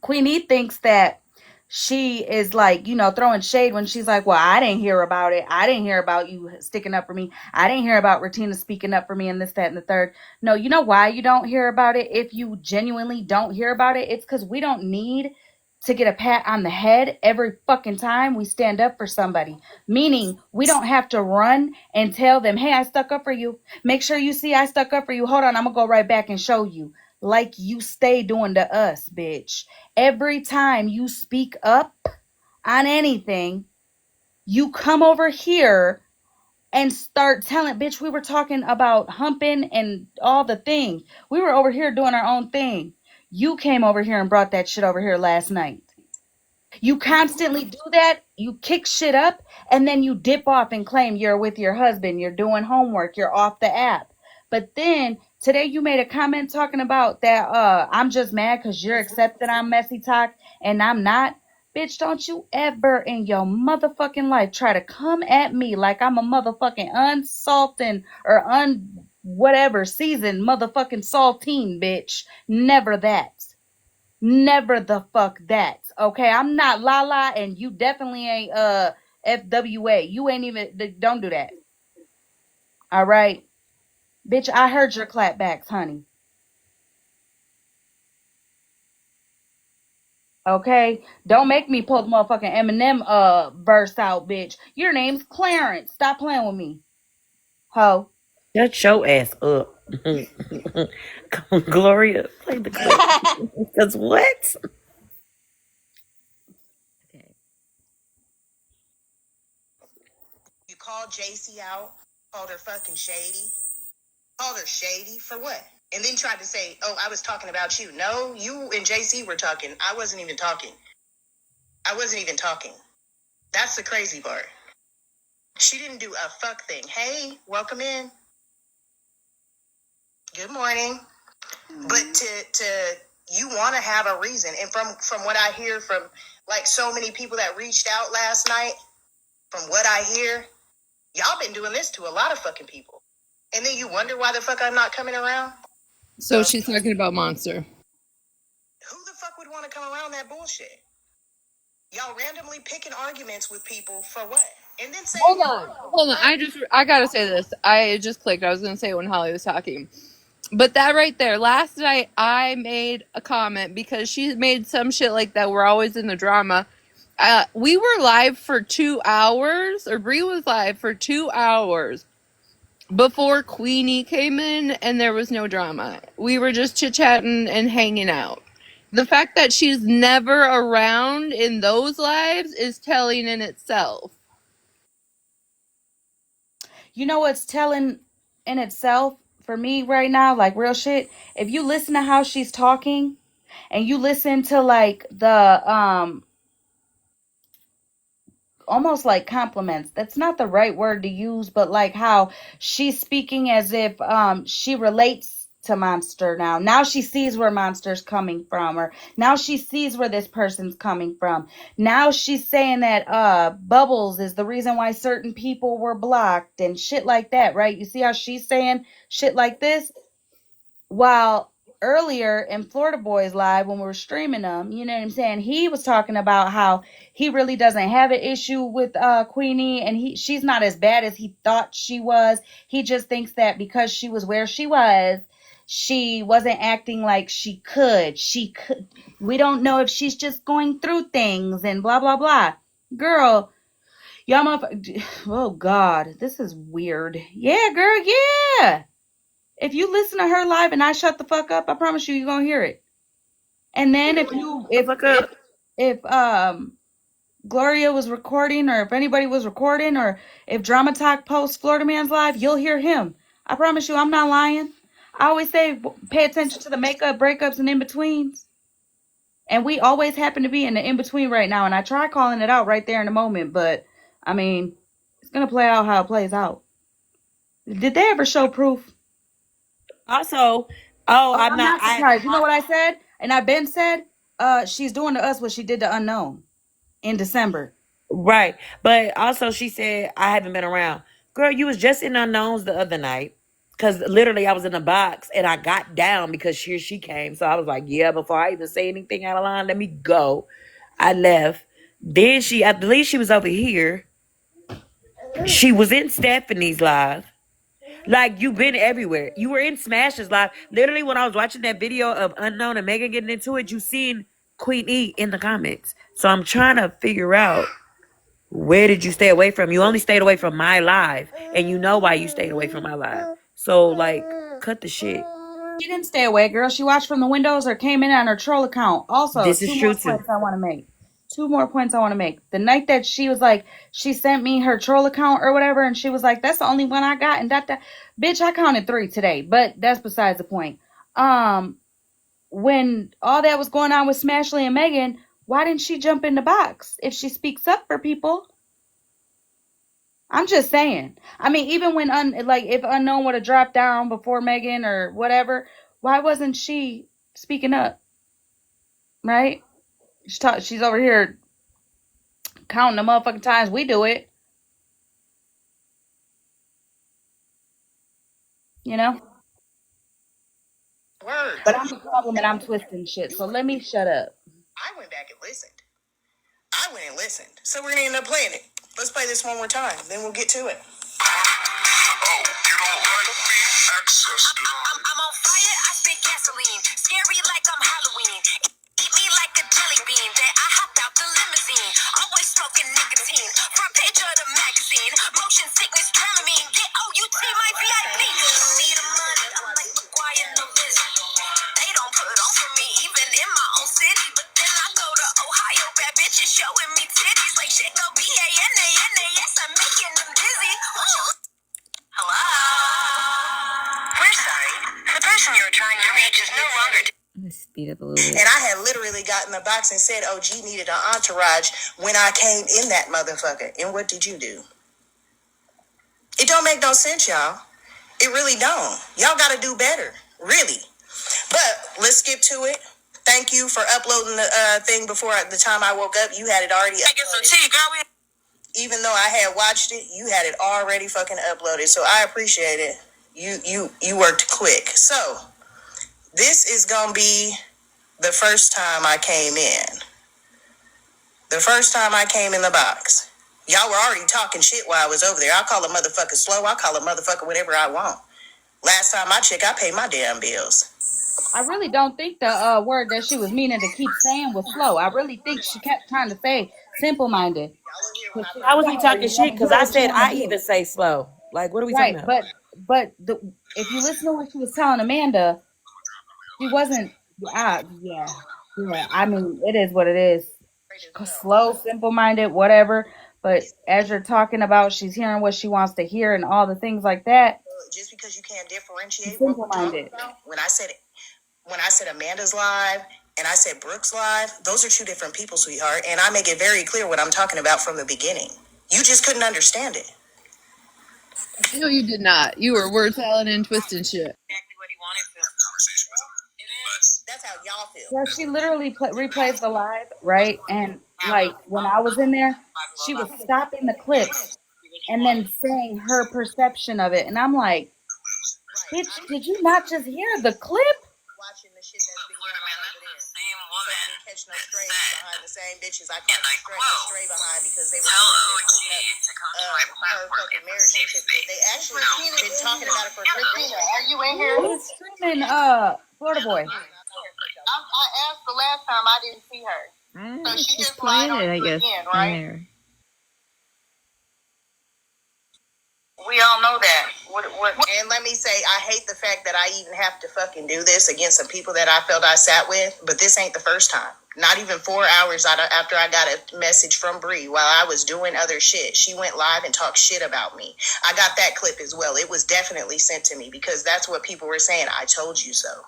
Queenie thinks that she is like, throwing shade when she's like, well, I didn't hear about it. I didn't hear about you sticking up for me. I didn't hear about Retina speaking up for me and this, that, and the third. No, you know why you don't hear about it? If you genuinely don't hear about it, it's because we don't need to get a pat on the head every fucking time we stand up for somebody. Meaning, we don't have to run and tell them, hey, I stuck up for you. Make sure you see I stuck up for you. Hold on, I'm going to go right back and show you. Like you stay doing to us, bitch. Every time you speak up on anything, you come over here and start telling, bitch, we were talking about humping and all the things. We were over here doing our own thing. You came over here and brought that shit over here last night. You constantly do that. You kick shit up and then you dip off and claim you're with your husband. You're doing homework. You're off the app. But then today you made a comment talking about that I'm just mad because you're accepting I'm messy talk and I'm not. Bitch, don't you ever in your motherfucking life try to come at me like I'm a motherfucking unsalted or whatever seasoned motherfucking saltine, bitch. Never that. Never the fuck that. Okay, I'm not Lala, and you definitely ain't FWA. You ain't even. Don't do that. All right, bitch. I heard your clapbacks, honey. Okay, don't make me pull the motherfucking Eminem verse out, bitch. Your name's Clarence. Stop playing with me, ho. Shut your ass up. Come on, Gloria, play the clip. Because what? You called JC out, called her fucking shady. Called her shady for what? And then tried to say, oh, I was talking about you. No, you and JC were talking. I wasn't even talking. I wasn't even talking. That's the crazy part. She didn't do a fuck thing. Hey, welcome in. Good morning. But to you want to have a reason. And from what I hear from like so many people that reached out last night, from what I hear, y'all been doing this to a lot of fucking people. And then you wonder why the fuck I'm not coming around? So she's talking about Monster. Who the fuck would want to come around that bullshit? Y'all randomly picking arguments with people for what? And then saying, Hold on. I gotta say this. I just clicked. I was gonna say it when Holly was talking. But that right there, last night I made a comment because she made some shit like that. We're always in the drama. We were live for 2 hours, or Bree was live for 2 hours before Queenie came in, and there was no drama. We were just chit chatting and hanging out. The fact that she's never around in those lives is telling in itself. You know what's telling in itself for me right now, like real shit. If you listen to how she's talking, and you listen to like the almost like compliments. That's not the right word to use, but like how she's speaking as if she relates to Monster now. Now she sees where Monster's coming from, or now she sees where this person's coming from. Now she's saying that Bubbles is the reason why certain people were blocked and shit like that, right? You see how she's saying shit like this? While earlier in Florida Boys Live, when we were streaming them, you know what I'm saying, he was talking about how he really doesn't have an issue with Queenie, and she's not as bad as he thought she was. He just thinks that because she was where she wasn't acting like she could. We don't know if she's just going through things and blah blah blah. Girl, y'all motherfucker. Oh God, this is weird. Yeah, girl, yeah. If you listen to her live and I shut the fuck up, I promise you're gonna hear it. And then if you The fuck up. if Gloria was recording, or if anybody was recording, or if Drama Talk posts Florida Man's live, you'll hear him. I promise you, I'm not lying. I always say pay attention to the makeup, breakups, and in betweens. And we always happen to be in the in between right now. And I try calling it out right there in the moment, but I mean, it's gonna play out how it plays out. Did they ever show proof? Also, Oh, I'm not surprised. You know what I said? And I've been said, she's doing to us what she did to Unknown in December. right. But also she said, I haven't been around. Girl, you was just in Unknowns the other night. Because literally I was in a box and I got down because here she came. So I was like, yeah, before I even say anything out of line, let me go. I left. Then I believe she was over here. She was in Stephanie's live. Like, you've been everywhere. You were in Smash's live. Literally, when I was watching that video of Unknown and Megan getting into it, you seen Queen E in the comments. So I'm trying to figure out, where did you stay away from? You only stayed away from my live. And you know why you stayed away from my live. So, like, cut the shit. She didn't stay away, girl. She watched from the windows or came in on her troll account. Also, This is two true, more too. points I want to make. Two more points I want to make. The night that she was like, she sent me her troll account or whatever, and she was like, that's the only one I got, and that. Bitch, I counted 3 today, but that's besides the point. When all that was going on with Smashley and Megan, why didn't she jump in the box if she speaks up for people? I'm just saying. I mean, even when if Unknown would have dropped down before Megan or whatever, why wasn't she speaking up? Right? She's over here counting the motherfucking times we do it. You know? Words. But I'm the problem and I'm twisting shit. So let me shut up. I went back and listened. I went and listened. So we're gonna end up playing it. Let's play this one more time. Then we'll get to it. Oh, you don't like me? Access denied. I'm on fire, I spit gasoline. Scary like I'm Halloween. Eat me like a jelly bean. Then I hopped out the limousine. Always smoking nicotine. Front page of the magazine. Motion sickness, Dramamine. Get OUT, my VIP. Need a money, I'm like McGuire, no vision. They don't put on for me, even in my own city. But then I go to Ohio, bad bitches showing me titties. Like shit go B-A-N-A-N-A. Yes, I'm making them dizzy. Hello? We're sorry. The person you were trying to reach is no longer. Let's speed up a little bit. And I had literally gotten the box and said OG needed an entourage when I came in that motherfucker. And what did you do? It don't make no sense, y'all. It really don't. Y'all got to do better. Really. But let's skip to it. Thank you for uploading the thing before the time I woke up. You had it already uploaded. Even though I had watched it, you had it already fucking uploaded. So I appreciate it. You worked quick. So this is gonna be the first time I came in. The first time I came in the box. Y'all were already talking shit while I was over there. I call a motherfucker slow. I call a motherfucker whatever I want. Last time I checked, I paid my damn bills. I really don't think the word that she was meaning to keep saying was slow. I really think she kept trying to say simple minded. I was be talking shit because I said I even say slow. Like, what are we talking Right, about? but if you listen to what she was telling Amanda, she wasn't. Yeah. I mean, it is what it is. Slow, simple-minded, whatever. But as you're talking about, she's hearing what she wants to hear and all the things like that. Just because you can't differentiate what we're Simple-minded. talking about. When I said Amanda's live and I said Brooke's live, those are two different people, sweetheart. And I make it very clear what I'm talking about from the beginning. You just couldn't understand it. No, you did not. You were word salad and twisting shit. Exactly what he wanted to. Conversation with him. That's how y'all feel. Yeah, she literally replays the live, right? And like when I was in there, she was stopping the clips and then saying her perception of it. And I'm like, bitch, did you not just hear the clip? Watching the shit that's been going on over there. Same woman. So I didn't catch no strays behind the same bitches I caught a stray behind because they were her fucking marriage certificate. They actually been talking about it for 15 years. Are you in here? Who's streaming Florida Boy? I asked the last time, I didn't see her. So she just lied on you again, right? We all know that. And let me say, I hate the fact that I even have to fucking do this against some people that I felt I sat with, but this ain't the first time. Not even 4 hours after I got a message from Bree while I was doing other shit. She went live and talked shit about me. I got that clip as well. It was definitely sent to me because that's what people were saying. I told you so.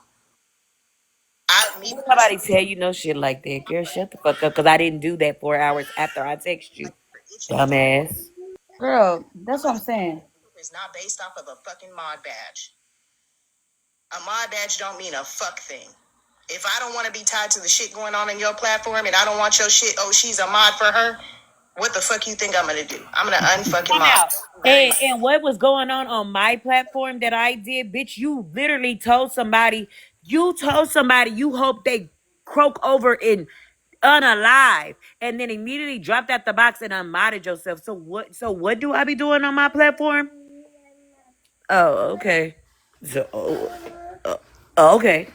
Somebody tell you no shit like that, girl. Shut the fuck up, because I didn't do that 4 hours after I text you, dumbass. Girl, that's what I'm saying. It's not based off of a fucking mod badge. A mod badge don't mean a fuck thing. If I don't want to be tied to the shit going on in your platform and I don't want your shit, oh, she's a mod for her, What the fuck you think I'm gonna do? I'm gonna unfucking Come mod. out. And what was going on my platform that I did, bitch? You literally told somebody. You told somebody you hope they croak over and unalive, and then immediately dropped out the box and unmodded yourself. So what? So what do I be doing on my platform? Oh, okay. So, okay.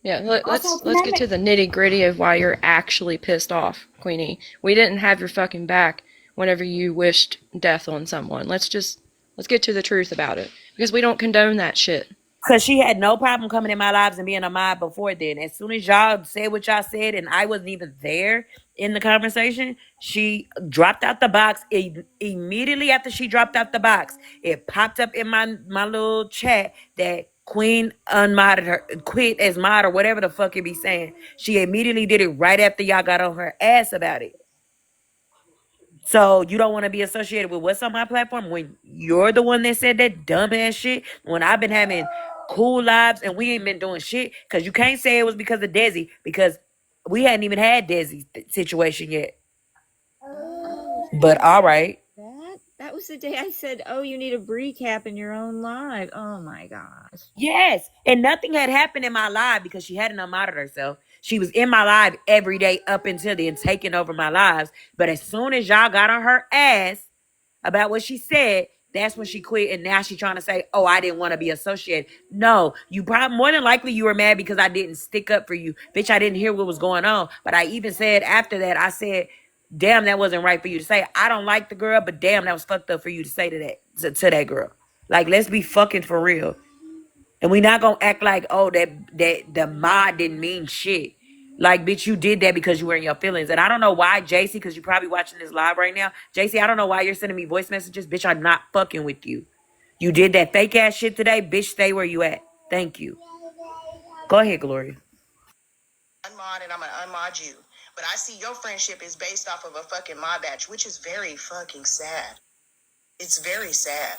Yeah, Also, can let's I get to make the nitty gritty of why you're actually pissed off, Queenie. We didn't have your fucking back whenever you wished death on someone. Let's get to the truth about it because we don't condone that shit. Cause she had no problem coming in my lives and being a mod before then. As soon as y'all said what y'all said, and I wasn't even there in the conversation, she dropped out the box. Immediately after she dropped out the box, it popped up in my little chat that Queen unmodded her, quit as mod or whatever the fuck it be saying. She immediately did it right after y'all got on her ass about it. So you don't want to be associated with what's on my platform when you're the one that said that dumbass shit. When I've been having cool lives and we ain't been doing shit, because you can't say it was because of Desi, because we hadn't even had Desi's situation yet. Oh, But all right. that was the day I said, "Oh, you need a recap in your own live." Oh my gosh. Yes. And nothing had happened in my live because she hadn't unmodded herself. She was in my live every day up until then, taking over my lives. But as soon as y'all got on her ass about what she said, that's when she quit. And now she's trying to say, oh, I didn't want to be associated. No, you probably more than likely you were mad because I didn't stick up for you. Bitch, I didn't hear what was going on. But I even said after that, I said, damn, that wasn't right for you to say. I don't like the girl, but damn, that was fucked up for you to say to that girl. Like, let's be fucking for real. And we not gonna act like, oh, that the mod didn't mean shit. Like, bitch, you did that because you were in your feelings. And I don't know why, JC, because you're probably watching this live right now. JC, I don't know why you're sending me voice messages. Bitch, I'm not fucking with you. You did that fake ass shit today. Bitch, stay where you at. Thank you. Go ahead, Gloria. Unmod and I'm gonna unmod you. But I see your friendship is based off of a fucking mod badge, which is very fucking sad. It's very sad.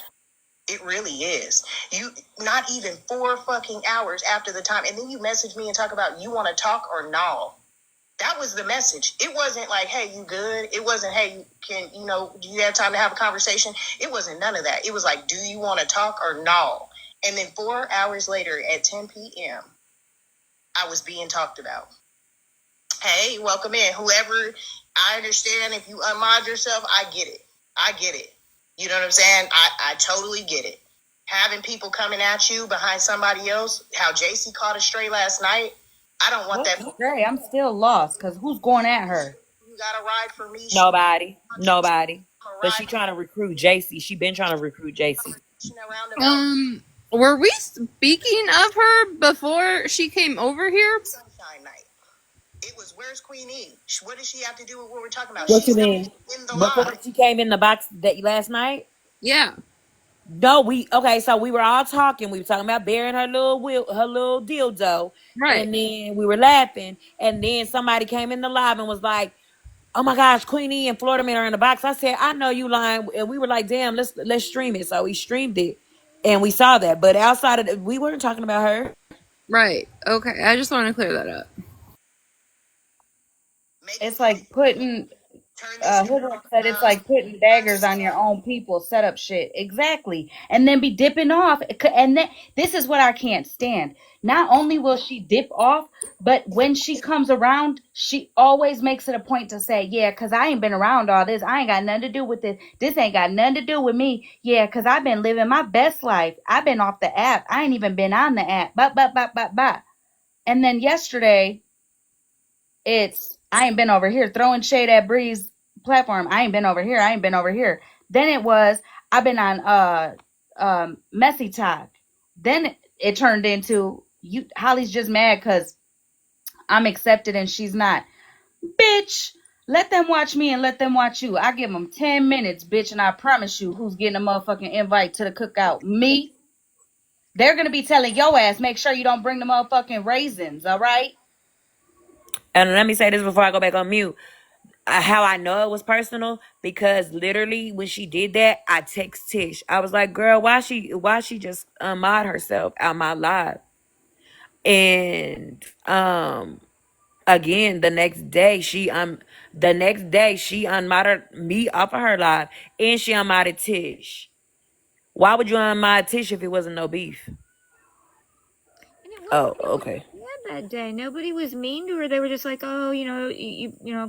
It really is. You not even 4 fucking hours after the time, and then you message me and talk about you want to talk or no. That was the message. It wasn't like, hey, you good? It wasn't, hey, do you have time to have a conversation? It wasn't none of that. It was like, do you want to talk or no? And then 4 hours later at 10 p.m., I was being talked about. Hey, welcome in. Whoever, I understand if you unmod yourself, I get it. I get it. You know what I'm saying? I totally get it. Having people coming at you behind somebody else, how JC caught a stray last night, I don't want that. what's Dre? I'm still lost because who's going at her? You got to ride for me. Nobody. Nobody. I'm a But ride she trying to recruit JC. She been trying to recruit JC. around about Were we speaking of her before she came over here? sunshine night. It was, where's Queen E? What does she have to do with what we're talking about? What you She's not mean? in the Before line. she came in the box that last night? Yeah, No, so we were all talking. We were talking about burying her little dildo, right, and then we were laughing. And then somebody came in the live and was like, "Oh my gosh, Queenie and Florida Man are in the box." I said, "I know you lying," and we were like, "Damn, let's stream it." So we streamed it, and we saw that. But outside of that, we weren't talking about her. right. Okay, I just want to clear that up. Making It's like putting turn this shit Hoodwink said it's around. like putting daggers on your own people, set up shit. Exactly. And then be dipping off. And then this is what I can't stand. Not only will she dip off, but when she comes around, she always makes it a point to say, yeah, because I ain't been around all this. I ain't got nothing to do with this. This ain't got nothing to do with me. Yeah, because I've been living my best life. I've been off the app. I ain't even been on the app. But. And then yesterday, it's I ain't been over here throwing shade at Bree's platform. I ain't been over here. I ain't been over here. Then it was I've been on Messy Talk. Then it turned into you Holly's just mad because I'm accepted and she's not. Bitch, let them watch me and let them watch you. I give them 10 minutes, bitch, and I promise you who's getting a motherfucking invite to the cookout. Me. They're gonna be telling your ass, make sure you don't bring the motherfucking raisins, all right? And let me say this before I go back on mute. How I know it was personal, because literally when she did that, I text Tish. I was like, "Girl, why she just unmod herself out my live?" And Again, the next day she unmodded me off of her live, and she unmodded Tish. Why would you unmod Tish if it wasn't no beef? And it Oh, wasn't even okay. bad that day. Nobody was mean to her. They were just like, oh,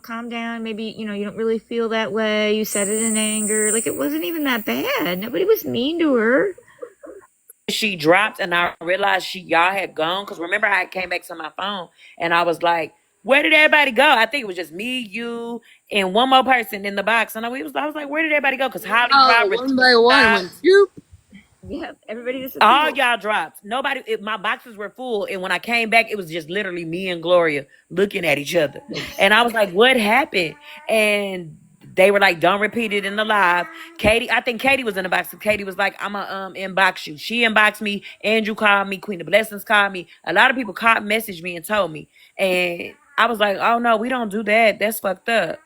calm down. Maybe, you don't really feel that way. You said it in anger. Like, it wasn't even that bad. Nobody was mean to her. She dropped, and I realized y'all had gone, because remember I came back to my phone and I was like, where did everybody go? I think it was just me, you, and one more person in the box. And I was like, where did everybody go? Because Holly Oh, dropped, one Regina by one dropped, went shoop. Yeah, everybody all disappeared. y'all dropped. Nobody, my boxes were full. And when I came back, it was just literally me and Gloria looking at each other. And I was like, what happened? And they were like, don't repeat it in the live. Katie, I think Katie was in the box. So Katie was like, I'm going to inbox you. She inboxed me. Andrew called me. Queen of Blessings called me. A lot of people messaged me and told me. And I was like, oh no, we don't do that. That's fucked up.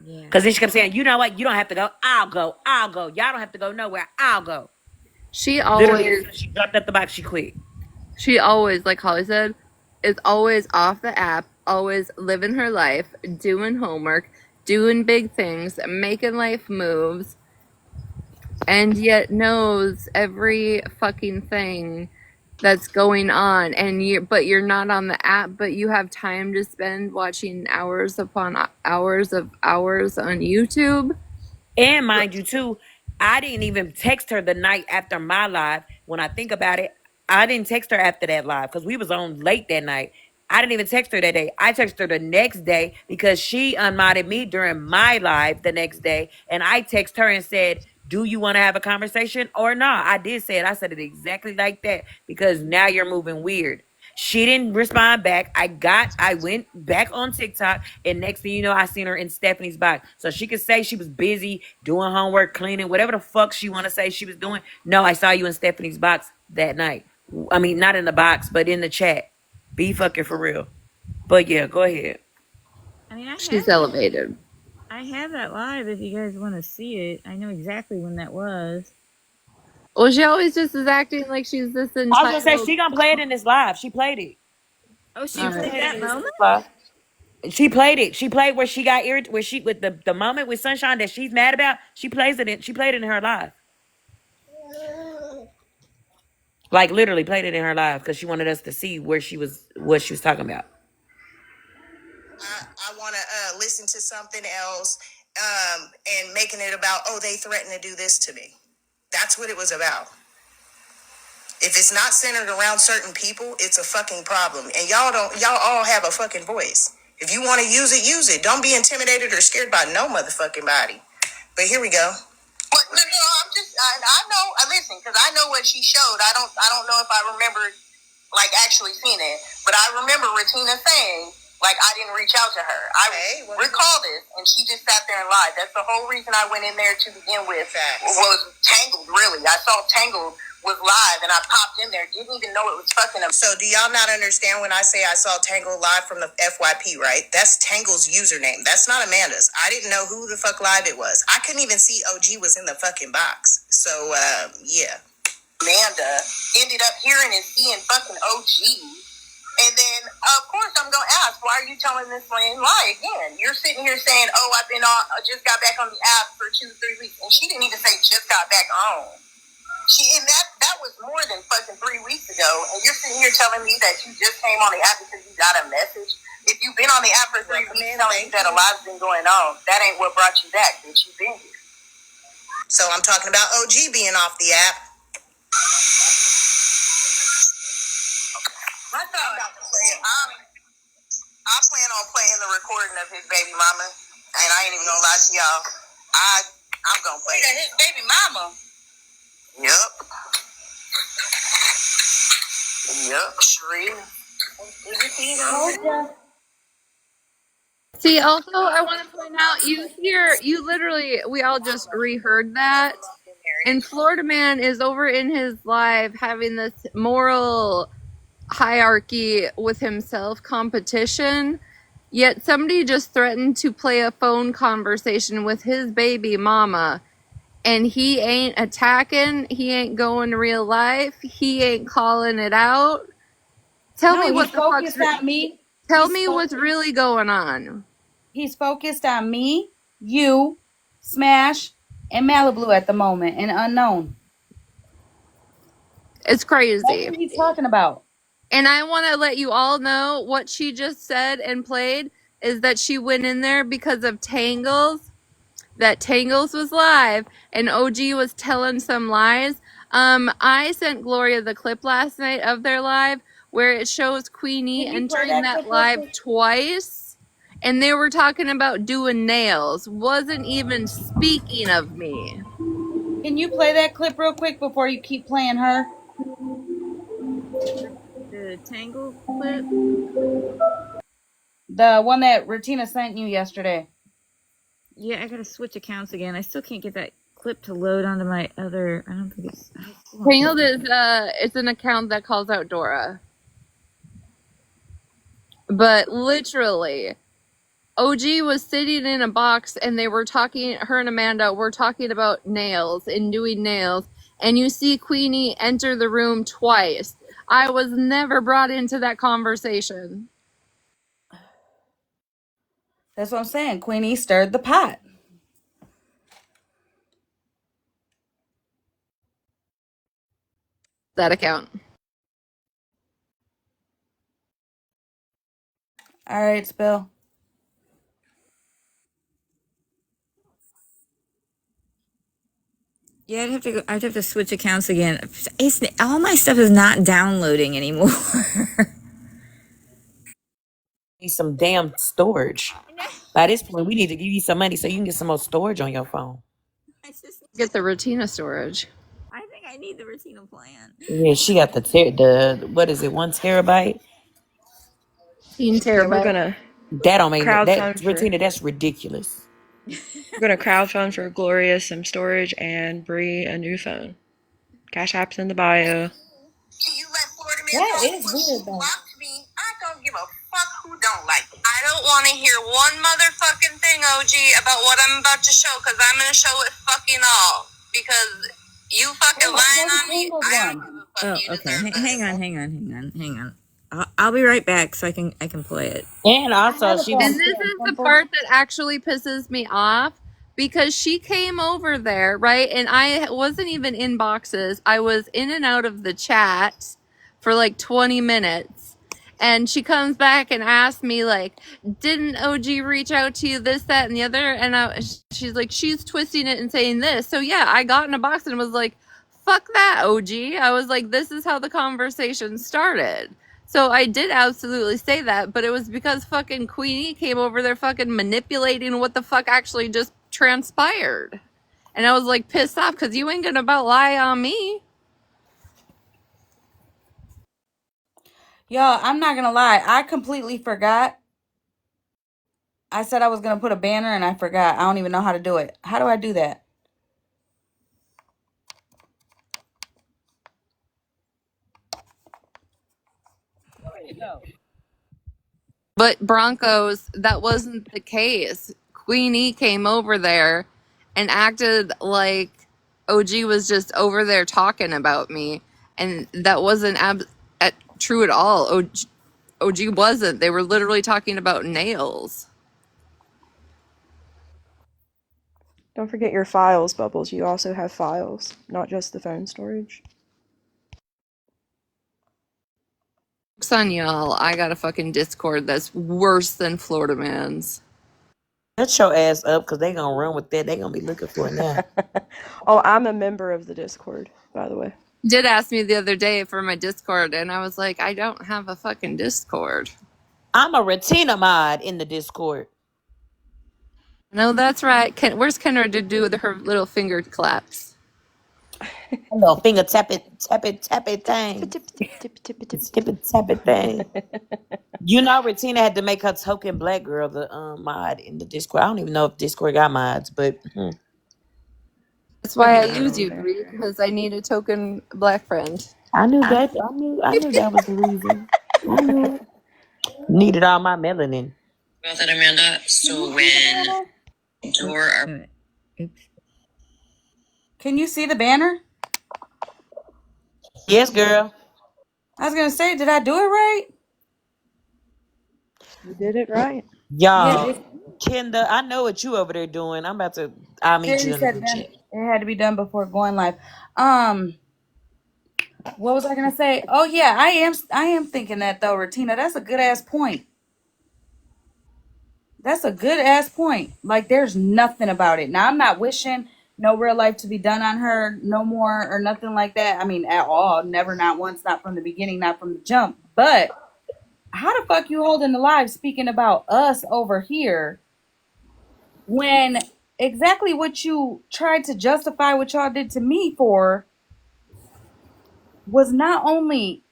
Yeah. Because then she kept saying, you know what? You don't have to go. I'll go. I'll go. Y'all don't have to go nowhere. I'll go. She Literally, as always, soon as she dropped out the box, she quit. like Holly said, is always off the app, always living her life, doing homework, doing big things, making life moves, and yet knows every fucking thing that's going on. And you're not on the app, but you have time to spend watching hours upon hours of hours on YouTube. And mind you, too, I didn't even text her the night after my live. When I think about it, I didn't text her after that live because we was on late that night. I didn't even text her that day. I texted her the next day because she unmodded me during my live the next day. And I texted her and said, do you want to have a conversation or not? I did say it. I said it exactly like that because now you're moving weird. She didn't respond back. I went back on TikTok, and next thing you know, I seen her in Stephanie's box. So she could say she was busy doing homework, cleaning, whatever the fuck she want to say she was doing. No, I saw you in Stephanie's box that night. I mean, not in the box, but in the chat. Be fucking for real. But yeah, go ahead. I mean, She's elevated. I have that live if you guys want to see it. I know exactly when that was. Well, she always just is acting like she's this I was gonna say entitled. she gonna play it in this live. She played it. Oh, she All played right. that moment? Live. She played it. She played where she got irritated, where she with the moment with Sunshine that she's mad about. She plays it in. She played it in her live. Like literally played it in her live because she wanted us to see what she was talking about. I want to listen to something else and making it about, oh, they threatened to do this to me. That's what it was about. If it's not centered around certain people, it's a fucking problem. And y'all all have a fucking voice. If you want to use it, use it. Don't be intimidated or scared by no motherfucking body. But here we go. But no, I'm just, I know, I listen, because I know what she showed. I don't know if I remember, like, actually seeing it. But I remember Regina saying, like, I didn't reach out to her. I recall this, and she just sat there and lied. That's the whole reason I went in there to begin with. Was Tangled, really. I saw Tangled was live, and I popped in there. Didn't even know it was fucking them. So do y'all not understand when I say I saw Tangled live from the FYP, right? That's Tangled's username. That's not Amanda's. I didn't know who the fuck live it was. I couldn't even see OG was in the fucking box. So, yeah. Amanda ended up hearing and seeing fucking OG. And then, of course, I'm going to ask, why are you telling this lame lie again? You're sitting here saying, oh, I just got back on the app for 2-3 weeks. And she didn't even say just got back on. And that was more than fucking 3 weeks ago. And you're sitting here telling me that you just came on the app because you got a message. If you've been on the app for 3 weeks telling you that a lot's been going on, that ain't what brought you back, bitch. You've been here. So I'm talking about OG being off the app. I plan on playing the recording of his baby mama, and I ain't even gonna lie to y'all. I'm gonna play it. His baby mama. Yup. Sheree. See, also, I want to point out, you literally, we all just reheard that. And Florida Man is over in his live having this moral hierarchy with himself competition. Yet somebody just threatened to play a phone conversation with his baby mama. And he ain't attacking. He ain't going real life. He ain't calling it out. Tell No, me he's what the fuck's. focused on me. Tell me what's really going on. He's focused on me, you, Smash, and Malibu at the moment, and Unknown. It's That's crazy. what he's talking about. And I want to let you all know what she just said and played is that she went in there because of Tangles, that Tangles was live and OG was telling some lies. I sent Gloria the clip last night of their live where it shows Queenie Can you play entering that that clip real live quick? twice. And they were talking about doing nails, wasn't even speaking of me. Can you play that clip real quick before you keep playing her? The Tangle clip. The one that Retina sent you yesterday. Yeah, I gotta switch accounts again. I still can't get that clip to load onto my other. I don't think it's. Tangled is it's an account that calls out Dora. But literally, OG was sitting in a box and they were talking, her and Amanda were talking about nails and doing nails. And you see Queenie enter the room twice. I was never brought into that conversation. That's what I'm saying. Queenie stirred the pot. That account. All right, Spill. Yeah, I'd have to switch accounts again. It's all my stuff is not downloading anymore. Need some damn storage. By this point, we need to give you some money so you can get some more storage on your phone. Get the Retina storage. I think I need the Retino plan. Yeah, she got the what is it, 1 terabyte? 15 Yeah, we're terabyte. gonna That don't make that crowdfund for Retina, that's ridiculous. Gloria some storage and Bree a new phone. Cash app's in the bio. You let Florida man That know is when she weird though. blocked me. I don't give a fuck who don't like me. I don't want to hear one motherfucking thing, OG, about what I'm about to show, because I'm going to show it fucking all. Because you fucking Play lying the on me, Tangled I don't one. give a fuck. Oh, You okay. deserve better. Hang on. I'll be right back so I can play it. And I also, have a she phone And was this too, is the Simple. part that actually pisses me off because she came over there, right? And I wasn't even in boxes. I was in and out of the chat for like 20 minutes. And she comes back and asks me, like, didn't OG reach out to you, this, that, and the other? And she's like, she's twisting it and saying this. So, yeah, I got in a box and was like, fuck that, OG. I was like, this is how the conversation started. So I did absolutely say that, but it was because fucking Queenie came over there fucking manipulating what the fuck actually just transpired. And I was like pissed off because you ain't gonna about lie on me. Y'all, I'm not gonna lie. I completely forgot. I said I was gonna put a banner and I forgot. I don't even know how to do it. How do I do that? But Broncos, that wasn't the case. Queenie came over there and acted like OG was just over there talking about me. And that wasn't true at all. OG wasn't. They were literally talking about nails. Don't forget your files, Bubbles. You also have files, not just the phone storage. Jokes on y'all. I got a fucking Discord that's worse than Florida Man's. shut your ass up because they gonna run with that. They gonna be looking for it now. Oh, I'm a member of the Discord, by the way. Did ask me the other day for my Discord, and I was like, I don't have a fucking Discord. I'm a Retina mod in the Discord. No, that's right. Where's Kendra to do with her little finger claps? A little finger tap it thing. Tip, tip, tip, tip, tip, Tip it tap it thing. You know, Retina had to make her token black girl the mod in the Discord. I don't even know if Discord got mods, but That's why I I don't use you, either. Bree, because I need a token black friend. I knew that. I knew that was the reason. I knew it. Needed all my melanin. About that, Amanda. So when Dora. Oops. Can you see the banner? Yes, girl. I was gonna say, did I do it right? You did it right. Yeah, Y'all, this Kenda, I know what you over there doing. I'll meet you Jerry in the said group done. chat. It had to be done before going live. Um, what was I gonna say? Oh yeah, I am thinking that though, Retina. That's a good ass point. That's a good ass point. Like there's nothing about it. Now I'm not wishing no real life to be done on her no more or nothing like that. I mean at all. Never, not once, not from the beginning, not from the jump. But how the fuck you holding the live speaking about us over here when exactly what you tried to justify what y'all did to me for was not only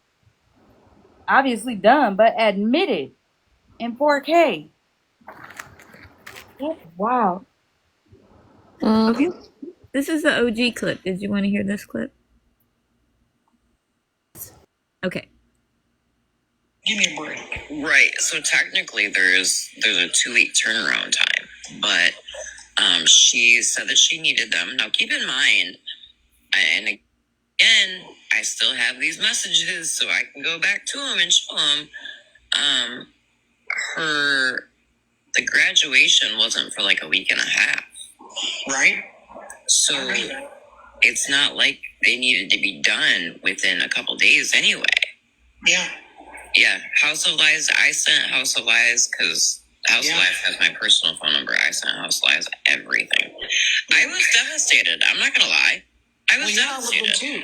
obviously done, but admitted in 4K. That's wild. Okay. This is the OG clip. Did you want to hear this clip? Okay. Give me a break. Right. So technically, there's a 2 week turnaround time, but she said that she needed them. Now, keep in mind, and again, I still have these messages, so I can go back to them and show them. Her the graduation wasn't for like a week and a half, right? So it's not like they needed to be done within a couple days anyway. Yeah. Yeah, House of Lies. I sent House of Lies because House of Lies has my personal phone number. I sent House of Lies everything. I was devastated. I'm not gonna lie. I was devastated too.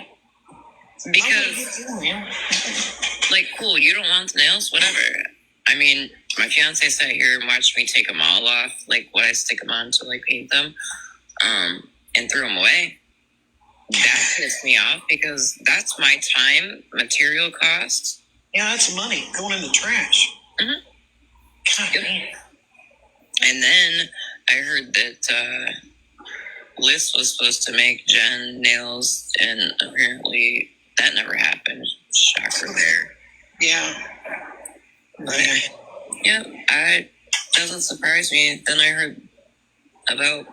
Because, like, cool, you don't want the nails, whatever. I mean, my fiance sat here and watched me take them all off, like what I stick them on to like paint them, and threw them away. That pissed me off because that's my time, material costs. Yeah, that's money going in the trash. Mm-hmm. Yep. And then I heard that Liz was supposed to make Jen nails, and apparently that never happened. Shocker there. Yeah. Okay. Yep. I doesn't surprise me. Then I heard about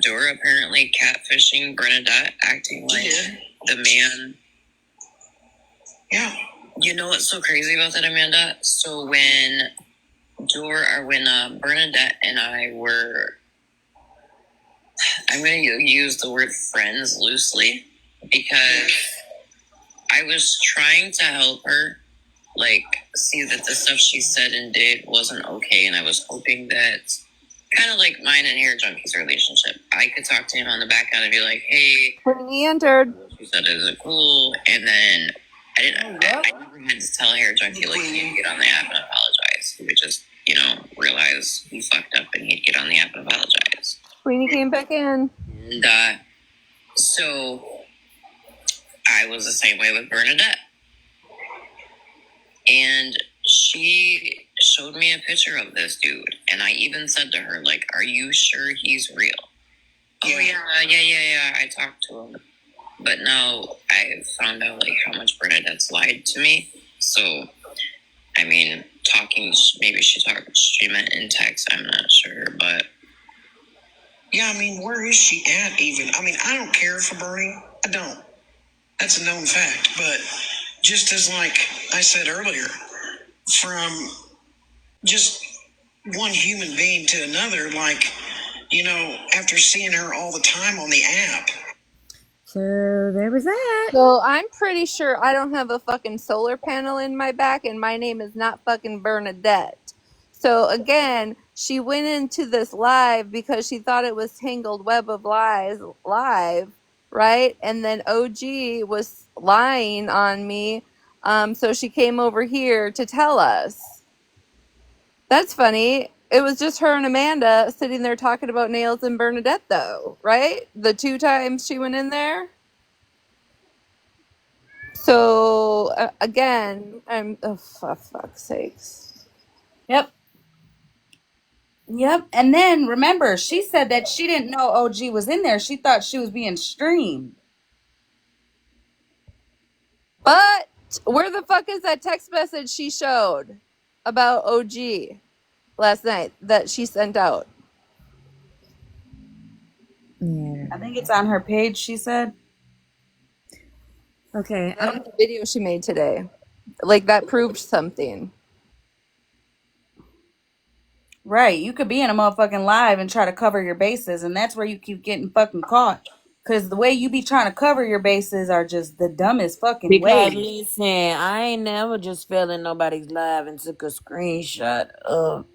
Dora apparently catfishing Bernadette, acting like the man. Yeah. You know what's so crazy about that, Amanda? So when Bernadette and I were, I'm going to use the word friends loosely because I was trying to help her, like, see that the stuff she said and did wasn't okay, and I was hoping that, kind of like mine and Hair Junkie's relationship, I could talk to him on the back end and be like, hey, He entered. she said, is it cool? And then I never had to tell Hair Junkie, like, you need to get on the app and apologize. He would just, realize he fucked up and he'd get on the app and apologize. Queenie came back in. And so I was the same way with Bernadette. And she showed me a picture of this dude. And I even said to her, like, are you sure he's real? Yeah. Oh, yeah. I talked to him. But now I've found out, like, how much Bernadette's lied to me. So, I mean, maybe she meant in text, I'm not sure. But, yeah, I mean, where is she at even? I mean, I don't care for Bernie. I don't. That's a known fact. But just as, like I said earlier, from just one human being to another, like, after seeing her all the time on the app. So there was that. So I'm pretty sure I don't have a fucking solar panel in my back, and my name is not fucking Bernadette. So again, she went into this live because she thought it was Tangled Web of Lies live, right? And then OG was lying on me, so she came over here to tell us. That's funny. It was just her and Amanda sitting there talking about nails and Bernadette, though, right? The 2 times she went in there. So again, for fuck's sakes. Yep. And then remember, she said that she didn't know OG was in there. She thought she was being streamed. But where the fuck is that text message she showed about OG last night that she sent out? I think it's on her page, she said. Okay. That was the video she made today. Like that proved something. Right. You could be in a motherfucking live and try to cover your bases, and that's where you keep getting fucking caught. Because the way you be trying to cover your bases are just the dumbest fucking Because ways. listen, I ain't never just fell in nobody's live and took a screenshot of.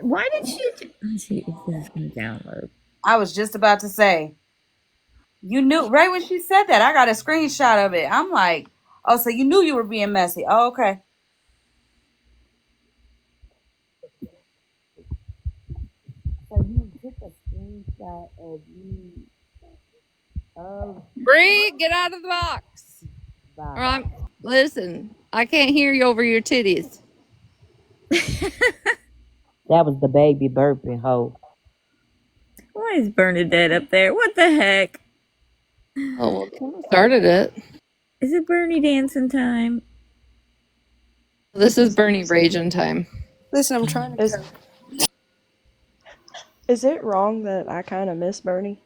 Why did she? Let's see if this is gonna download. I was just about to say, you knew right when she said that. I got a screenshot of it. I'm like, oh, so you knew you were being messy. Oh, okay. So you took a screenshot of me of Bree, get out of the box. Bye. Or listen, I can't hear you over your titties. That was the baby burping hoe. Why is Bernadette up there? What the heck? Oh, well, started it. Is it Bernie dancing time? This is Bernie raging time. Listen, I'm trying to Is cook. is it wrong that I kind of miss Bernie?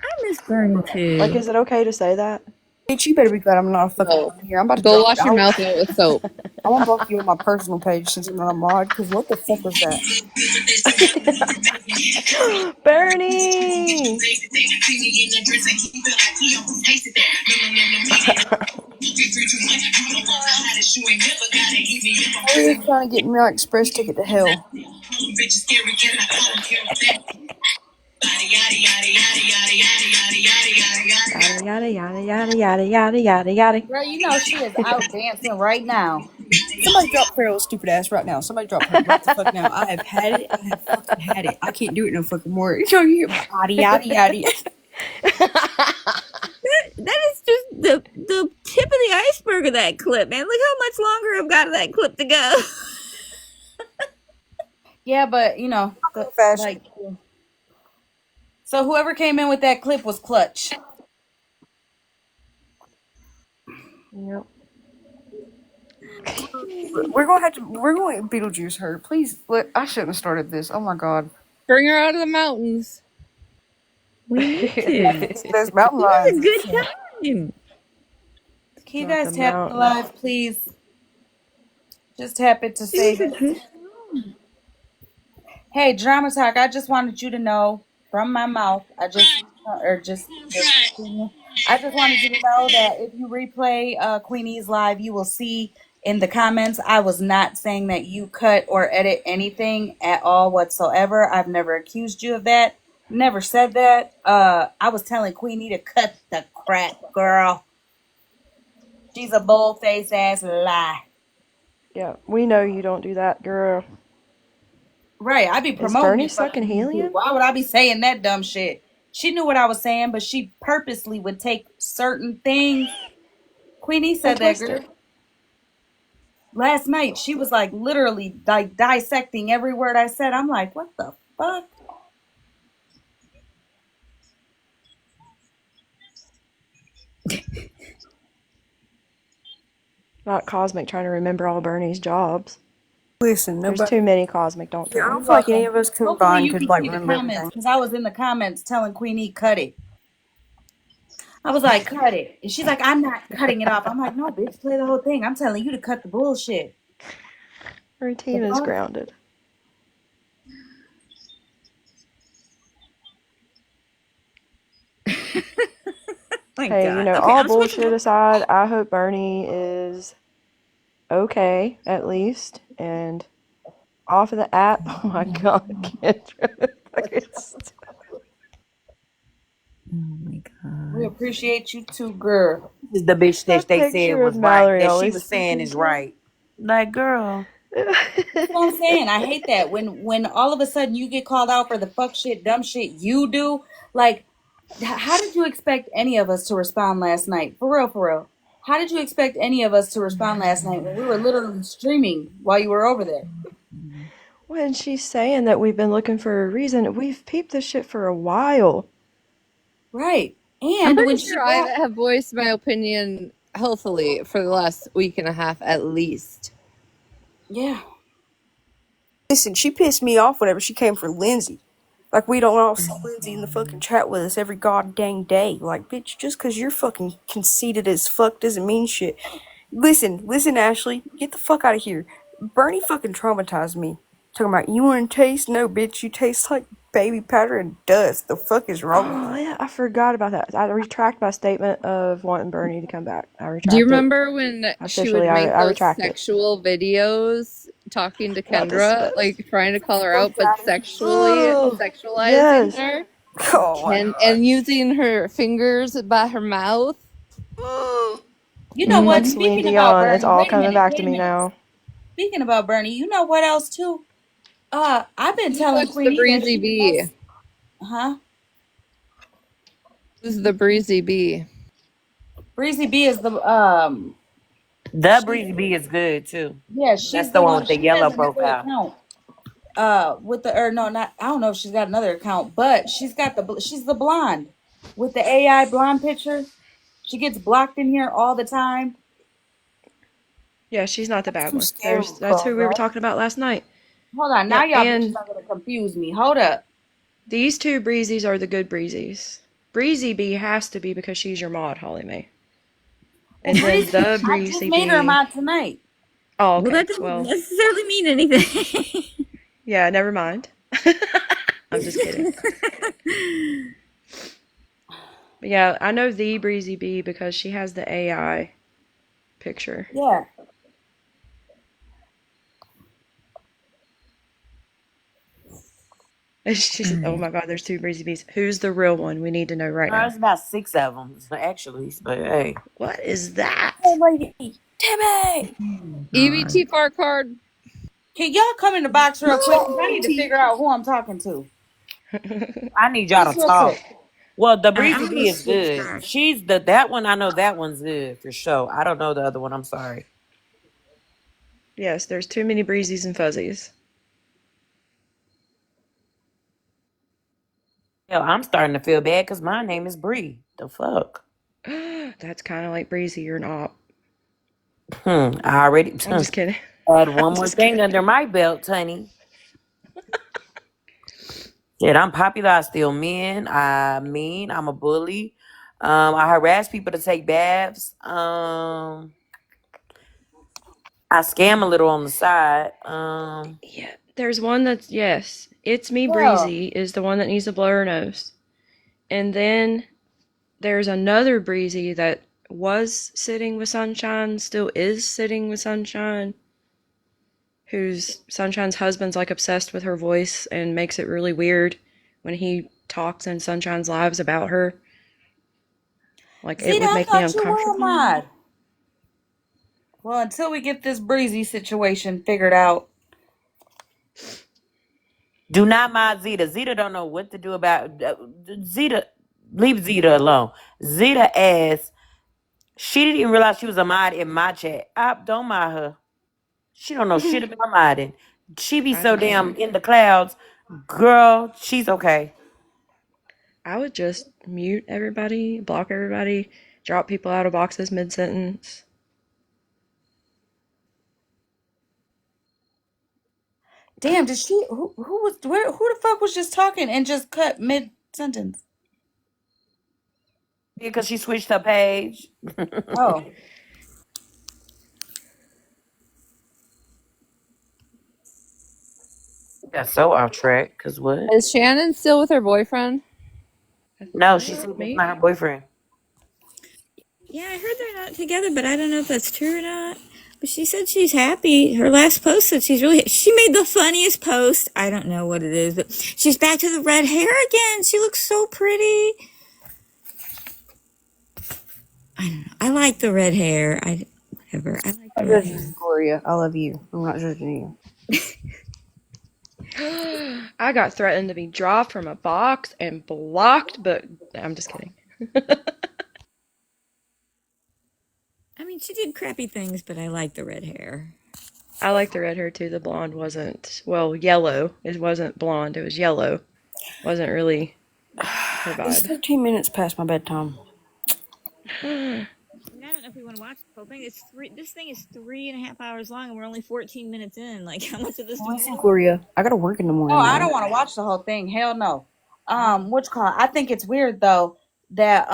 I miss Bernie too. Like, is it okay to say that? Bitch, you better be glad I'm not a fucking No. mod here. I'm about to Go drop. wash your mouth out with soap. I want to block you on my personal page since I'm not a mod. Because what the fuck was that? Bernie! They're trying to get me on express ticket to hell. Yada yada yada yada yada yada yada yada. Girl, you know she is out dancing right now. Somebody drop Farrell's stupid ass right now. Somebody drop her right the fuck now. I have had it. I have fucking had it. I can't do it no fucking more. You know, you hear yada yada yada. That is just the tip of the iceberg of that clip, man. Look how much longer I've got of that clip to go. Yeah, but you know, Fashion. like, so whoever came in with that clip was clutch. Yep. We're going to Beetlejuice her. Please, I shouldn't have started this. Oh my god. Bring her out of the mountains. We need to. There's mountain It was a lions. good time. Can you Not guys the tap the mountain. live, please? Just tap it to say, It was a good hey, Drama Talk, I just wanted you to know from my mouth, I just wanted you to know that if you replay Queenie's live, you will see in the comments, I was not saying that you cut or edit anything at all whatsoever. I've never accused you of that. Never said that. I was telling Queenie to cut the crap, girl. She's a bold-faced ass lie. Yeah, we know you don't do that, girl. Right, I be Is promoting Bernie it. sucking helium? Why would I be saying that dumb shit? She knew what I was saying, but she purposely would take certain things. Queenie said that, twist girl. it. Last night, she was like literally like dissecting every word I said. I'm like, what the fuck? Not Cosmic trying to remember all Bernie's jobs. Listen, There's nobody. too many Cosmic, don't Yeah, I try. don't feel like any of us Hopefully combined you could can like see the remember comments everything. because I was in the comments telling Queenie cut it. I was like, cut it. And she's like, I'm not cutting it off. I'm like, no, bitch, play the whole thing. I'm telling you to cut the bullshit. Routine is grounded. Hey, God. you know, Okay, all I'm supposed to bullshit aside, I hope Bernie is okay, at least, and off of the app. Oh my god, Kendra. Oh my god. We appreciate you too, girl. This is the bitch that That they said picture was of right. Mallory That she always was saying sticking is to right. Like, girl. That's what I'm saying. I hate that when all of a sudden you get called out for the fuck shit, dumb shit you do. Like, how did you expect any of us to respond last night? For real, for real. How did you expect any of us to respond last night when we were literally streaming while you were over there? When she's saying that we've been looking for a reason, we've peeped this shit for a while. Right. I'm And pretty when she sure I brought, have voiced my opinion healthily for the last week and a half at least. yeah. Listen, she pissed me off whenever she came for Lindsay. Like, we don't all see Lindsay in the fucking chat with us every goddamn day. Like, bitch, just because you're fucking conceited as fuck doesn't mean shit. Listen, Ashley, get the fuck out of here. Bernie fucking traumatized me. Talking about, you want to taste? No, bitch, you taste like baby powder and dust. The fuck is wrong with Oh you? yeah, I forgot about that. I retract my statement of wanting Bernie to come back. I Do you retract it. remember when she would Officially, make I those retract it. sexual videos talking to About Kendra, this. like trying to call her out, but sexually Oh sexualizing yes. her Oh my and using her fingers by her mouth? god. You know what? Like Hmm. Celine Speaking about Dion, it's Bernie, all wait a coming minute, back wait to a me minute. now. Speaking about Bernie, you know what else too? I've been Who telling watched the Queenie that Breezy she Bee? must, huh? Who's the Breezy Bee? Breezy B is the The she Breezy Bee is good too. yeah, That's she's the the one one. with the She has yellow another profile. account. With the or no, not I don't know if she's got another account, but she's the blonde with the AI blonde picture. She gets blocked in here all the time. Yeah, she's not the That's bad too one. scary, That's who we were right? talking about last night. Hold on, now Yep, y'all bitches and are gonna confuse me. Hold up. these two breezies are the good breezies. Breezy Bee has to be because she's your mod, Hollymae. Well, And then Breezy, the I just Breezy made her a Bee. mod tonight. Oh, Well, that okay. doesn't Well, necessarily mean anything. yeah, never mind. I'm just kidding. But yeah, I know the Breezy Bee because she has the AI picture. Yeah. She's, oh my god, there's two Breezy Bees. Who's the real one? We need to know right now. There's about 6 of them, actually. But hey. What is that? Hey, lady, Timmy! EBT fart card. Can y'all come in the box real quick? 'Cause I need to T. figure out who I'm talking to. I need y'all Just to real quick. talk. Well, the I Breezy Bee is almost good. subscribed. She's that one. I know that one's good for sure. I don't know the other one. I'm sorry. Yes, there's too many Breezies and Fuzzies. Hell, I'm starting to feel bad because my name is Bree. The fuck. That's kind of like Breezy. You're an op. I already I'm just kidding. add I'm one more just thing kidding. under my belt, honey. Shit, I'm popular. I steal men. I mean, I'm a bully. I harass people to take baths. I scam a little on the side. Yeah, there's one that's yes. It's me, Yeah. Breezy, is the one that needs to blow her nose. And then there's another Breezy that was sitting with Sunshine, still is sitting with Sunshine, whose Sunshine's husband's like obsessed with her voice and makes it really weird when he talks in Sunshine's lives about her. Like it Zeta, would I make me thought you were a uncomfortable. mod. Well, until we get this breezy situation figured out. Do not mind Zeta. Zeta don't know what to do about Zeta. Leave Zeta alone. Zeta asked. She didn't even realize she was a mod in my chat. I don't mind her. She don't know shit about modding. She be I so don't damn either. in the clouds. Girl, she's okay. I would just mute everybody, block everybody, drop people out of boxes mid sentence. Damn, did she who the fuck was just talking and just cut mid sentence? Because she switched her page. Oh. Got so off track. Cause what? Is Shannon still with her boyfriend? No, she said that's not her Maybe. boyfriend. Yeah, I heard they're not together, but I don't know if that's true or not. But she said she's happy. Her last post said she's really. She made the funniest post. I don't know what it is, but she's back to the red hair again. She looks so pretty. I don't know. I like the red hair. Whatever. I like the I'm red judging hair. Gloria. I love you. I'm not judging you. I got threatened to be dropped from a box and blocked, but I'm just kidding. I mean, she did crappy things, but I like the red hair. I like the red hair too. The blonde wasn't, well, yellow. It wasn't blonde, it was yellow. Wasn't really her It's vibe. 13 minutes past my bedtime. I don't know if we want to watch the whole thing. This thing is 3.5 hours long, and we're only 14 minutes in. Like, how much of this do we Listen, want? Gloria, I gotta work in the Oh, morning, I man. don't want to watch the whole thing. Hell no. I think it's weird though that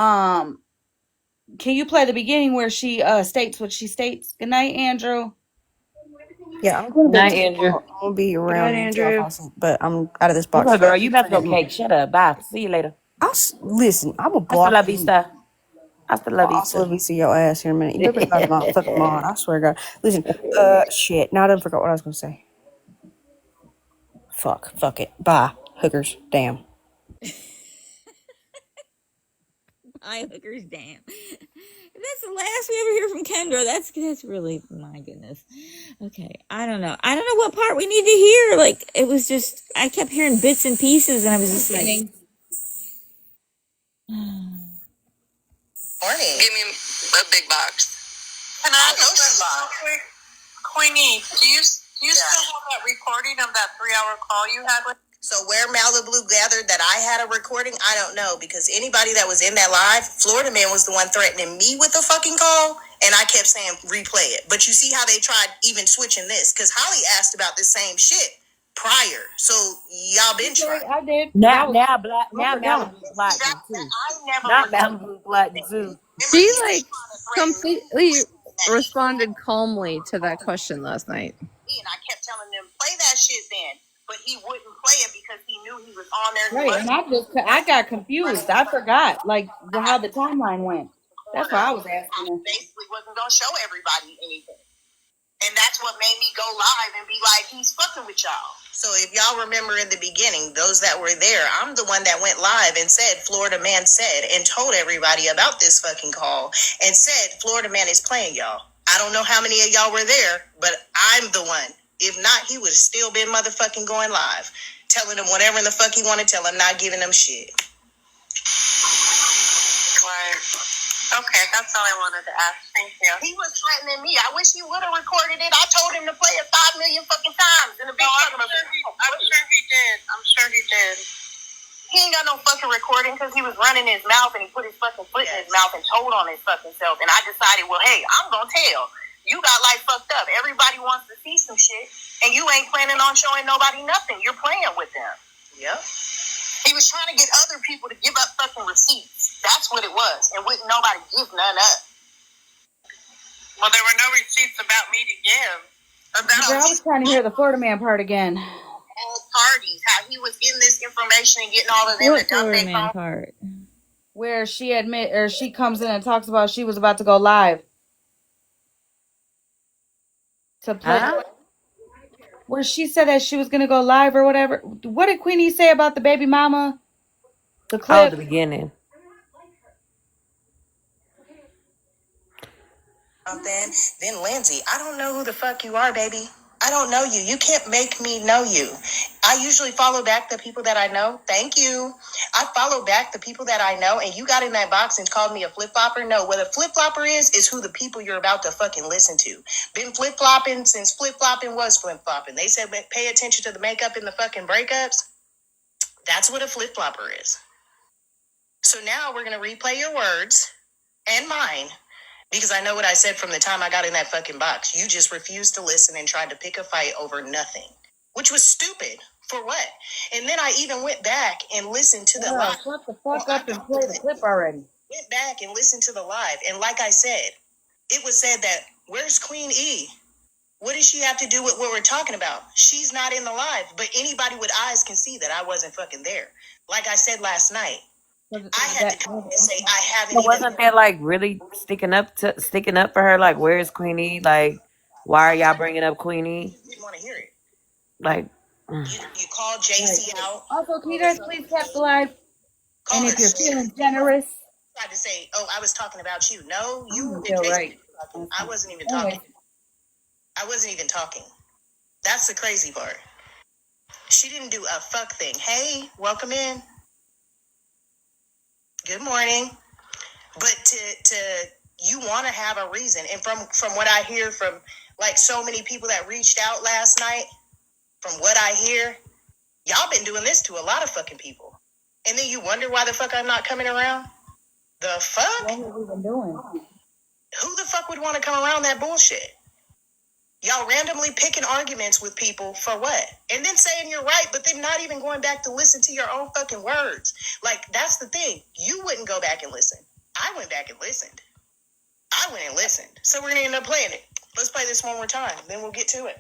can you play the beginning where she states what she states? Good night, Andrew. Yeah, I'm going to bed Night, too. Andrew. I'll be Good night, around until I fall Andrew. asleep, but I'm out of this box. Okay, So girl, if you you about to go friggin', cake. Shut up. Bye. See you later. listen. I will Hasta block la you. vista. Hasta la I'll vista. slowly see your ass here in a minute. You better be back my fucking mind. I swear to God. Listen, shit. Now I done forgot what I was gonna say. Fuck it. Bye, hookers. Damn. Eye hookers, damn. If that's the last we ever hear from Kendra, that's really, my goodness. Okay, I don't know. I don't know what part we need to hear. Like, it was just, I kept hearing bits and pieces, and I was just like, Morning. Give me a big box. Can I ask you real quick? Queenie, do you still have that recording of that 3-hour call you had with? So where Malibu gathered that I had a recording, I don't know, because anybody that was in that live, Florida Man was the one threatening me with the fucking call, and I kept saying replay it. But you see how they tried even switching this, because Holly asked about the same shit prior. So y'all been trying. I did. Now, That was now, black. I Now, forgot. Malibu plotting too. I never Not recorded Malibu plotting too. Remember, She he was like trying to threaten me completely that he responded calmly to that question last night. and I kept telling them play that shit then, but he wouldn't play it because he knew he was on there. Right, and I got confused. I forgot like how the timeline went. That's why I was I asking her. basically wasn't gonna show everybody anything. And that's what made me go live and be like, he's fucking with y'all. So if y'all remember in the beginning, those that were there, I'm the one that went live and said, Florida Man said, and told everybody about this fucking call and said, Florida Man is playing y'all. I don't know how many of y'all were there, but I'm the one. If not, he would have still been motherfucking going live, telling them whatever in the fuck he want to tell them, not giving them shit. Right. Okay, that's all I wanted to ask. Thank you. He was threatening me. I wish he would have recorded it. I told him to play it 5 million fucking times in a big I'm sure he did. I'm sure he did. He ain't got no fucking recording because he was running his mouth and he put his fucking foot in his mouth and told on his fucking self. And I decided, well, hey, I'm gonna tell. You got like fucked up. Everybody wants to see some shit, and you ain't planning on showing nobody nothing. You're playing with them. Yep. He was trying to get other people to give up fucking receipts. That's what it was. And wouldn't nobody give none up. Well, there were no receipts about me to give. Girl, I About was trying to hear the Florida Man part again. all parties. How he was getting this information and getting all of them what to dump Florida their Man phone. part? Where she comes in and talks about she was about to go live to play. Huh? Where she said that she was gonna go live or whatever. What did Queenie say about the baby mama? The Oh, the clip. beginning. Then Lindsay, I don't know who the fuck you are, baby. I don't know you. You can't make me know you. I usually follow back the people that I know. Thank you. I follow back the people that I know, and you got in that box and called me a flip flopper. No, what a flip flopper is who the people you're about to fucking listen to. Been flip flopping since flip flopping was flip flopping. They said pay attention to the makeup in the fucking breakups. That's what a flip flopper is. So now we're gonna replay your words and mine. Because I know what I said from the time I got in that fucking box. You just refused to listen and tried to pick a fight over nothing. Which was stupid. For what? And then I even went back and listened to the Yeah, live. shut the fuck up and play the clip already. Went back and listened to the live. And like I said, it was said that, where's Queen E? What does she have to do with what we're talking about? She's not in the live. But anybody with eyes can see that I wasn't fucking there. Like I said last night, I had to come and say I haven't So even... wasn't that like really sticking up for her? Like, where's Queenie? Like, why are y'all bringing up Queenie? Didn't want to hear it. Like, You called JC out. Also, can you guys please tap the live? Call And her if you're shit. feeling generous, Tried to say, oh, I was talking about you. No, you and feel JC right. were talking. I wasn't even Anyway. talking. I wasn't even talking. That's the crazy part. She didn't do a fuck thing. Hey, welcome in. Good morning. But to you want to have a reason, and from what I hear from like so many people that reached out last night, from what I hear, y'all been doing this to a lot of fucking people, and then you wonder why the fuck I'm not coming around. The fuck? What have we been doing? Who the fuck would want to come around that bullshit? Y'all randomly picking arguments with people for what? And then saying you're right, but then not even going back to listen to your own fucking words. Like, that's the thing. You wouldn't go back and listen. I went back and listened. I went and listened. So we're going to end up playing it. Let's play this one more time. Then we'll get to it.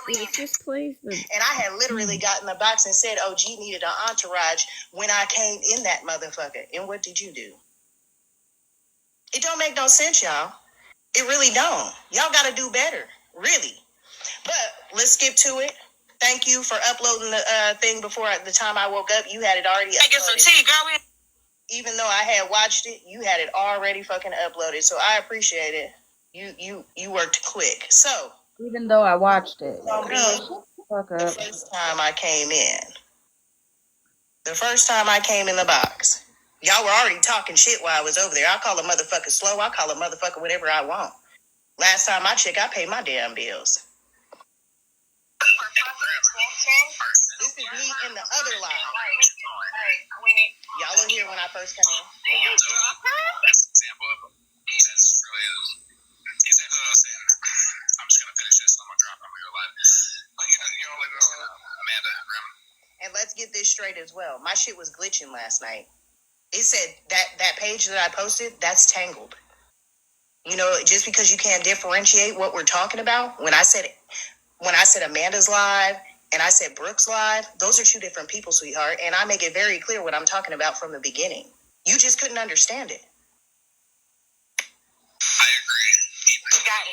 It just plays the. And I had literally gotten the box and said OG needed an entourage when I came in that motherfucker. And what did you do? It don't make no sense, y'all. It really don't. Y'all got to do better. Really. But let's skip to it. Thank you for uploading the thing before the time I woke up. You had it already uploaded. Get some tea, girl. Even though I had watched it, you had it already fucking uploaded. So I appreciate it. You worked quick. So Even though I watched it. fuck Fuck the up. first time I came in. The first time I came in the box. Y'all were already talking shit while I was over there. I call a motherfucker slow. I call a motherfucker whatever I want. Last time I checked, I paid my damn bills. This is me in the other line. Y'all are here when I first come in. That's an example of that's really exactly what I was saying. I'm just gonna finish this and I'm gonna drop. I'm gonna go live. Like Amanda Grimm. And let's get this straight as well. My shit was glitching last night. It said that page that I posted, that's tangled. You know, just because you can't differentiate what we're talking about. When I said Amanda's live and I said Brooke's live, those are two different people, sweetheart. And I make it very clear what I'm talking about from the beginning. You just couldn't understand it. I agree.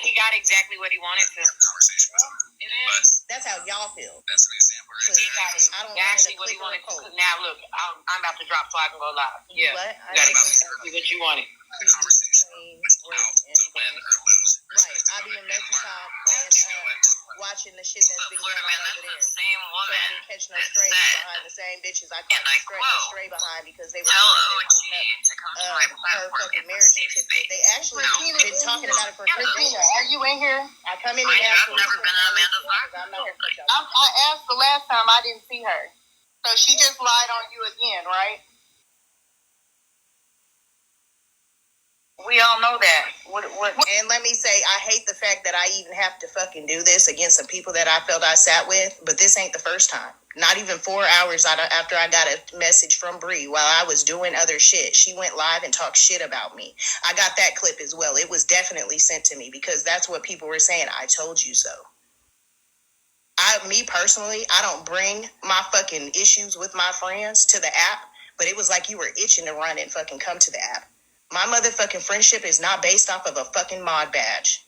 He got exactly what he wanted to. Conversation with him. But That's how y'all feel. that's an example right there. I don't Actually, what he wanted to. Now, look, I'm about to drop so I can go live. Yeah. What? You gotta see what you wanted. The conversation without the win or lose. Right. I be in Messi Talk playing, watching the shit that's been going on over there. Same So I woman. didn't catch no strays behind the same bitches I caught a stray behind because they were putting up her fucking marriage certificate. They actually been talking about it for 3 days. Are you in here? I come in and ask for never been on Amanda's live. I'm not gonna put y'all. I asked the last time. I didn't see her. So she just lied on you again, right? We all know that. What? And let me say, I hate the fact that I even have to fucking do this against some people that I felt I sat with, but this ain't the first time. Not even 4 hours after I got a message from Bree while I was doing other shit. She went live and talked shit about me. I got that clip as well. It was definitely sent to me because that's what people were saying. I told you so. Me personally, I don't bring my fucking issues with my friends to the app, but it was like you were itching to run and fucking come to the app. My motherfucking friendship is not based off of a fucking mod badge.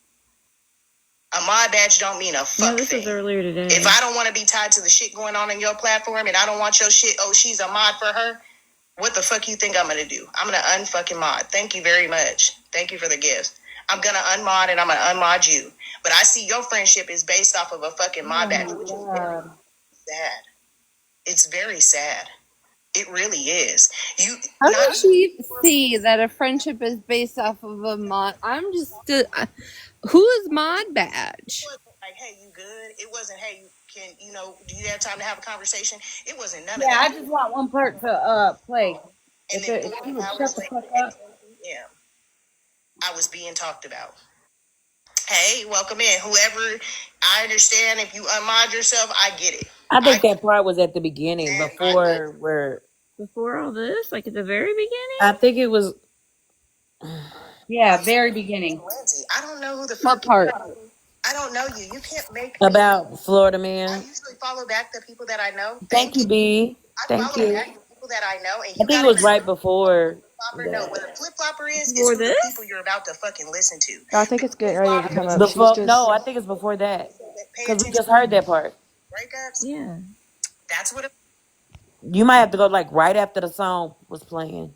A mod badge don't mean a fuck No, this thing. was earlier today. If I don't want to be tied to the shit going on in your platform and I don't want your shit, oh, she's a mod for her, what the fuck you think I'm going to do? I'm going to unfucking mod. Thank you very much. Thank you for the gift. I'm going to unmod and I'm going to unmod you. But I see your friendship is based off of a fucking mod badge, which is very sad. It's very sad. It really is. How does she see that a friendship is based off of a mod? I'm just who is mod badge? Like, hey, you good? It wasn't, hey, do you have time to have a conversation? It wasn't none of Yeah, I that. just want one part to play. And If then you 4 would hours shut the later, fuck up. yeah, I was being talked about. Hey, welcome in. Whoever, I understand if you unmod yourself, I get it. I think that part was at the beginning Before all this, like at the very beginning. I think it was. Yeah, very beginning. Lindsay, I don't know who the What fuck part? I don't know you. You can't make me. About Florida I man. usually follow back the people that I know. Thank you, B. I Thank follow you. back the people that I know, and I you think it gotta was right before No, what a flip flopper is Before who the this? people you're about to fucking listen to. I think it's getting ready to come up. She's before. just No, I think it's before that Pay because we attention just heard that part. breakups. Yeah. That's what. You might have to go like right after the song was playing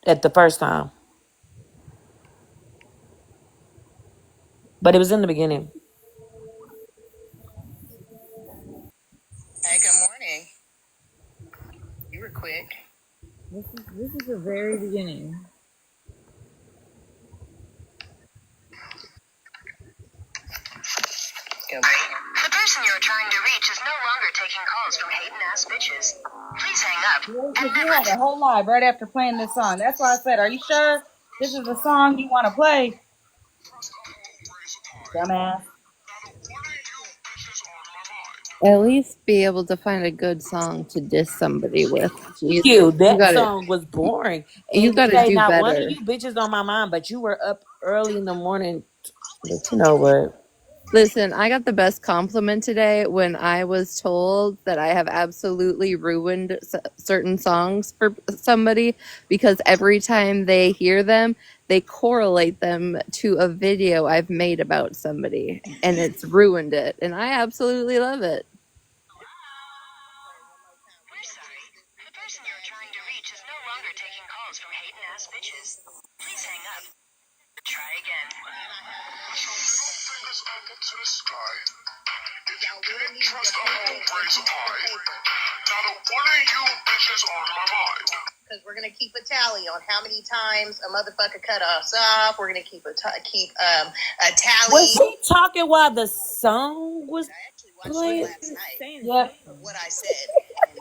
at the first time, but it was in the beginning. Hey, good morning. You were quick. This is the very beginning. Good morning. person you're trying to reach is no longer taking calls from hating ass bitches. Please hang up and You never. had a whole live right after playing this song. That's why I said, are you sure this is the song you want to play? Dumbass. At least be able to find a good song to diss somebody with. Thank you. Jesus, That song was boring. you And to gotta say do not one of better. you bitches on my mind, but you were up early in the morning. But you know what? Listen, I got the best compliment today when I was told that I have absolutely ruined certain songs for somebody because every time they hear them, they correlate them to a video I've made about somebody, and it's ruined it. And I absolutely love it. We're sorry. The person you're trying to reach is no longer taking calls from hating ass bitches. Please hang up. Try again. Because we're gonna keep a tally on how many times a motherfucker cut us off. We're gonna keep a tally. Was she talking while the song was I actually watched playing? it last night. Yep. What I said. And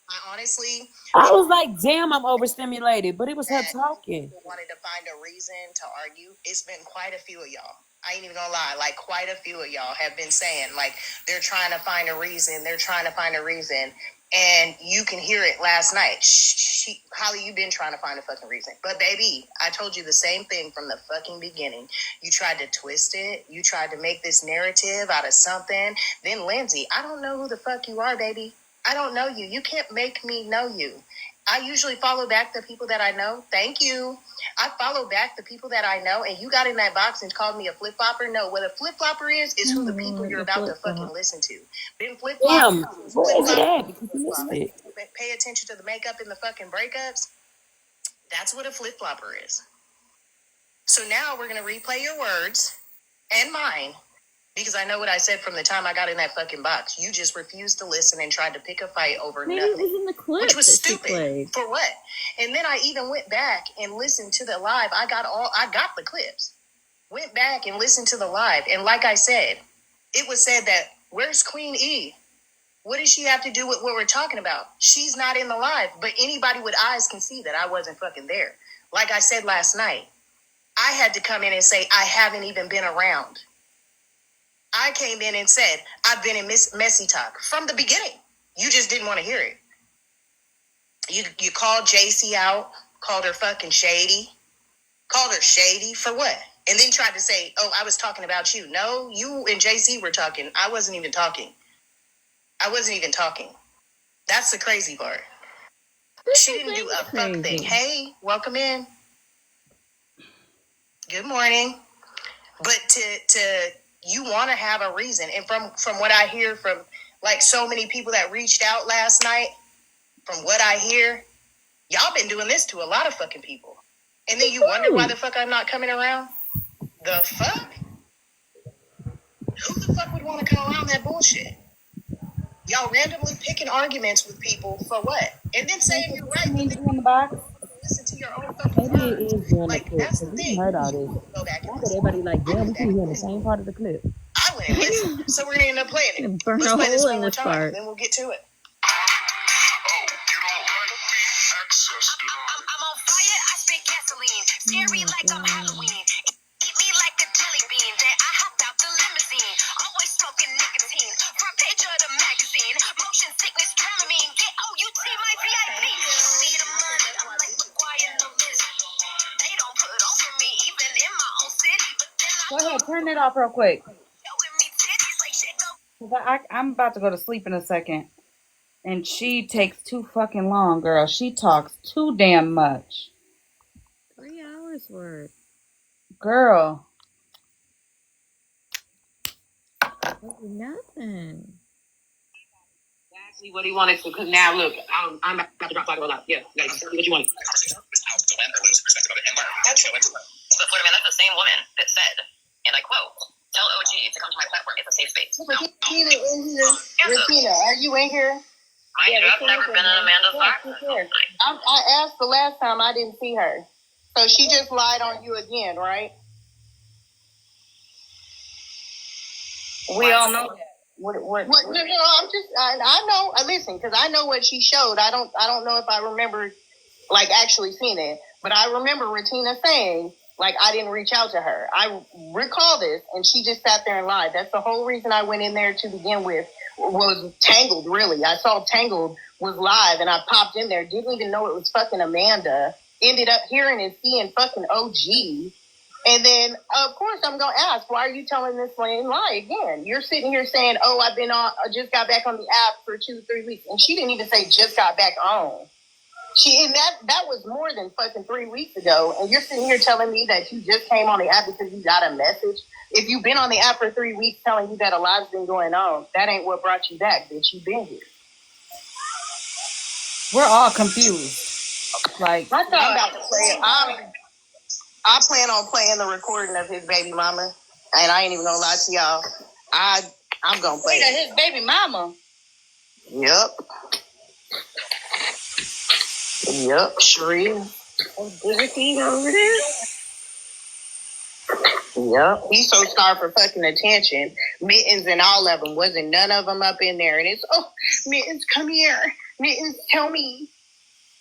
I honestly I was like, damn, I'm overstimulated. But it was her that talking. people wanted to find a reason to argue. It's been quite a few of y'all. I ain't even gonna lie, like quite a few of y'all have been saying, like, they're trying to find a reason. They're trying to find a reason. And you can hear it last night. Holly, you've been trying to find a fucking reason. But baby, I told you the same thing from the fucking beginning. You tried to twist it. You tried to make this narrative out of something. Then Lindsay, I don't know who the fuck you are, baby. I don't know you. You can't make me know you. I usually follow back the people that I know. Thank you. I follow back the people that I know, and you got in that box and called me a flip flopper. No, what a flip flopper is who the people you're about to fucking listen to. Been flip Damn, floppers, where flip is it floppers, at? Because flip you missed floppers. it. Pay attention to the makeup and the fucking breakups. That's what a flip flopper is. So now we're gonna replay your words and mine. Because I know what I said from the time I got in that fucking box. You just refused to listen and tried to pick a fight over Maybe nothing. it was in the clip Which was that she stupid. played. For what? And then I even went back and listened to the live. I got the clips. Went back and listened to the live. And like I said, it was said that, where's Queen E? What does she have to do with what we're talking about? She's not in the live. But anybody with eyes can see that I wasn't fucking there. Like I said last night, I had to come in and say, I haven't even been around. I came in and said, I've been in messy talk from the beginning. You just didn't want to hear it. You called JC out, called her fucking shady. Called her shady for what? And then tried to say, oh, I was talking about you. No, you and JC were talking. I wasn't even talking. That's the crazy part. She didn't do a fuck thing. Hey, welcome in. Good morning. But to you want to have a reason. And from what I hear from like so many people that reached out last night, from what I hear, y'all been doing this to a lot of fucking people. And then you wonder why the fuck I'm not coming around? The fuck? Who the fuck would want to come around that bullshit? Y'all randomly picking arguments with people for what? And then saying you're right, but then In the box. listen to your own fucking Maybe it words. is during the Like, clip that's because the we thing. heard all this. Go back and Not that listen. everybody like, damn, we keep hearing the same part of the clip. I went and listened. So we're going to end up playing it. Gonna burn Let's a play this hole one in more this time, part. then we'll get to it. I'm on fire, I spit gasoline. Scary like I'm Halloween. Eat me like a jelly bean. Then I hopped out the limousine. Always smoking nicotine. Front page of the magazine. Motion sickness, Dramamine. Get OUT, my VIP. Need the money, I'm like McGuire, no miss. They don't put on for me, even in my own city. But then I Go ahead, turn it off real quick. showing me titties like shit go. I'm about to go to sleep in a second. And she takes too fucking long, girl. She talks too damn much. 3 hours worth. Girl. Nothing. Exactly what he wanted to. Because now, look, I'm about to drop Florida a lot. Yeah, like, what you want. Conversation is how to win or lose perspective of it and learn. That's the Florida man, that's the same woman that said, and I quote, tell OG to come to my platform. It's a safe space. Regina in here. Regina, are you in here? Mind you, I've never been in Amanda's box. I asked the last time, I didn't see her. So she just lied on you again, right? We all know that. What? No, I'm just. I know. Listen, because I know what she showed. I don't know if I remember, like, actually seeing it, but I remember Retina saying, like, I didn't reach out to her. I recall this, and she just sat there and lied. That's the whole reason I went in there to begin with. Was Tangled, really? I saw Tangled was live, and I popped in there. Didn't even know it was fucking Amanda. Ended up hearing and seeing fucking OG. And then, of course, I'm going to ask, why are you telling this lame lie again? You're sitting here saying, oh, I just got back on the app for 2-3 weeks. And she didn't even say just got back on. And that was more than fucking 3 weeks ago. And you're sitting here telling me that you just came on the app because you got a message. If you've been on the app for 3 weeks telling you that a lot's been going on, that ain't what brought you back, bitch. You've been here. We're all confused. Like, I'm about to play. I plan on playing the recording of his baby mama, and I ain't even gonna lie to y'all. I'm gonna play his baby mama. Yep, sure is. Everything over there. Yep, he's so starved for fucking attention. Mittens and all of them, wasn't none of them up in there, and it's Mittens, come here. Mittens, tell me.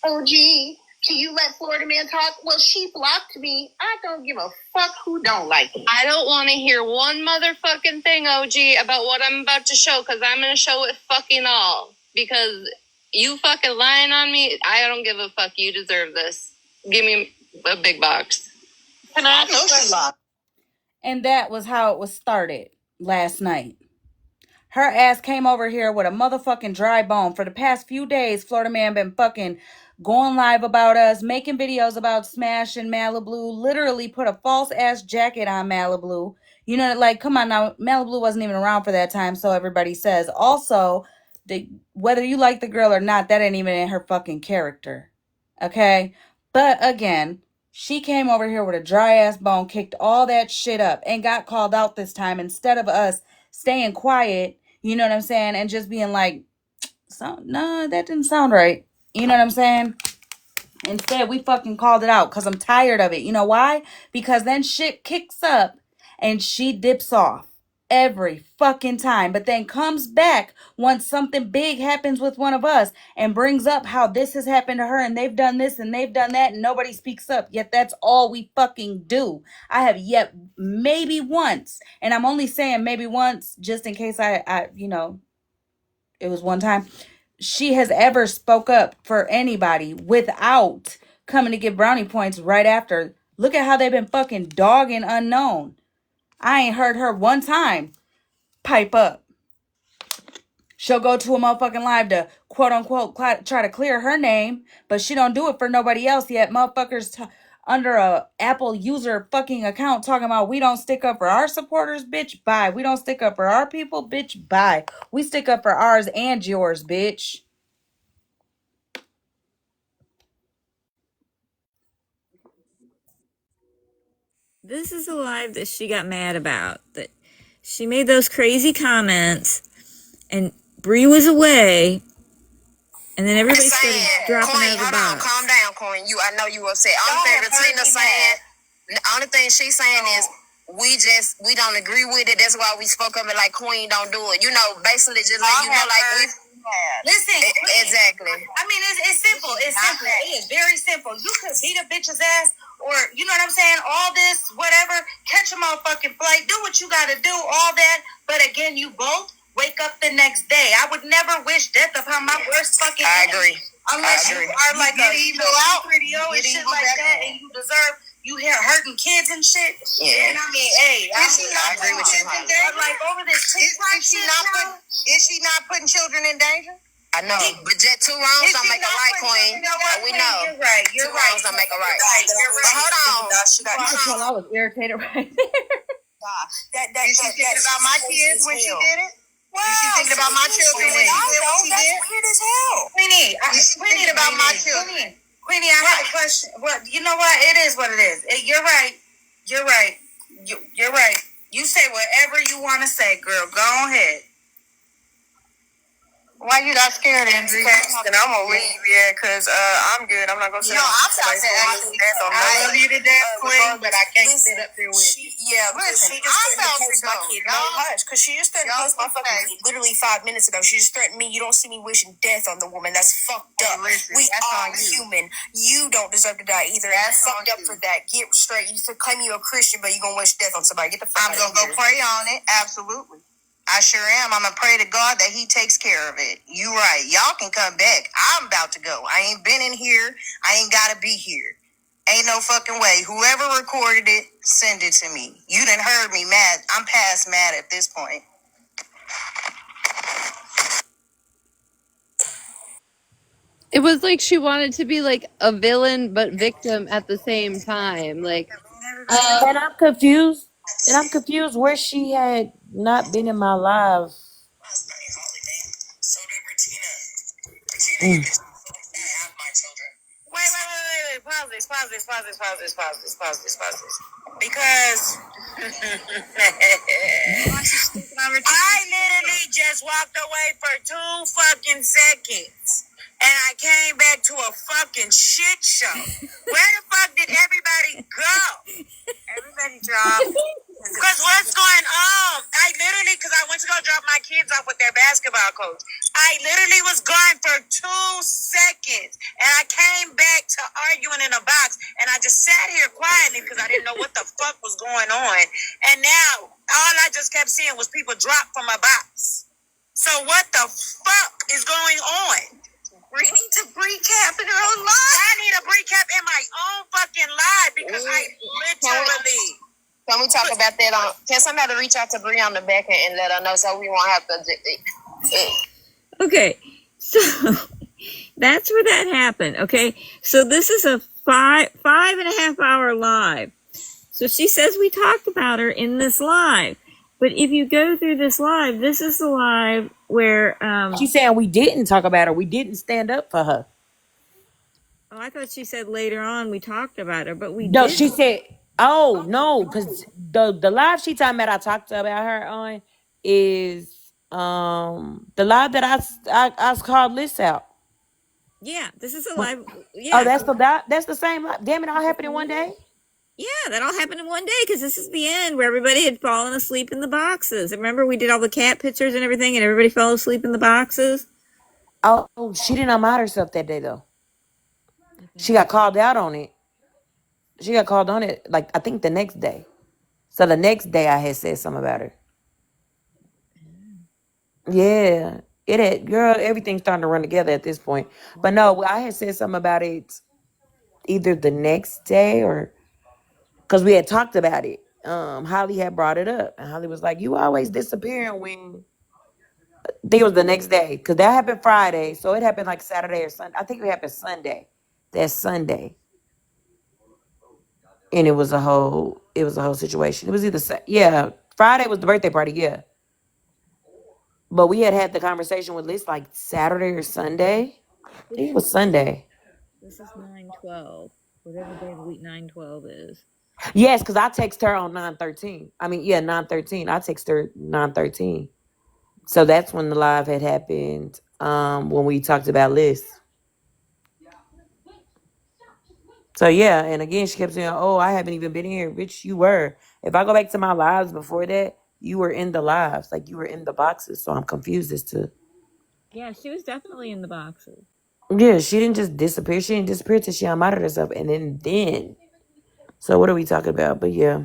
Oh, gee. Can you let Florida Man talk? Well, she blocked me. I don't give a fuck who don't like me. I don't want to hear one motherfucking thing, OG, about what I'm about to show, because I'm going to show it fucking all. Because you fucking lying on me, I don't give a fuck. You deserve this. Give me a big box. Can I know she lied. And that was how it was started last night. Her ass came over here with a motherfucking dry bone. For the past few days, Florida Man been fucking going live about us, making videos about Smash and Malibu, literally put a false ass jacket on Malibu. You know, like, come on now, Malibu wasn't even around for that time, so everybody says. Also, whether you like the girl or not, that ain't even in her fucking character. Okay? But again, she came over here with a dry ass bone, kicked all that shit up, and got called out this time instead of us staying quiet, you know what I'm saying, and just being like, no, that didn't sound right. You know what I'm saying? Instead, we fucking called it out because I'm tired of it. You know why? Because then shit kicks up and she dips off every fucking time, but then comes back once something big happens with one of us and brings up how this has happened to her and they've done this and they've done that and nobody speaks up. Yet that's all we fucking do. I have yet maybe once, and I'm only saying maybe once just in case I it was one time, she has ever spoke up for anybody without coming to give brownie points right after. Look at how they've been fucking dogging Unknown. I ain't heard her one time pipe up. She'll go to a motherfucking live to quote unquote try to clear her name, but she don't do it for nobody else yet. Motherfuckers under a Apple user fucking account talking about we don't stick up for our supporters, bitch, bye. We don't stick up for our people, bitch, bye. We stick up for ours and yours, bitch. This is a live that she got mad about. That she made those crazy comments, and Bree was away, and then everybody started dropping out of the box. Calm down, Coin. I know you upset. Only thing Tina saying, the only thing she's saying is we don't agree with it. That's why we spoke of it like Queen don't do it. You know, basically just like we. Listen, Exactly. I mean, it's simple. It's simple. It is very simple. You could beat a bitch's ass, or you know what I'm saying. All this, whatever. Catch a motherfucking flight. Do what you gotta do. All that. But again, you both wake up the next day. I would never wish death upon my worst fucking I enemy. agree. Unless you are like a video and shit like that, and you deserve. You hear hurting kids and shit. Yeah. And I mean, hey, I agree with you. But like over this TikTok shit now. Is she not putting children in danger? I know, but just 2 wrongs don't make a right, Queen. We know. You're right. 2 wrongs don't make a right. But hold on. I was irritated right there. Is she thinking about my kids when she did it? Is she thinking about my children when she did what she did? That's weird as hell. Queenie, Is she thinking about my children? Queenie, I have a question. Well, you know what? It is what it is. You're right. You're right. You're right. You say whatever you want to say, girl. Go ahead. Why you got scared, Andrew? Then I'm gonna leave, cause I'm good. I'm not gonna sit. No, I'm sorry. I love you to death, Queen, but I can't sit up there with you. Yeah, Listen, she just I'm threatened about to to post go. my kid. No, hush, cause she just threatened to post my fucking kid literally 5 minutes ago. She just threatened me. You don't see me wishing death on the woman. That's fucked up. Listen, We that's are on you. human. You don't deserve to die either. That's You're on fucked up you. for that. Get straight. You said claim you're a Christian, but you gonna wish death on somebody. Get the fuck I'm out gonna of here. go pray on it. Absolutely. I sure am. I'm gonna pray to God that He takes care of it. You right. Y'all can come back. I'm about to go. I ain't been in here. I ain't gotta be here. Ain't no fucking way. Whoever recorded it, send it to me. You done heard me mad. I'm past mad at this point. It was like she wanted to be like a villain but victim at the same time. Like, And I'm confused. And I'm confused where she had not been in my life. So did Regina. Mm. I have my children. Wait. Pause this. Because I literally just walked away for 2 fucking seconds. And I came back to a fucking shit show. Where the fuck did everybody go? Everybody dropped. Because what's going on? Because I went to go drop my kids off with their basketball coach. I literally was gone for 2 seconds. And I came back to arguing in a box. And I just sat here quietly because I didn't know what the fuck was going on. And now, all I just kept seeing was people drop from a box. So what the fuck is going on? We need to recap in her own life. I need a recap in my own fucking life because I literally... Can we talk about that on? Can somebody reach out to Bree on the back end and let her know so we won't have to? Okay, so that's where that happened. Okay, so this is a 5.5 hour live. So she says we talked about her in this live, but if you go through this live, this is the live where She's saying we didn't talk about her. We didn't stand up for her. Oh, I thought she said later on we talked about her, but we No, did. she said, oh, no, because the live she talking about I talked about her on is the live that I called Liz out. Yeah, this is a live. Oh, Yeah, that's the same live. Damn, it all happened in one day. yeah, that all happened in one day because this is the end where everybody had fallen asleep in the boxes. Remember, we did all the cat pictures and everything, and everybody fell asleep in the boxes. Oh, she did not mod herself that day though. She got called out on it. She got called on it like I think the next day. So the next day I had said something about her. Yeah. It had girl, everything's starting to run together at this point. But no, I had said something about it either the next day or because we had talked about it. Holly had brought it up. And Holly was like, you always disappearing when I think it was the next day. Cause that happened Friday. So it happened like Saturday or Sunday. I think it happened Sunday. That Sunday. And it was a whole situation. It was either yeah, Friday was the birthday party, yeah. But we had the conversation with Liz like Saturday or Sunday. I think it was Sunday. This is 9/12. Whatever day of the week 9/12 is. Yes, because I text her on 9/13. I mean, yeah, 9/13. I text her 9/13. So that's when the live had happened. When we talked about Liz. So yeah, and again she kept saying, "Oh, I haven't even been here." Bitch, you were. If I go back to my lives before that, you were in the lives, like you were in the boxes. So I'm confused as to. Yeah, she was definitely in the boxes. Yeah, she didn't just disappear. She didn't disappear till she unmodded herself, and then. So what are we talking about? But yeah,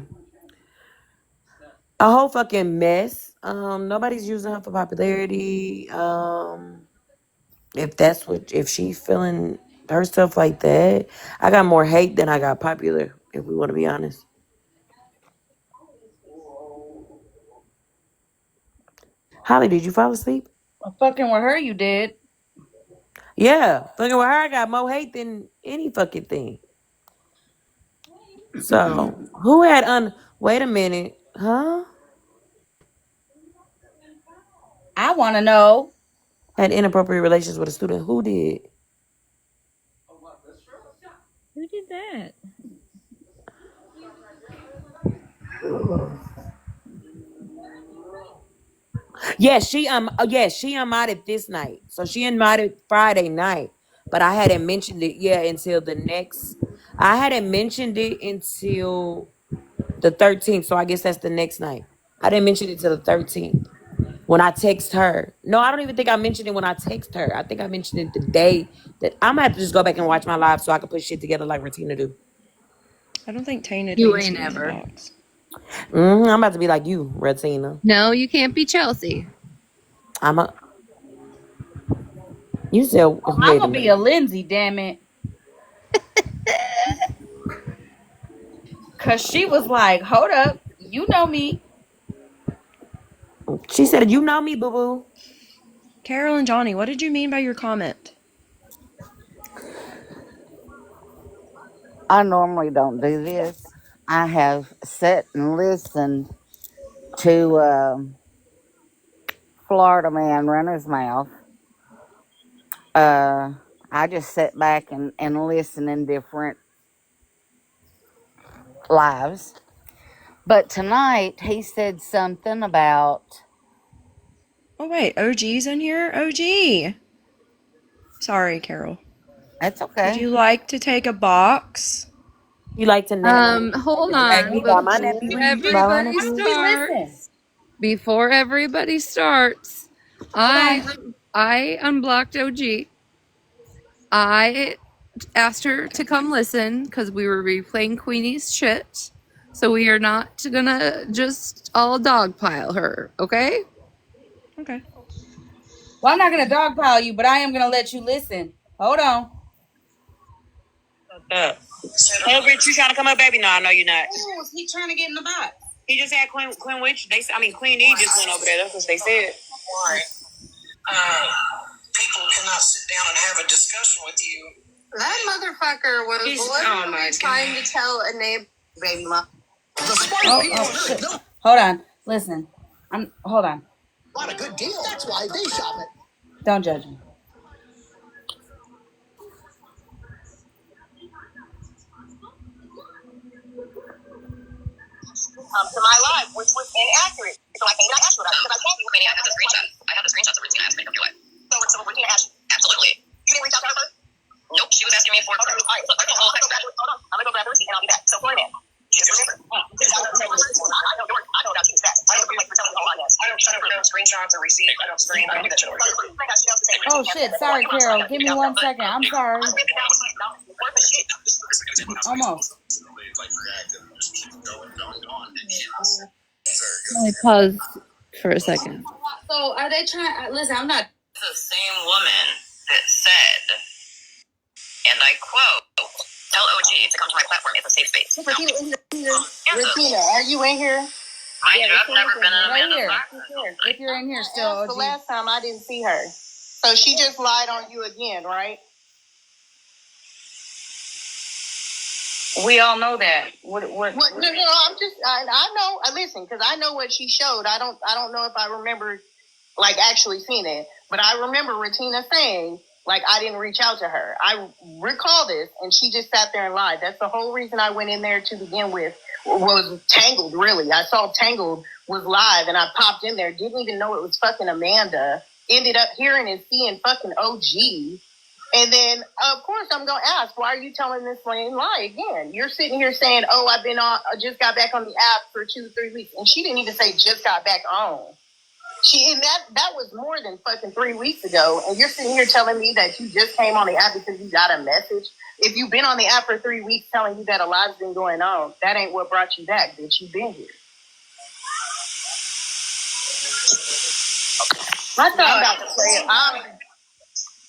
a whole fucking mess. Nobody's using her for popularity. If she feeling herself like that, I got more hate than I got popular. If we want to be honest. Holly, did you fall asleep? Well, fucking with her, you did. Yeah, fucking with her, I got more hate than any fucking thing. So who had Wait a minute, huh? I want to know. Had inappropriate relations with a student. Who did? Who did that? Yeah, she unmodded this night. So she unmodded Friday night. But I hadn't mentioned it until the next I hadn't mentioned it until the 13th. So I guess that's the next night. I didn't mention it till the 13th. When I text her. No, I don't even think I mentioned it when I text her. I think I mentioned it the day that I'm gonna have to just go back and watch my live so I can put shit together like Retina do. I don't think Tana You needs to ain't be in the ever. box. I'm about to be like you, Retina. No, you can't be Chelsea. I'm a you said I'm wait a gonna be a minute. Lindsay, damn it. Cause she was like, hold up, you know me. She said, you know me, boo boo. Carol and Johnny, what did you mean by your comment? I normally don't do this. I have sat and listened to Florida Man run his mouth. I just sit back and listen in different lives. But tonight he said something about. Oh wait, OG's in here? OG! Sorry, Carol. That's Would okay. you like to take a box? You like to Hold drag on. me by my Before nappy? By my everybody Why don't we nappy? listen? starts, before everybody starts, Hold I on. I unblocked OG. I asked her to come listen because we were replaying Queenie's shit. So we are not gonna just all dogpile her, okay? Okay. Well, I'm not gonna dogpile you, but I am gonna let you listen. Hold on. Hey, Rich, you trying to come up, baby? No, I know you're not. Ooh, he trying to get in the box. He just had Queen Witch. Queen E just went over there. That's what they said. Why? People cannot sit down and have a discussion with you. That motherfucker was literally trying to tell a neighbor, baby mom. The smartest people on Shit. earth know Hold on. Listen. Hold on. not a good deal. That's why they shop it. Don't judge me. To my life, which was inaccurate. So I cannot ask you about it because I told you. I have the screenshot. I have the screenshots of Regina asking me your life. So Regina asked you. Absolutely. You didn't reach out to her first? Nope. She was asking me for proof. All right. So hold on. I'm gonna go grab the receipt and I'll be back. So Florida man. Just remember. I know about you fast. I don't like for telling you all I don't screenshots or receipts. I don't screen. I don't do that shit. Oh shit. Sorry, Carol. Give me 1 second. I'm sorry. Almost. Let me pause for a second. So are they trying? Listen, I'm not. The same woman that said, and I quote, tell OG to come to my platform. It's a safe space. Regina, are you in here? Mind you, I've never been in a Right man's here. box. If you're in here still, The OG. last time I didn't see her. So she just lied on you again, right? We all know that. What? No, I'm just, I know, listen, because I know what she showed. I don't know if I remember, like, actually seeing it. But I remember Retina saying, like, I didn't reach out to her. I recall this, and she just sat there and lied. That's the whole reason I went in there to begin with, was Tangled, really. I saw Tangled was live, and I popped in there, didn't even know it was fucking Amanda. Ended up hearing and seeing fucking OG. And then, of course, I'm going to ask, why are you telling this same lie again? You're sitting here saying, oh, I just got back on the app for 2-3 weeks. And she didn't even say just got back on. And that was more than fucking 3 weeks ago. And you're sitting here telling me that you just came on the app because you got a message. If you've been on the app for 3 weeks telling you that a lot's been going on, that ain't what brought you back, bitch. You've been here. I thought I'm about to play it.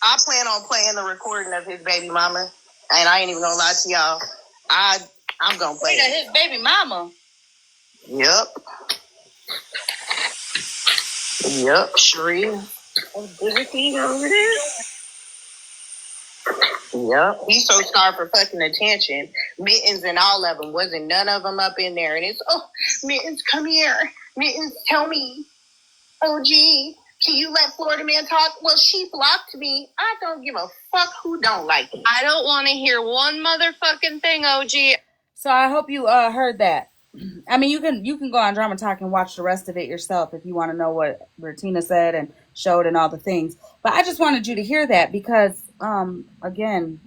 I plan on playing the recording of his baby mama, and I ain't even gonna lie to y'all. I'm gonna play it. His baby mama. Yep. Sheree. Over there. Yep. He's so starved for fucking attention. Mittens and all of them. Wasn't none of them up in there. And it's, oh, Mittens, come here. Mittens, tell me. Oh, gee. Can you let Florida Man talk? Well, she blocked me. I don't give a fuck who don't like it. I don't want to hear one motherfucking thing, OG. So I hope you heard that. I mean, you can go on Drama Talk and watch the rest of it yourself if you want to know what Bertina said and showed and all the things. But I just wanted you to hear that because, again,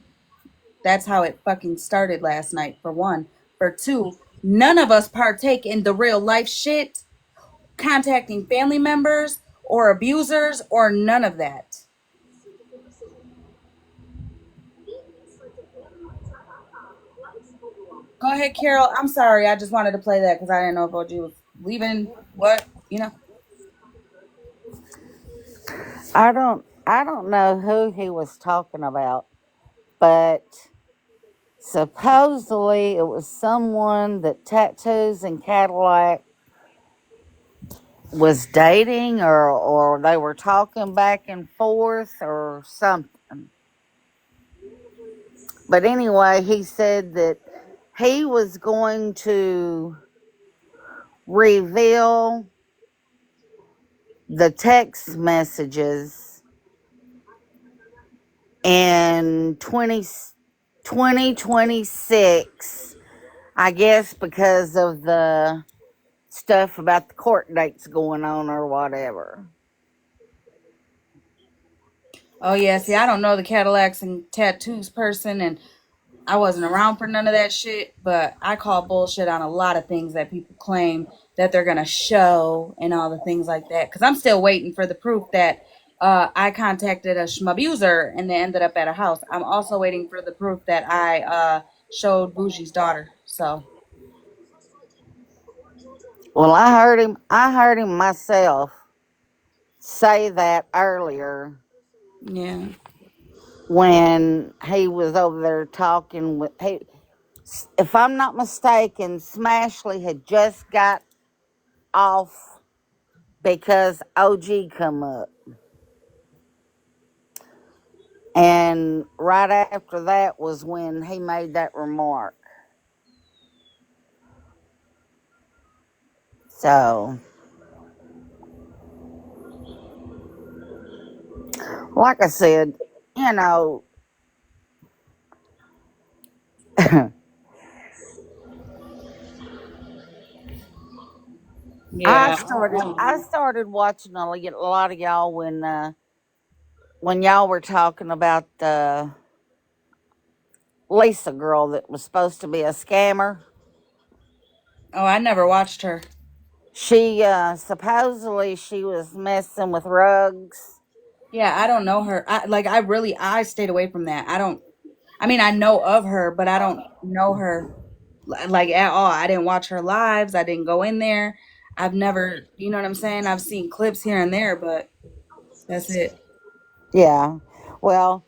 that's how it fucking started last night. For one, for two, none of us partake in the real life shit, contacting family members or abusers or none of that. Go ahead, Carol. I'm sorry. I just wanted to play that because I didn't know if OG was leaving. What. I don't know who he was talking about, but supposedly it was someone that Tattoos and Cadillac was dating, or they were talking back and forth or something. But anyway, he said that he was going to reveal the text messages in 2026, I guess, because of the stuff about the court dates going on or whatever. Oh yeah. See, I don't know the Cadillacs and tattoos person, and I wasn't around for none of that shit. But I call bullshit on a lot of things that people claim that they're gonna show and all the things like that. Because I'm still waiting for the proof that I contacted a schmabuser and they ended up at a house. I'm also waiting for the proof that I showed Bougie's daughter. So Well, I heard him myself say that earlier yeah. when he was over there talking with if I'm not mistaken, Smashley had just got off because OG come up. And right after that was when he made that remark. So, like I said, you know, I Yeah. started I started watching a lot of y'all when y'all were talking about the Lisa girl that was supposed to be a scammer. Oh, I never watched her. She supposedly she was messing with rugs. Yeah, I don't know her. I stayed away from that. I don't. I mean, I know of her, but I don't know her like at all. I didn't watch her lives. I didn't go in there. I've never, you know what I'm saying? I've seen clips here and there, but that's it. Yeah. Well,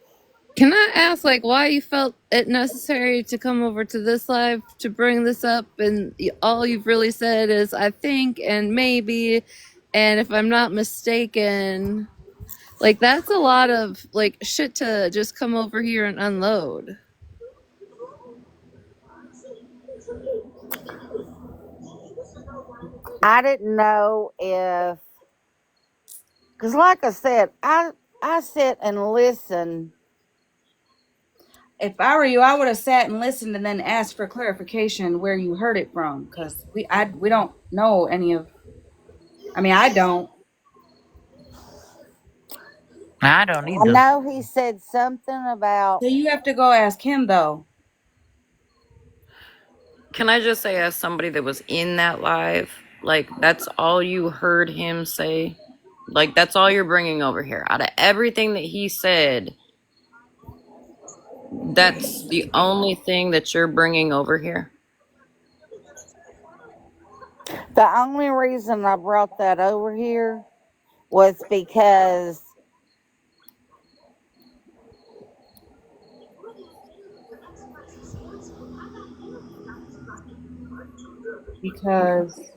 Can I ask, like, why you felt it necessary to come over to this live to bring this up? And all you've really said is, I think, and maybe, and if I'm not mistaken, like, that's a lot of, like, shit to just come over here and unload. I didn't know if, because like I said, I sit and listen. If I were you, I would have sat and listened and then asked for clarification where you heard it from, because we don't know any of. I mean, I don't. I don't I either. know he said something about. So you have to go ask him though. Can I just say, as somebody that was in that live, like, that's all you heard him say? Like, that's all you're bringing over here? Out of everything that he said, that's the only thing that you're bringing over here? The only reason I brought that over here was Because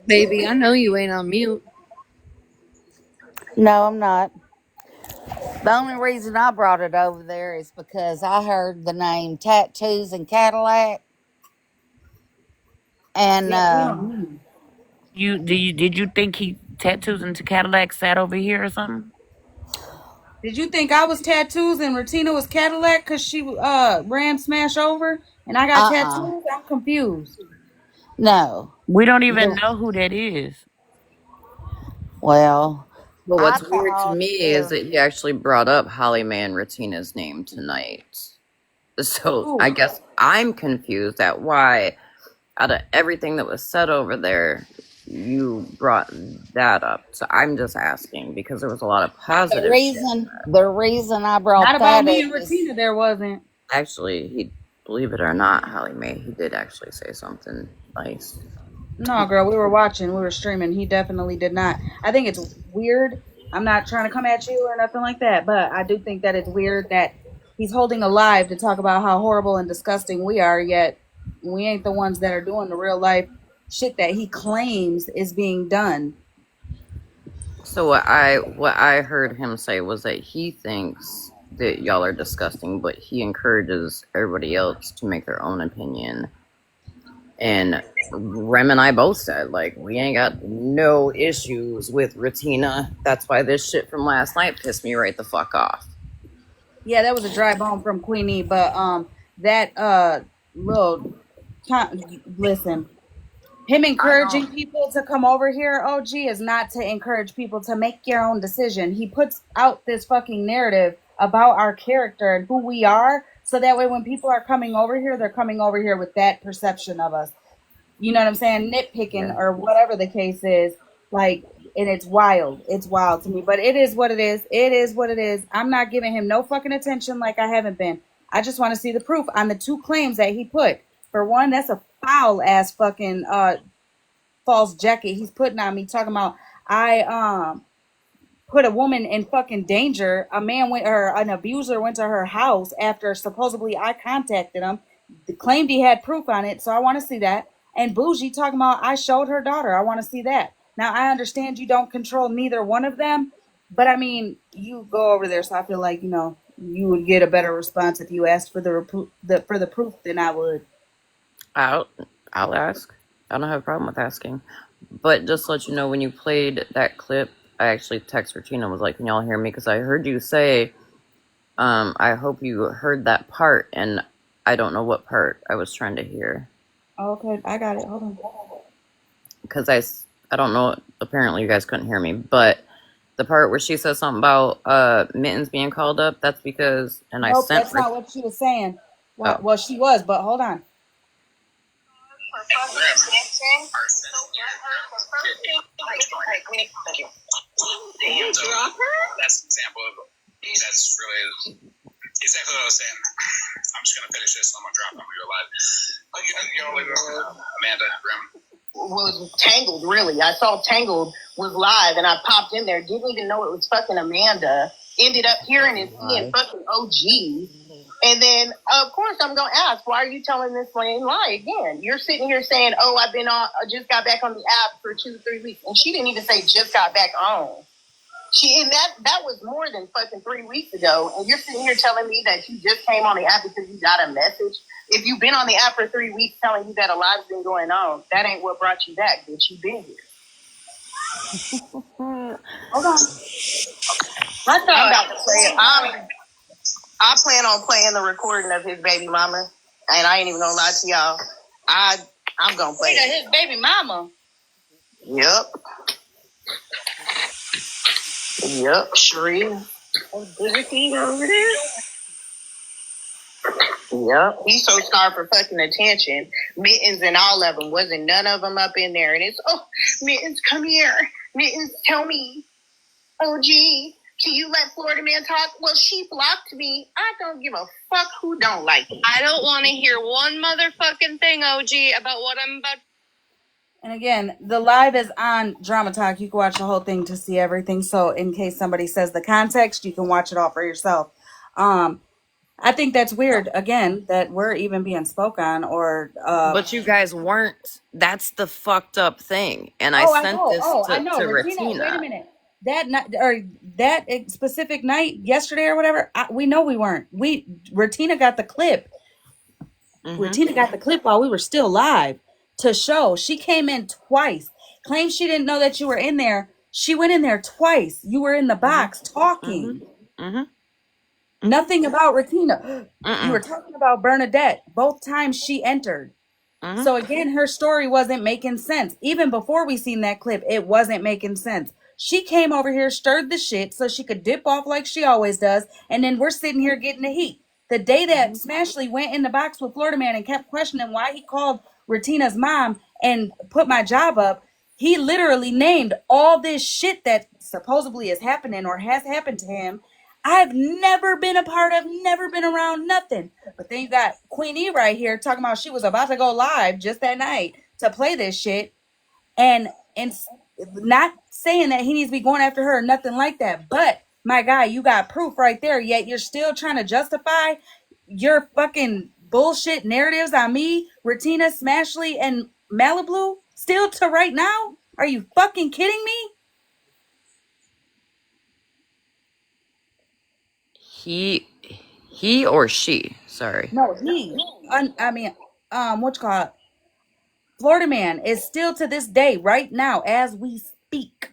Baby, I know you ain't on mute. no, I'm not. The only reason I brought it over there is because I heard the name Tattoos and Cadillac, and yeah, we don't know. Did you think he tattoos into Cadillac sat over here or something? Did you think I was tattoos and Ratina was Cadillac because she ran smash over and I got uh-uh. tattoos? I'm confused. No. We don't even The, know who that is. well, But I what's weird to thought me is if that he actually brought up Hollymae and Retina's name tonight. So I Ooh. guess I'm confused at why, out of everything that was said over there, you brought that up. So I'm just asking because there was a lot of positive shit. the reason I Not brought about that me and is Regina, there wasn't. Actually, he, believe it or not, Hollymae, he did actually say something nice. No, girl, we were watching, we were streaming. He definitely did not. I think it's weird. I'm not trying to come at you or nothing like that, but I do think that it's weird that he's holding a live to talk about how horrible and disgusting we are, yet we ain't the ones that are doing the real life shit that he claims is being done. So what I heard him say was that he thinks that y'all are disgusting, but he encourages everybody else to make their own opinion. And Rem and I both said, like, we ain't got no issues with Retina. That's why this shit from last night pissed me right the fuck off. Yeah, that was a dry bone from Queenie, but that little listen, him I know. encouraging people to come over here, OG, is not to encourage people to make your own decision. He puts out this fucking narrative about our character and who we are, so that way when people are coming over here, they're coming over here with that perception of us. You know what I'm saying? Nitpicking Yeah. or whatever the case is. Like, and it's wild. It's wild to me. But it is what it is. It is what it is. I'm not giving him no fucking attention like I haven't been. I just want to see the proof on the two claims that he put. For one, that's a foul ass fucking false jacket he's putting on me, talking about I put a woman in fucking danger. A man went, or an abuser went to her house after supposedly I contacted him, claimed he had proof on it. So I want to see that. And Bougie talking about I showed her daughter. I want to see that. Now I understand you don't control neither one of them, but I mean you go over there, so I feel like you would get a better response if you asked for for the proof than I would. I'll I'll ask. I don't have a problem with asking. But just to let you know, when you played that clip, I actually texted Regina and was like, "Can y'all hear me?" Because I heard you say, "I hope you heard that part," and I don't know what part I was trying to hear Okay, I got it. Hold on. because I don't know. Apparently, you guys couldn't hear me, but the part where she says something about Mittens being called up, that's because, and I Nope, sent. that's not what she was saying. Oh, Well, she was, but hold on. So that's an example of that's really exactly what I was saying. I'm just gonna finish this and I'm gonna drop it when we go live. Like, Amanda Grimm was Tangled, really. I saw Tangled was live and I popped in there, didn't even know it was fucking Amanda. Ended up hearing it being fucking OG. And then, of course, I'm going to ask, why are you telling this lame lie again? You're sitting here saying, oh, I just got back on the app for 2-3 weeks. And she didn't even say just got back on. And that was more than fucking 3 weeks ago. And you're sitting here telling me that you just came on the app because you got a message. If you've been on the app for 3 weeks telling you that a lot's been going on, that ain't what brought you back, bitch. You've been here. Hold on. I'm about to play. I plan on playing the recording of his baby mama, and I ain't even gonna lie to y'all. I'm gonna play it. His baby mama. Yep, Sheree. Is your thing over there? Yep. He's so starved for fucking attention. Mittens and all of them. Wasn't none of them up in there. And it's, oh, Mittens, come here. Mittens, tell me. Oh, gee. Can you let Florida Man talk? Well, she blocked me. I don't give a fuck who don't like me. I don't want to hear one motherfucking thing, OG, about what I'm about. And again, the live is on Drama Talk. You can watch the whole thing to see everything. So in case somebody says the context, you can watch it all for yourself. I think that's weird, again, that we're even being spoke on or but you guys weren't. That's the fucked up thing. And I oh, I sent know. this Oh, I to know. Regina, wait a Retina. minute. That night or that specific night, yesterday or whatever, we know we weren't. Retina got the clip. Mm-hmm. Retina got the clip while we were still live to show. She came in twice. Claims she didn't know that you were in there. She went in there twice. You were in the box talking. Mm-hmm. Nothing about Retina. You Mm-mm. were talking about Bernadette both times she entered. Mhm. So again, her story wasn't making sense. Even before we seen that clip, it wasn't making sense. She came over here, stirred the shit so she could dip off like she always does, and then we're sitting here getting the heat. The day that Smashley went in the box with Florida Man and kept questioning why he called Retina's mom and put my job up, he literally named all this shit that supposedly is happening or has happened to him. I've never been a part of, never been around, nothing. But then you got Queen E right here talking about she was about to go live just that night to play this shit, and not saying that he needs to be going after her or nothing like that. But my guy, you got proof right there. Yet you're still trying to justify your fucking bullshit narratives on me, Retina, Smashley, and Malibu. Still to right now? Are you fucking kidding me? He or she, sorry. No, I mean, what you call it? Florida Man is still to this day, right now, as we speak,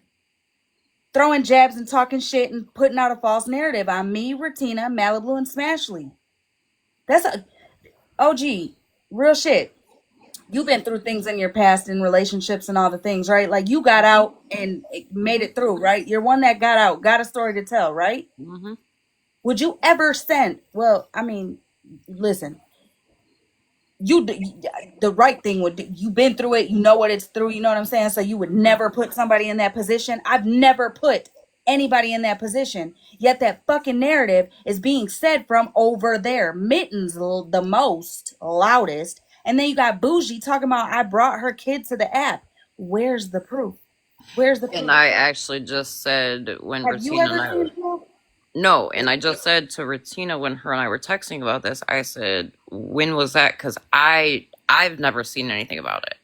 throwing jabs and talking shit and putting out a false narrative on me, Retina, Malibu, and Smashley. That's a OG, real shit. You've been through things in your past in relationships and all the things, right? Like you got out and made it through, right? You're one that got out, got a story to tell, right? Hmm. Would you ever send? Well, I mean, listen, you the right thing would you've been through it, you know what it's through, you know what I'm saying, so you would never put somebody in that position. I've never put anybody in that position, yet that fucking narrative is being said from over there. Mittens the most loudest, and then you got Bougie talking about I brought her kid to the app. Where's the proof? Where's the And proof? I actually just said when Have you Bettina and ever I seen were proof? no, and I just said to Retina when her and I were texting about this, I said, when was that? Because I've never seen anything about it.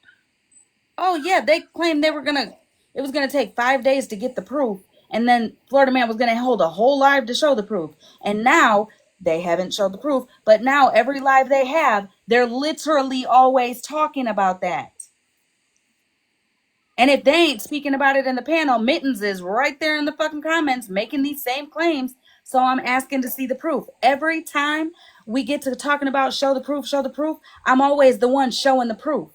Oh yeah, they claimed they were gonna. It was gonna take 5 days to get the proof, and then Florida Man was gonna hold a whole live to show the proof. And now they haven't showed the proof, but now every live they have, they're literally always talking about that. And if they ain't speaking about it in the panel, Mittens is right there in the fucking comments making these same claims. So I'm asking to see the proof. Every time we get to talking about show the proof, I'm always the one showing the proof.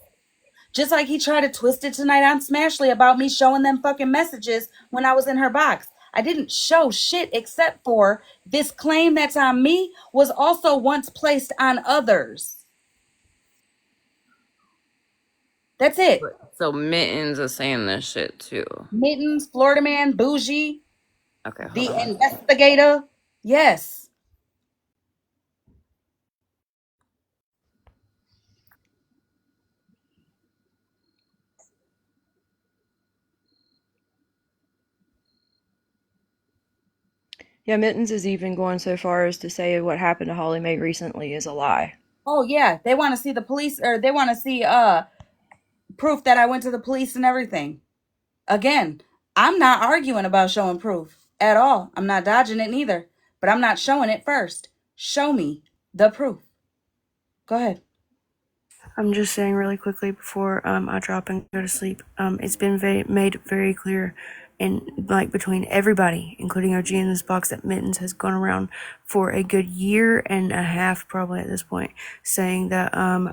Just like he tried to twist it tonight on Smashley about me showing them fucking messages when I was in her box. I didn't show shit except for this claim that's on me was also once placed on others. That's it. So Mittens is saying this shit too. Mittens, Florida Man, Bougie, Okay, hold the on. investigator. Yes. Yeah, Mittens is even going so far as to say what happened to Hollymae recently is a lie. Oh yeah. They want to see the police, or they want to see proof that I went to the police and everything. Again, I'm not arguing about showing proof at all. I'm not dodging it neither, but I'm not showing it first. Show me the proof. Go ahead. I'm just saying really quickly before I drop and go to sleep. It's been made very clear, and like between everybody, including OG in this box, that Mittens has gone around for a good year and a half, probably at this point, saying that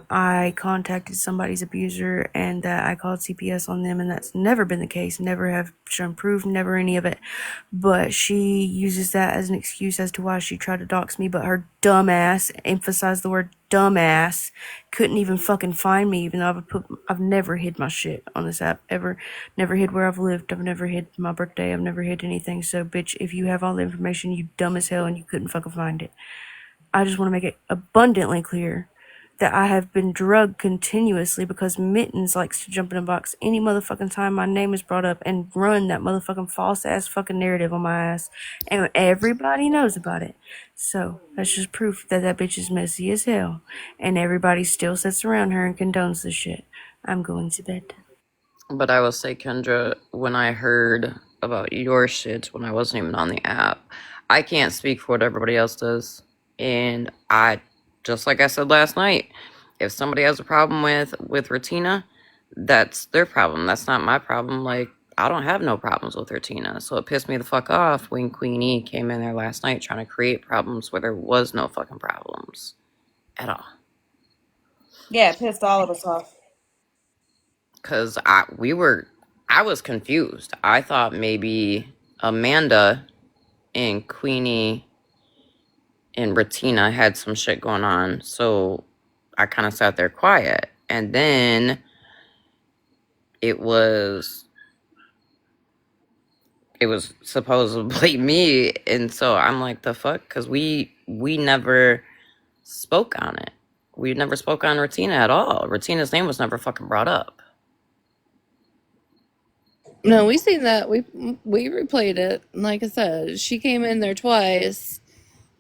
I contacted somebody's abuser and that I called CPS on them, and that's never been the case. Never have shown proof, never any of it. But she uses that as an excuse as to why she tried to dox me. But her dumbass, emphasize the word dumbass, couldn't even fucking find me, even though I've never hid my shit on this app ever. Never hid where I've lived. I've never hid my birthday. I've never hid anything. So bitch, if you have all the information, you dumb as hell and you couldn't fucking find it. I just want to make it abundantly clear that I have been drugged continuously because Mittens likes to jump in a box any motherfucking time my name is brought up and run that motherfucking false ass fucking narrative on my ass. And everybody knows about it. So that's just proof that that bitch is messy as hell. And everybody still sits around her and condones this shit. I'm going to bed. But I will say, Kendra, when I heard about your shit when I wasn't even on the app, I can't speak for what everybody else does. And I, just like I said last night, if somebody has a problem with Retina, that's their problem. That's not my problem. Like, I don't have no problems with Retina. So it pissed me the fuck off when Queenie came in there last night trying to create problems where there was no fucking problems at all. Yeah, it pissed all of us off. Cause I was confused. I thought maybe Amanda and Queenie and Ratina had some shit going on, so I kind of sat there quiet. And then it was it was supposedly me, and so I'm like, the fuck, because we never spoke on it. We never spoke on Ratina at all. Ratina's name was never fucking brought up. No, we seen that. We replayed it. Like I said, she came in there twice,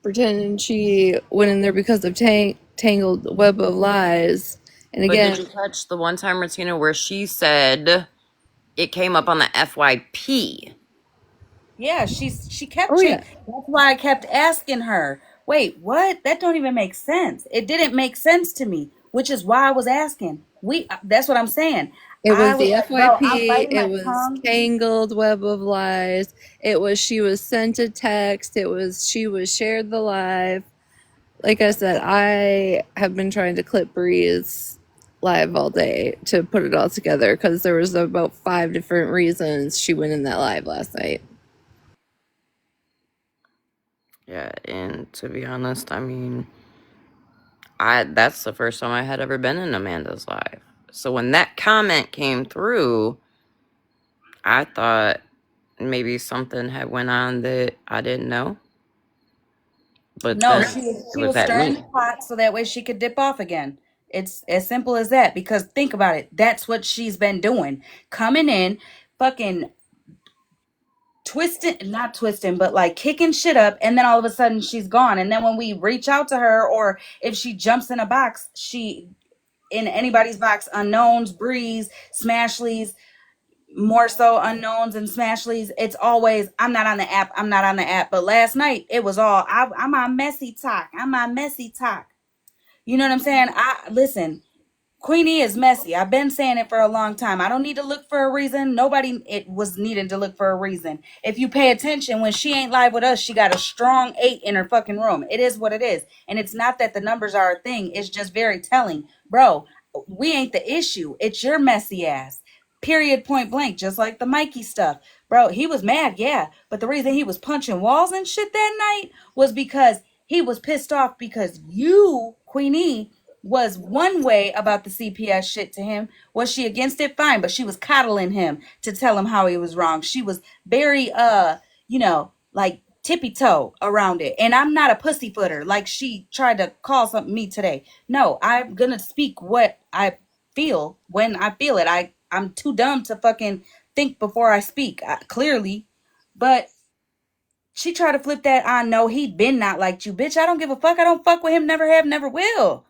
pretending she went in there because of Tangled Web of Lies. And But did again, you catch the one time, Ratina, where she said it came up on the FYP? Yeah, she kept oh changing. yeah, That's why I kept asking her, wait, what? That don't even make sense. It didn't make sense to me, which is why I was asking. That's what I'm saying. it I was was the like, bro, I'm FYP. biting It my was tongue. Tangled Web of Lies. It was she was sent a text. It was she was shared the live. Like I said, I have been trying to clip Bree's live all day to put it all together because there was about 5 different reasons she went in that live last night. Yeah, and to be honest, I mean, that's the first time I had ever been in Amanda's live. So when that comment came through, I thought maybe something had went on that I didn't know. But No, then it she was was at stirring me. the pot so that way she could dip off again. It's as simple as that. Because think about it, that's what she's been doing, coming in, fucking twisting, not twisting, but like kicking shit up, and then all of a sudden she's gone. And then when we reach out to her, or if she jumps in a box, she in anybody's box, unknowns, Breeze, Smashleys, more so unknowns and Smashleys, it's always I'm not on the app, I'm not on the app. But last night it was all I'm on messy talk, I'm on messy talk. You know what I'm saying? I listen, Queenie is messy. I've been saying it for a long time. I don't need to look for a reason. Nobody it was needing to look for a reason. If you pay attention, when she ain't live with us, she got a strong 8 in her fucking room. It is what it is. And it's not that the numbers are a thing. It's just very telling. Bro, we ain't the issue. It's your messy ass. Period, point blank. Just like the Mikey stuff. Bro, he was mad, yeah. But the reason he was punching walls and shit that night was because he was pissed off because you, Queenie, was one way about the CPS shit to him. Was she against it? Fine, but she was coddling him to tell him how he was wrong. She was very like tippy toe around it. And I'm not a pussyfooter like she tried to call something me today. No, I'm gonna speak what I feel when I feel it. I'm too dumb to fucking think before I speak. Clearly, but she tried to flip that on. No, he been not liked you, bitch. I don't give a fuck. I don't fuck with him. Never have, never will.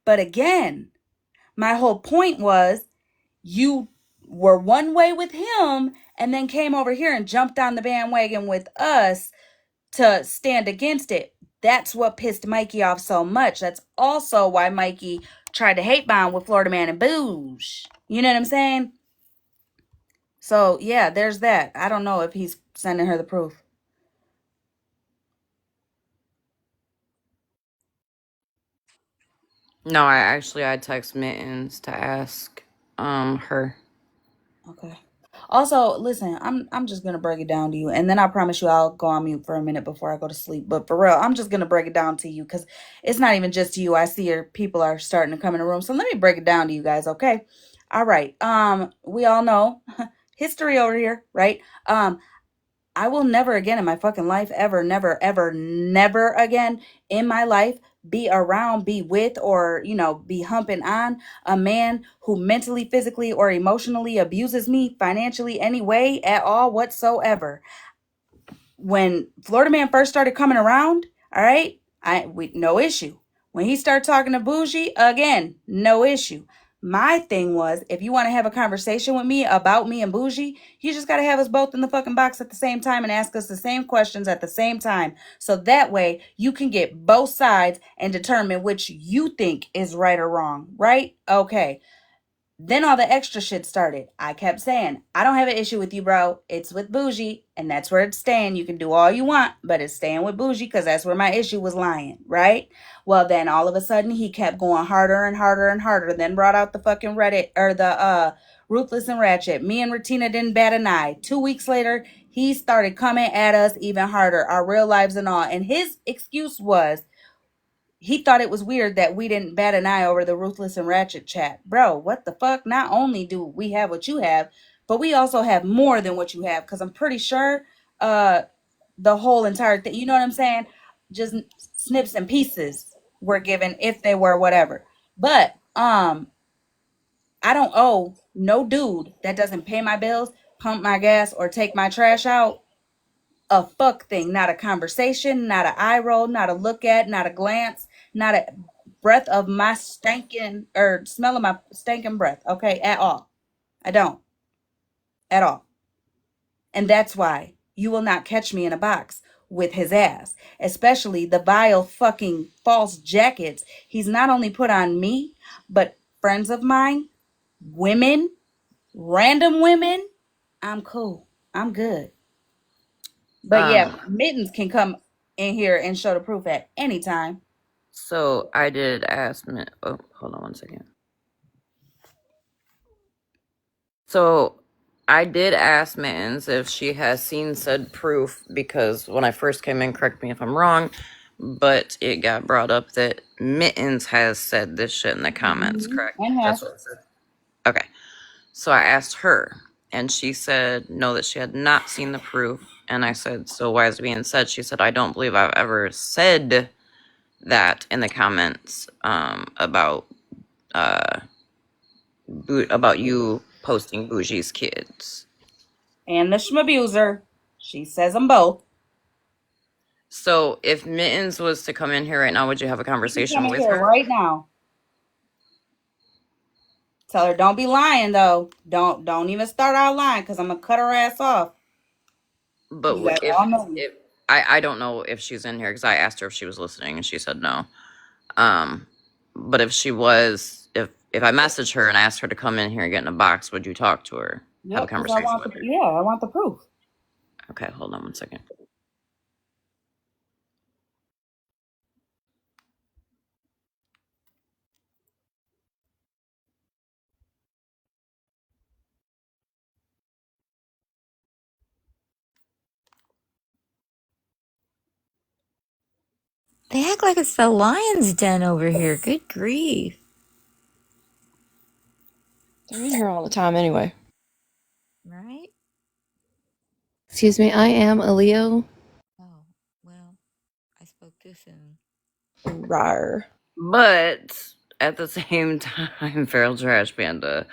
But again, my whole point was you were one way with him and then came over here and jumped on the bandwagon with us to stand against it. That's what pissed Mikey off so much. That's also why Mikey tried to hate bomb with Florida Man and Booge. You know what I'm saying? So yeah, there's that. I don't know if he's sending her the proof. No, I text Mittens to ask her. Okay. Also, listen, I'm just gonna break it down to you, and then I promise you I'll go on mute for a minute before I go to sleep. But for real, I'm just gonna break it down to you because it's not even just to you. I see your people are starting to come in the room, so let me break it down to you guys, okay? All right. We all know history over here, right? I will never again in my fucking life, ever, never, ever, never again in my life be around, be with, or, be humping on a man who mentally, physically, or emotionally abuses me financially any way at all whatsoever. When Florida Man first started coming around, all right, no issue. When he started talking to Bougie, again, no issue. My thing was, if you want to have a conversation with me about me and Bougie, you just got to have us both in the fucking box at the same time and ask us the same questions at the same time. So that way you can get both sides and determine which you think is right or wrong, right? Okay. Then all the extra shit started. I kept saying, I don't have an issue with you, bro. It's with Bougie, and that's where it's staying. You can do all you want, but it's staying with Bougie because that's where my issue was lying, right? Well, then all of a sudden he kept going harder and harder and harder. Then brought out the fucking Reddit or the Ruthless and Ratchet. Me and Ratina didn't bat an eye. 2 weeks later, he started coming at us even harder, our real lives and all. And his excuse was he thought it was weird that we didn't bat an eye over the Ruthless and Ratchet chat. Bro, what the fuck? Not only do we have what you have, but we also have more than what you have. Because I'm pretty sure the whole entire thing, you know what I'm saying? Just snips and pieces were given if they were whatever. But I don't owe no dude that doesn't pay my bills, pump my gas, or take my trash out a fuck thing, not a conversation, not an eye roll, not a look at, not a glance, not a breath of my stinking or smell of my stinking breath, okay, at all. I don't, at all. And that's why you will not catch me in a box with his ass, especially the vile fucking false jackets he's not only put on me, but friends of mine, women, random women. I'm cool. I'm good. But yeah, Um, Mittens can come in here and show the proof at any time. so I did ask oh, hold on one second. So I did ask Mittens if she has seen said proof because when I first came in, correct me if I'm wrong, but it got brought up that Mittens has said this shit in the comments, correct? And That's has. what it said. Okay. So I asked her, and she said no, that she had not seen the proof. And I said, so why is it being said? She said, I don't believe I've ever said that in the comments uh, about you posting Bougie's kids. And the schmabuser. She says them both. So if Mittens was to come in here right now, would you have a She's conversation coming with here her? right now. Tell her don't be lying though. Don't even start out lying because I'm gonna cut her ass off. But You guys if all know me. if I don't know if she's in here because I asked her if she was listening and she said no. Um, but if she was, if I messaged her and asked her to come in here and get in a box, would you talk to her, have a Yep, because I conversation want with the her? I want the proof. Okay, hold on one second. They act like it's the lion's den over here. Good grief. They're in here all the time anyway. Right? Excuse me, I am a Leo. Oh, well, I spoke too soon. Rar. But at the same time, Feral Trash Panda,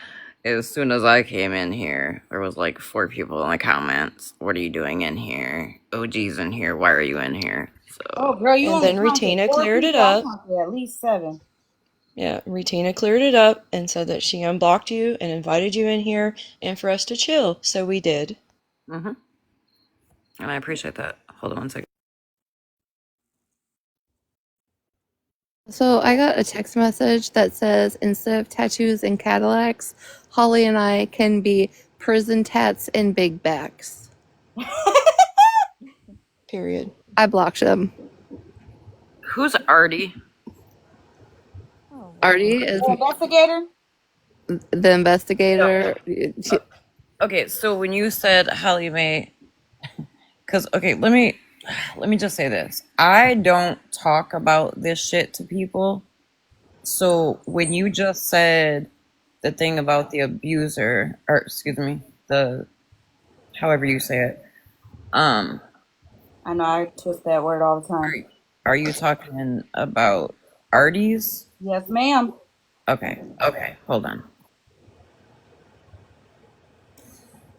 as soon as I came in here, there was like 4 people in the comments. What are you doing in here? OG's in here. Why are you in here? Oh, So girl, you And only then counted Retina 4 cleared it people. I up. counted at least 7. Yeah, Retina cleared it up and said that she unblocked you and invited you in here and for us to chill. So we did. and I appreciate that. Hold on one second. So I got a text message that says instead of tattoos and Cadillacs, Holly and I can be prison tats and big backs. Period. I blocked them. Who's Artie? Oh, wow. Artie is The investigator? the No. investigator. Okay, so when you said Hollymae, because okay, let me just say this. I don't talk about this shit to people. So when you just said the thing about the abuser, or excuse me, the however you say it, um, I know I twist that word all the time. are you talking about Artie's? Yes, ma'am. Okay, hold on.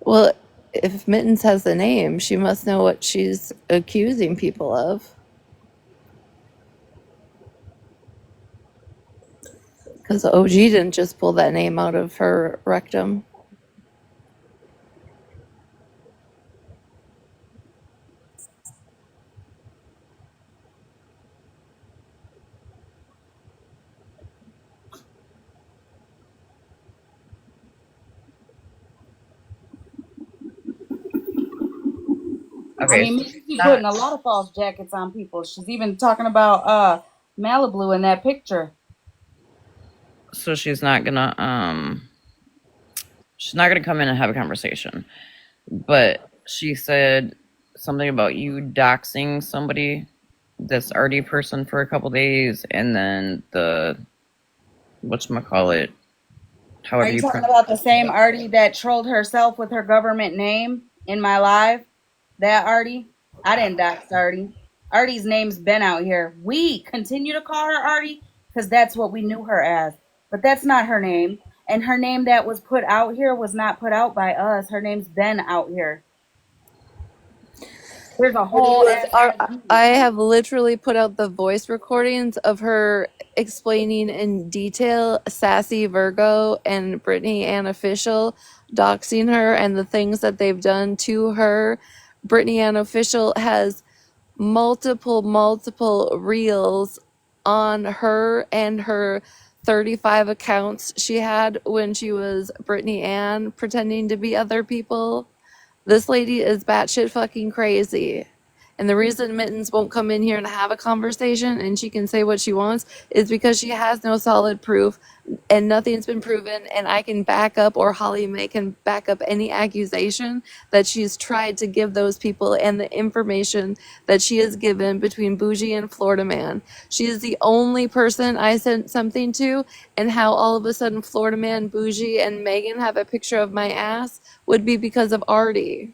Well, if Mittens has the name, she must know what she's accusing people of. Because OG didn't just pull that name out of her rectum. I Okay, mean, so Missy keep putting a lot of false jackets on people. She's even talking about Malibu in that picture. she's not gonna she's not gonna come in and have a conversation. But she said something about you doxing somebody, this arty person, for a couple days, and then the whatchamacallit, Are however you you talking pronounce about the same Artie that trolled herself with her government name in my live? That Artie? I didn't dox Artie. Artie's name's been out here. We continue to call her Artie because that's what we knew her as. But that's not her name. And her name that was put out here was not put out by us. Her name's been out here. There's a whole ass I have literally put out the voice recordings of her explaining in detail Sassy Virgo and Brittany Ann Official doxing her and the things that they've done to her. Brittany Ann Official has multiple reels on her and her 35 accounts she had when she was Brittany Ann pretending to be other people. This lady is batshit fucking crazy. And the reason Mittens won't come in here and have a conversation and she can say what she wants is because she has no solid proof and nothing's been proven. And I can back up, or Hollymae can back up any accusation that she's tried to give those people and the information that she has given between Bougie and Florida Man. She is the only person I sent something to, and how all of a sudden Florida Man, Bougie, and Megan have a picture of my ass would be because of Artie.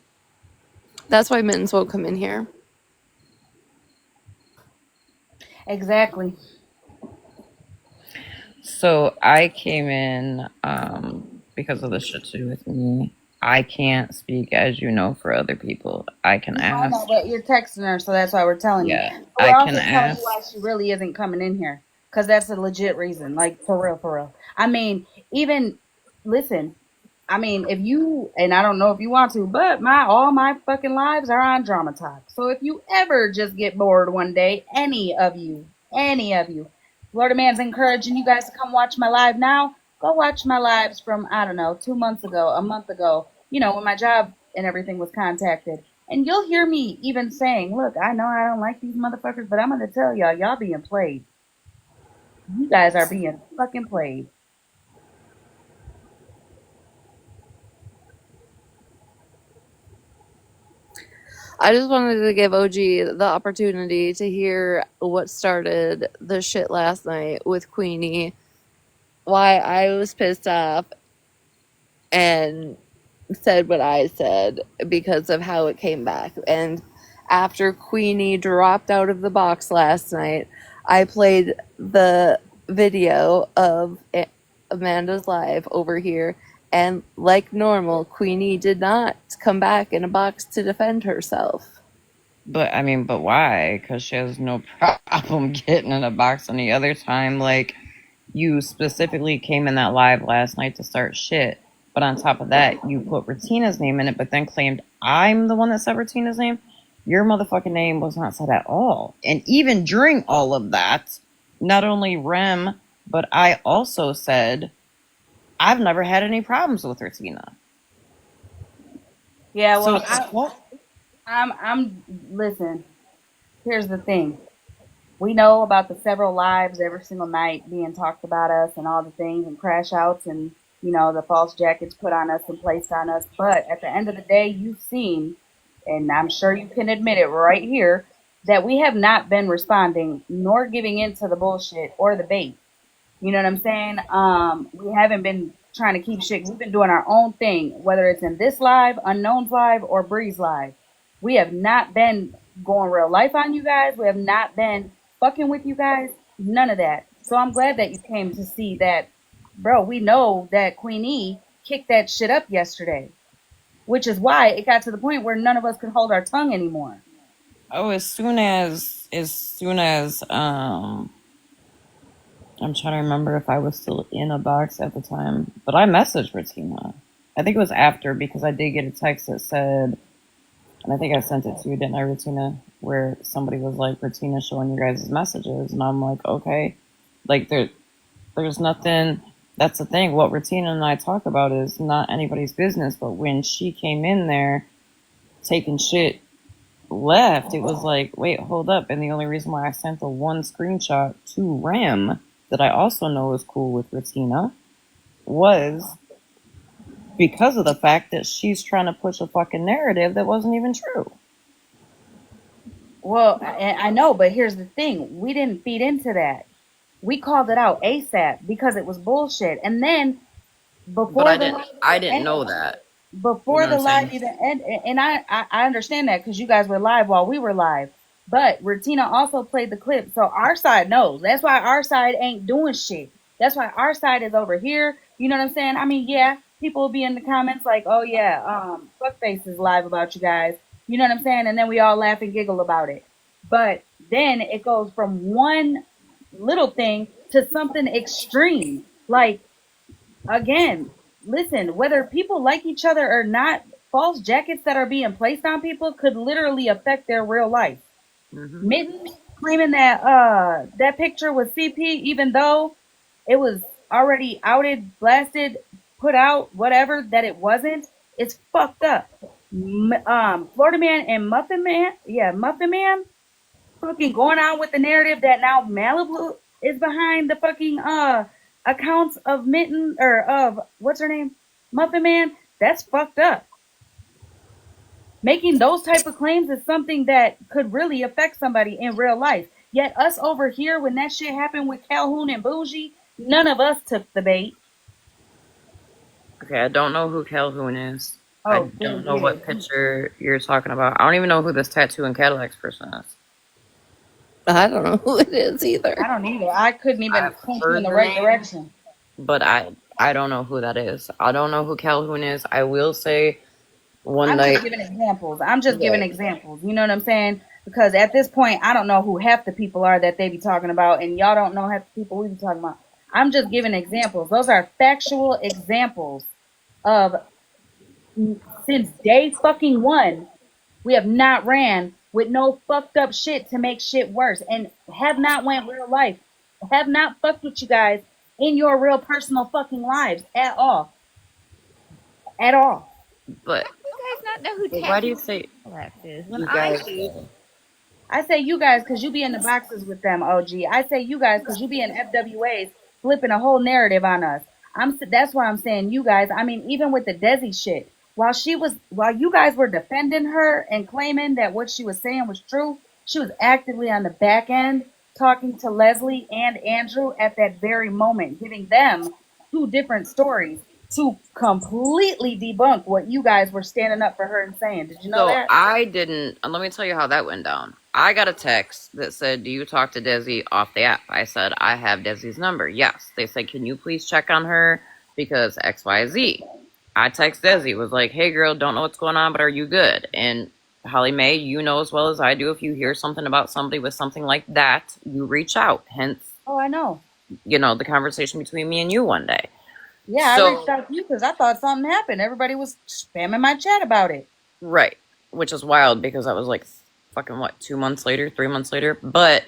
That's why Mittens won't come in here. Exactly. So I came in because of the shit to do with me. I can't speak, as you know, for other people. I can I know, ask. but you're texting her, so that's why we're telling you. Yeah, But I we're can also telling you ask. why she really isn't coming in here. Because that's a legit reason. Like, for real, for real. I mean, even, listen, I mean, if you, and I don't know if you want to, but all my fucking lives are on Drama Talk. So if you ever just get bored one day, any of you, Florida Man's encouraging you guys to come watch my live now. Go watch my lives from, I don't know, 2 months ago, a month ago, when my job and everything was contacted. And you'll hear me even saying, look, I know I don't like these motherfuckers, but I'm going to tell y'all being played. You guys are being fucking played. I just wanted to give OG the opportunity to hear what started the shit last night with Queenie, why I was pissed off and said what I said because of how it came back. And after Queenie dropped out of the box last night, I played the video of Amanda's live over here. And like normal, Queenie did not come back in a box to defend herself. But I mean, but why? Because she has no problem getting in a box any other time. Like, you specifically came in that live last night to start shit. But on top of that, you put Retina's name in it, but then claimed I'm the one that said Retina's name. Your motherfucking name was not said at all. And even during all of that, not only Rem, but I also said I've never had any problems with Retina. Yeah, So well, I'm listen, here's the thing. We know about the several lives every single night being talked about us and all the things and crash outs and, the false jackets put on us and placed on us. But at the end of the day, you've seen, and I'm sure you can admit it right here, that we have not been responding nor giving in to the bullshit or the bait. You know what I'm saying? We haven't been trying to keep shit. We've been doing our own thing, whether it's in this live, Unknown's live, or Bree's live. We have not been going real life on you guys. We have not been fucking with you guys. None of that. So I'm glad that you came to see that, bro. We know that Queenie kicked that shit up yesterday, which is why it got to the point where none of us could hold our tongue anymore. Oh, as soon as I'm trying to remember if I was still in a box at the time, but I messaged Retina. I think it was after, because I did get a text that said, and I think I sent it to you, didn't I, Retina? Where somebody was like, Retina showing you guys' messages, and I'm like, okay, like there's nothing. That's the thing. What Retina and I talk about is not anybody's business. But when she came in there taking shit left, it was like, wait, hold up. And the only reason why I sent the one screenshot to Ram that I also know is cool with Ratina was because of the fact that she's trying to push a fucking narrative that wasn't even true. Well, I know, but here's the thing. We didn't feed into that. We called it out ASAP because it was bullshit. And then But before the live I even didn't know ended, that. You before know what the I'm live saying? even ended, and I understand that because you guys were live while we were live. But Retina also played the clip, so our side knows. That's why our side ain't doing shit. That's why our side is over here. You know what I'm saying? I mean, yeah, people will be in the comments like, "Oh yeah, fuckface is live about you guys." You know what I'm saying? And then we all laugh and giggle about it. But then it goes from one little thing to something extreme. Like again, listen, whether people like each other or not, false jackets that are being placed on people could literally affect their real life. Mm-hmm. Mittens claiming that that picture was CP, even though it was already outed, blasted, put out, whatever, that it wasn't, it's fucked up. Florida Man and Muffin Man, yeah, Muffin Man, fucking going on with the narrative that now Malibu is behind the fucking accounts of Mitten or of what's her name? Muffin Man. That's fucked up. Making those type of claims is something that could really affect somebody in real life. Yet us over here, when that shit happened with Calhoun and Bougie, none of us took the bait. Okay, I don't know who Calhoun is. I Oh, don't then know yeah. what picture you're talking about. I don't even know who this tattoo and Cadillacs person is. I don't know who it is I either. don't either. I couldn't even I've point you in heard the the right name, direction. but I don't know who that is. I don't know who Calhoun is. I will say one I'm just night. giving examples. I'm just giving Right. examples. You know what I'm saying? Because at this point, I don't know who half the people are that they be talking about, and y'all don't know half the people we be talking about. I'm just giving examples. Those are factual examples of since day fucking one, we have not ran with no fucked up shit to make shit worse, and have not went real life, have not fucked with you guys in your real personal fucking lives at all, at all. But You guys not know who why do you Tattoo say Cadillacs is? When you I guys? do, I say you guys because you be in the boxes with them, OG. I say you guys because you be in FWAs flipping a whole narrative on us. That's why I'm saying you guys. I mean, even with the Desi shit, while you guys were defending her and claiming that what she was saying was true, she was actively on the back end talking to Leslie and Andrew at that very moment, giving them two different stories to completely debunk what you guys were standing up for her and saying. Did you know So that? I didn't. Let me tell you how that went down. I got a text that said, "Do you talk to Desi off the app?" I said, "I have Desi's number." Yes. They said, "Can you please check on her because X Y Z." I text Desi, was like, "Hey girl, don't know what's going on, but are you good?" And Hollymae, you know as well as I do, if you hear something about somebody with something like that, you reach out. Hence, Oh, I know. the conversation between me and you one day. Yeah, I reached So out to you because I thought something happened. Everybody was spamming my chat about it. right, which is wild because I was like, fucking what, 2 months later, 3 months later, but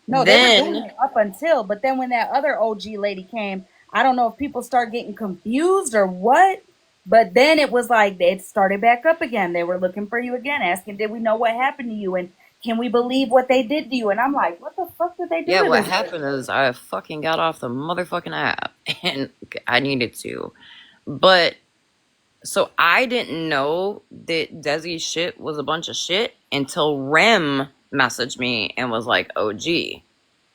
No, they were doing then it up until, but then when that other OG lady came, I don't know if people start getting confused or what, but then it was like it started back up again. They were looking for you again, asking, "Did we know what happened to you? And can we believe what they did to you?" And I'm like, "What the fuck did they do yeah, to what this bitch?" happened is I fucking got off the motherfucking app and I needed to, but so I didn't know that Desi's shit was a bunch of shit until Rem messaged me and was like, "OG,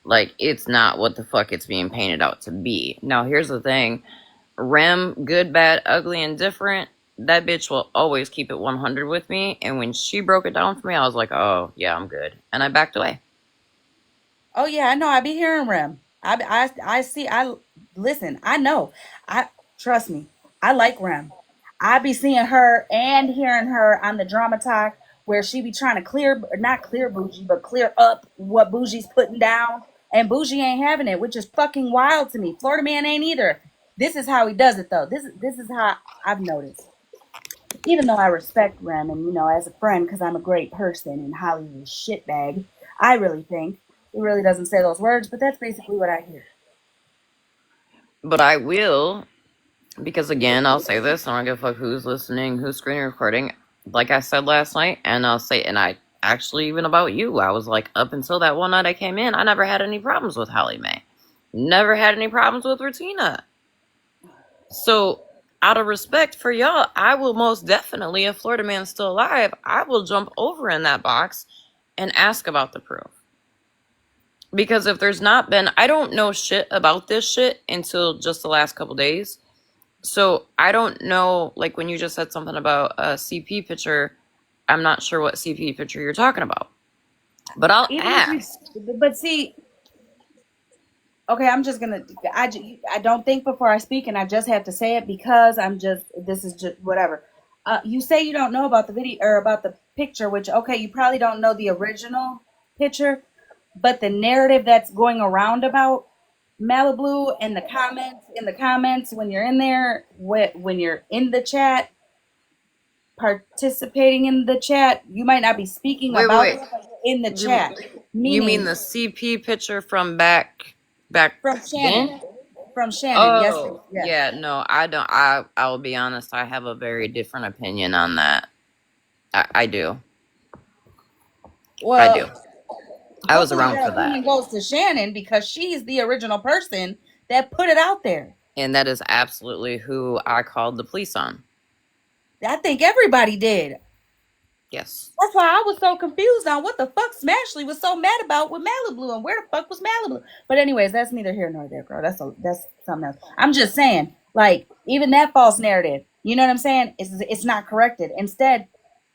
like it's not what the fuck it's being painted out to be." Now here's the thing: Rem, good, bad, ugly, and different. That bitch will always keep it 100 with me. And when she broke it down for me, I was like, "Oh yeah, I'm good," and I backed away. Oh yeah, I know. I be hearing Rem. I see. I listen. I know. I trust me. I like Rem. I be seeing her and hearing her on the drama talk where she be trying to clear, not clear Bougie, but clear up what Bougie's putting down, and Bougie ain't having it, which is fucking wild to me. Florida Man ain't either. This is how he does it though. This is how I've noticed. Even though I respect Rem and as a friend because I'm a great person and Holly's a shitbag, I really think he really doesn't say those words, but that's basically what I hear. But I will, because again, I'll say this: I don't give a fuck who's listening, who's screen recording. Like I said last night, and I'll say, and I actually even about you. I was like, up until that one night I came in, I never had any problems with Hollymae. Never had any problems with Retina. So, out of respect for y'all, I will most definitely, if Florida Man's still alive, I will jump over in that box and ask about the proof. Because if there's not been, I don't know shit about this shit until just the last couple days. So I don't know, like when you just said something about a CP picture, I'm not sure what CP picture you're talking about. But I'll Even if you, ask. but see, okay, I'm just gonna. I don't think before I speak, and I just have to say it because I'm just. This is just whatever. You say you don't know about the video or about the picture, which okay, you probably don't know the original picture, but the narrative that's going around about Malibu and the comments when you're in there, when you're in the chat, participating in the chat, you might not be speaking Wait, about wait, it, but you're in the wait. chat, You mean meaning the CP picture from back from Shannon. then? From Shannon, yes, Oh, yes. yeah, no, I don't. I will be honest, I have a very different opinion on that. I do. I do. Well, I was hopefully around that for that. opinion goes to Shannon because she's the original person that put it out there. And that is absolutely who I called the police on. I think everybody did. Yes. That's why I was so confused on what the fuck Smashley was so mad about with Malibu and where the fuck was Malibu. But anyways, that's neither here nor there, girl. That's something else. I'm just saying, like even that false narrative, you know what I'm saying? It's not corrected. Instead,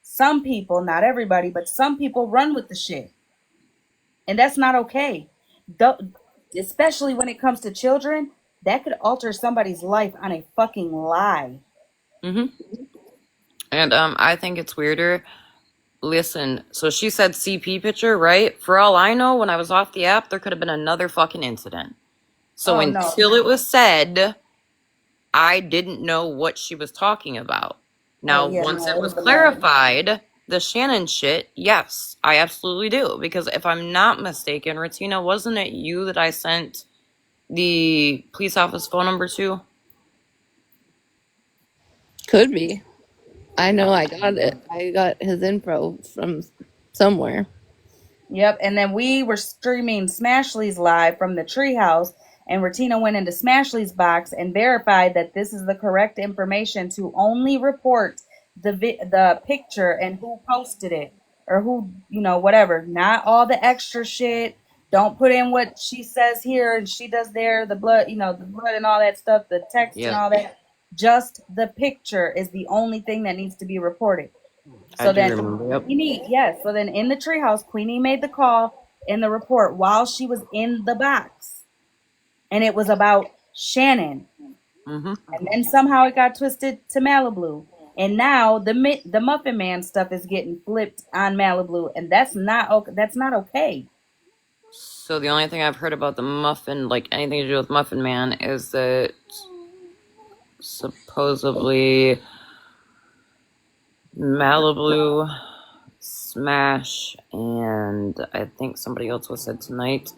some people, not everybody, but some people run with the shit, and that's not okay. Especially when it comes to children, that could alter somebody's life on a fucking lie. Mm-hmm. And I think it's weirder. Listen, so she said CP picture, right? For all I know, when I was off the app, there could have been another fucking incident. So Oh no. until it was said, I didn't know what she was talking about. Oh Now, yeah, once no, it it was was a lie. clarified, the Shannon shit, yes, I absolutely do. Because if I'm not mistaken, Ratina, wasn't it you that I sent the police office phone number to? Could be. I know I got it. I got his info from somewhere. Yep, and then we were streaming Smashley's live from the treehouse, and Ratina went into Smashley's box and verified that this is the correct information to only report the picture and who posted it or who whatever, not all the extra shit. Don't put in what she says here and she does there, the blood, the blood and all that stuff, the text and Yep, all that. Just the picture is the only thing that needs to be reported. I So do then remember. Yep. Queenie, yes. So then in the treehouse, Queenie made the call in the report while she was in the box, and it was about Shannon. Mm-hmm. And then somehow it got twisted to Malibu, and now the Muffin Man stuff is getting flipped on Malibu, and that's not okay. That's not okay. So the only thing I've heard about the Muffin, like anything to do with Muffin Man, is that supposedly Malibu, Smash, and I think somebody else was said tonight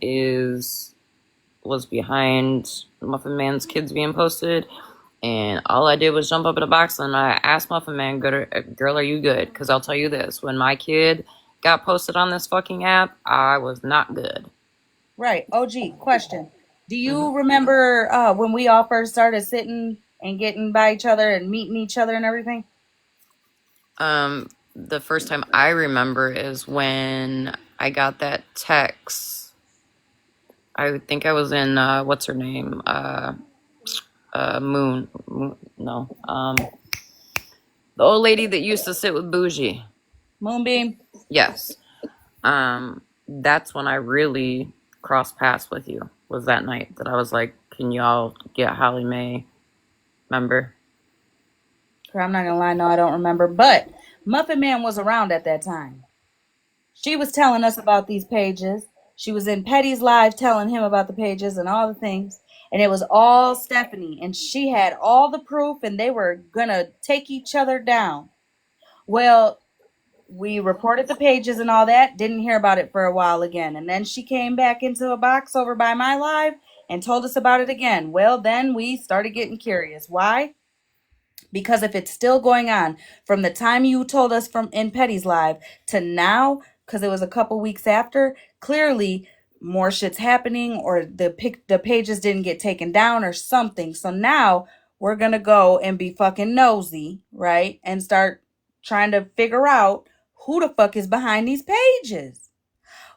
was behind Muffin Man's kids being posted. And all I did was jump up in a box and I asked Muffin Man, girl, are you good? Because I'll tell you this, when my kid got posted on this fucking app, I was not good. Right. OG, question. Do Mm-hmm. you remember when we all first started sitting and getting by each other and meeting each other and everything? The first time I remember is when I got that text. I think I was in what's her name? Moon. No. The old lady that used to sit with Bougie. Moonbeam. Yes. That's when I really crossed paths with you. Was that night that I was like, "Can y'all get Hollymae member?" I'm not gonna lie, no, I don't remember. But Muffin Man was around at that time. She was telling us about these pages. She was in Petty's live telling him about the pages and all the things. And it was all Stephanie. And she had all the proof and they were gonna take each other down. Well, we reported the pages and all that, didn't hear about it for a while again. And then she came back into a box over by my live and told us about it again. Well, then we started getting curious. Why? Because if it's still going on from the time you told us from in Petty's live to now, because it was a couple weeks after, clearly more shit's happening, or the pages didn't get taken down or something. So now we're gonna go and be fucking nosy, right? And start trying to figure out who the fuck is behind these pages.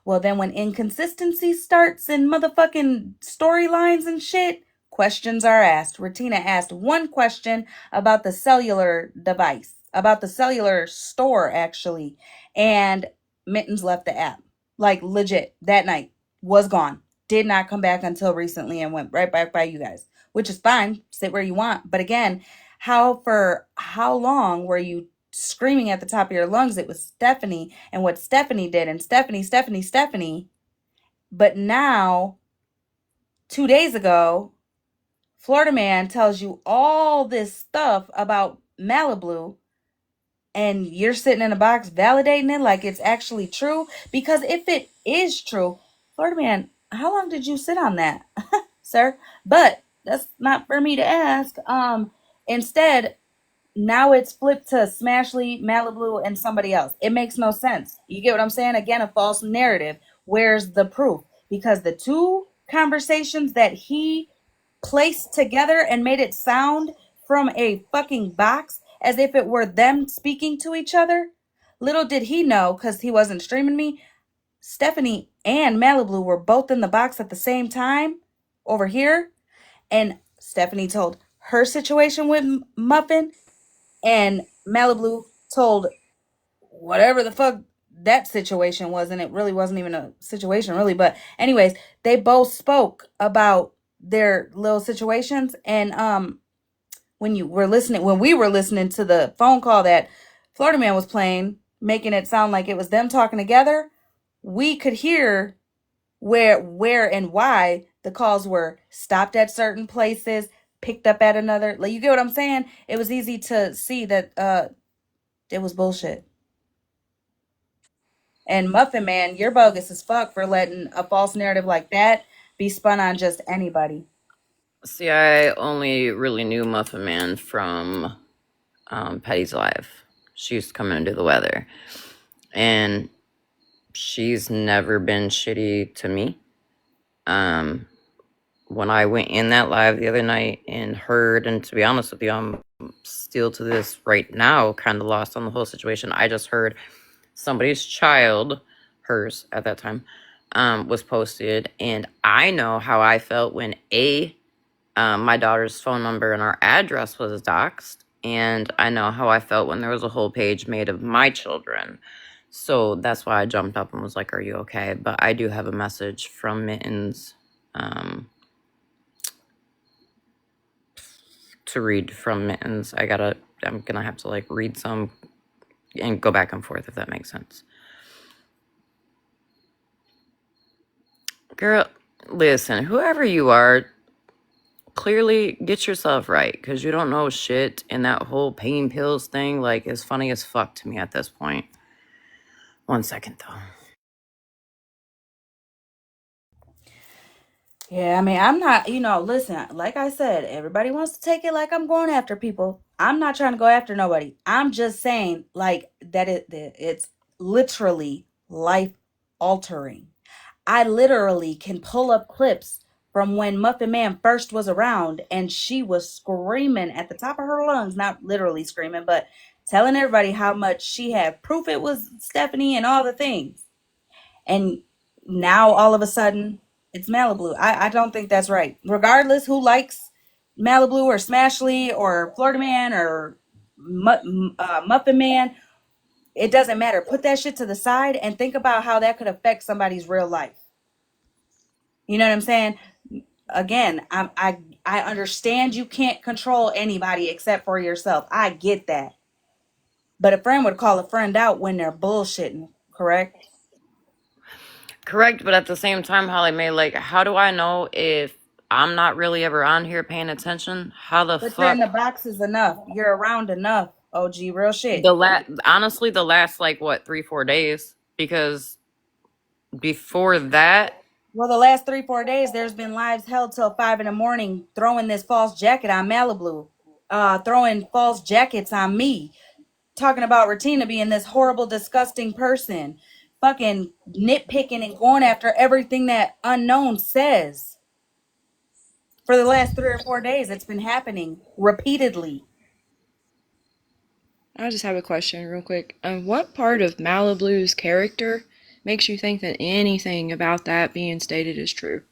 Well, then when inconsistency starts in motherfucking storylines and shit, questions are asked. Retina asked one question about the cellular device, about the cellular store, actually, and Mittens left the app. Like, legit, that night, was gone. Did not come back until recently and went right back by you guys, which is fine. Sit where you want. But again, how long were you screaming at the top of your lungs it was Stephanie and what Stephanie did, and Stephanie. But now, 2 days ago, Florida Man tells you all this stuff about Malibu, and you're sitting in a box validating it like it's actually true. Because if it is true, Florida Man, how long did you sit on that, sir? But that's not for me to ask. Instead, now it's flipped to Smashley, Malibu, and somebody else. It makes no sense. You get what I'm saying? Again, a false narrative. Where's the proof? Because the two conversations that he placed together and made it sound from a fucking box as if it were them speaking to each other. Little did he know, because he wasn't streaming me, Stephanie and Malibu were both in the box at the same time over here. And Stephanie told her situation with Muffin, and Malibu told whatever the fuck that situation was, and it really wasn't even a situation really. But anyways, they both spoke about their little situations. And when we were listening to the phone call that Florida Man was playing, making it sound like it was them talking together, we could hear where and why the calls were stopped at certain places, picked up at another. Like, you get what I'm saying? It was easy to see that it was bullshit. And Muffin Man, you're bogus as fuck for letting a false narrative like that be spun on just anybody. See, I only really knew Muffin Man from Petty's Live. She used to come in and do the weather. And she's never been shitty to me. When I went in that live the other night and heard, and to be honest with you, I'm still to this right now kind of lost on the whole situation. I just heard somebody's child, hers at that time, was posted, and I know how I felt when my daughter's phone number and our address was doxxed, and I know how I felt when there was a whole page made of my children. So that's why I jumped up and was like, "Are you okay?" But I do have a message from Mittens to read from Mittens. I'm gonna have to like read some and go back and forth if that makes sense. Girl, listen, whoever you are, clearly get yourself right, because you don't know shit, and that whole pain pills thing, like, is funny as fuck to me at this point. 1 second though. Yeah, I mean, I'm not, listen, like I said, everybody wants to take it like I'm going after people. I'm not trying to go after nobody. I'm just saying, like, it's literally life altering. I literally can pull up clips from when Muffin Man first was around, and she was screaming at the top of her lungs, not literally screaming, but telling everybody how much she had proof it was Stephanie and all the things. And now all of a sudden it's Malibu. I don't think that's right. Regardless who likes Malibu or Smashley or Florida Man or Muffin Man, it doesn't matter. Put that shit to the side and think about how that could affect somebody's real life. You know what I'm saying? Again, I understand you can't control anybody except for yourself. I get that. But a friend would call a friend out when they're bullshitting, correct? Correct, but at the same time, Hollymae, like, how do I know if I'm not really ever on here paying attention? How the But you're in fuck? the boxes enough. You're around enough. OG, real shit. Honestly, the last, like, what, 3-4 days? Because before that, Well, the last 3-4 days, there's been lives held till 5 in the morning, throwing this false jacket on Malibu, throwing false jackets on me, talking about Retina being this horrible, disgusting person, fucking nitpicking and going after everything that unknown says. For the last 3 or 4 days, it's been happening repeatedly. I just have a question real quick. What part of Maliblu's character makes you think that anything about that being stated is true?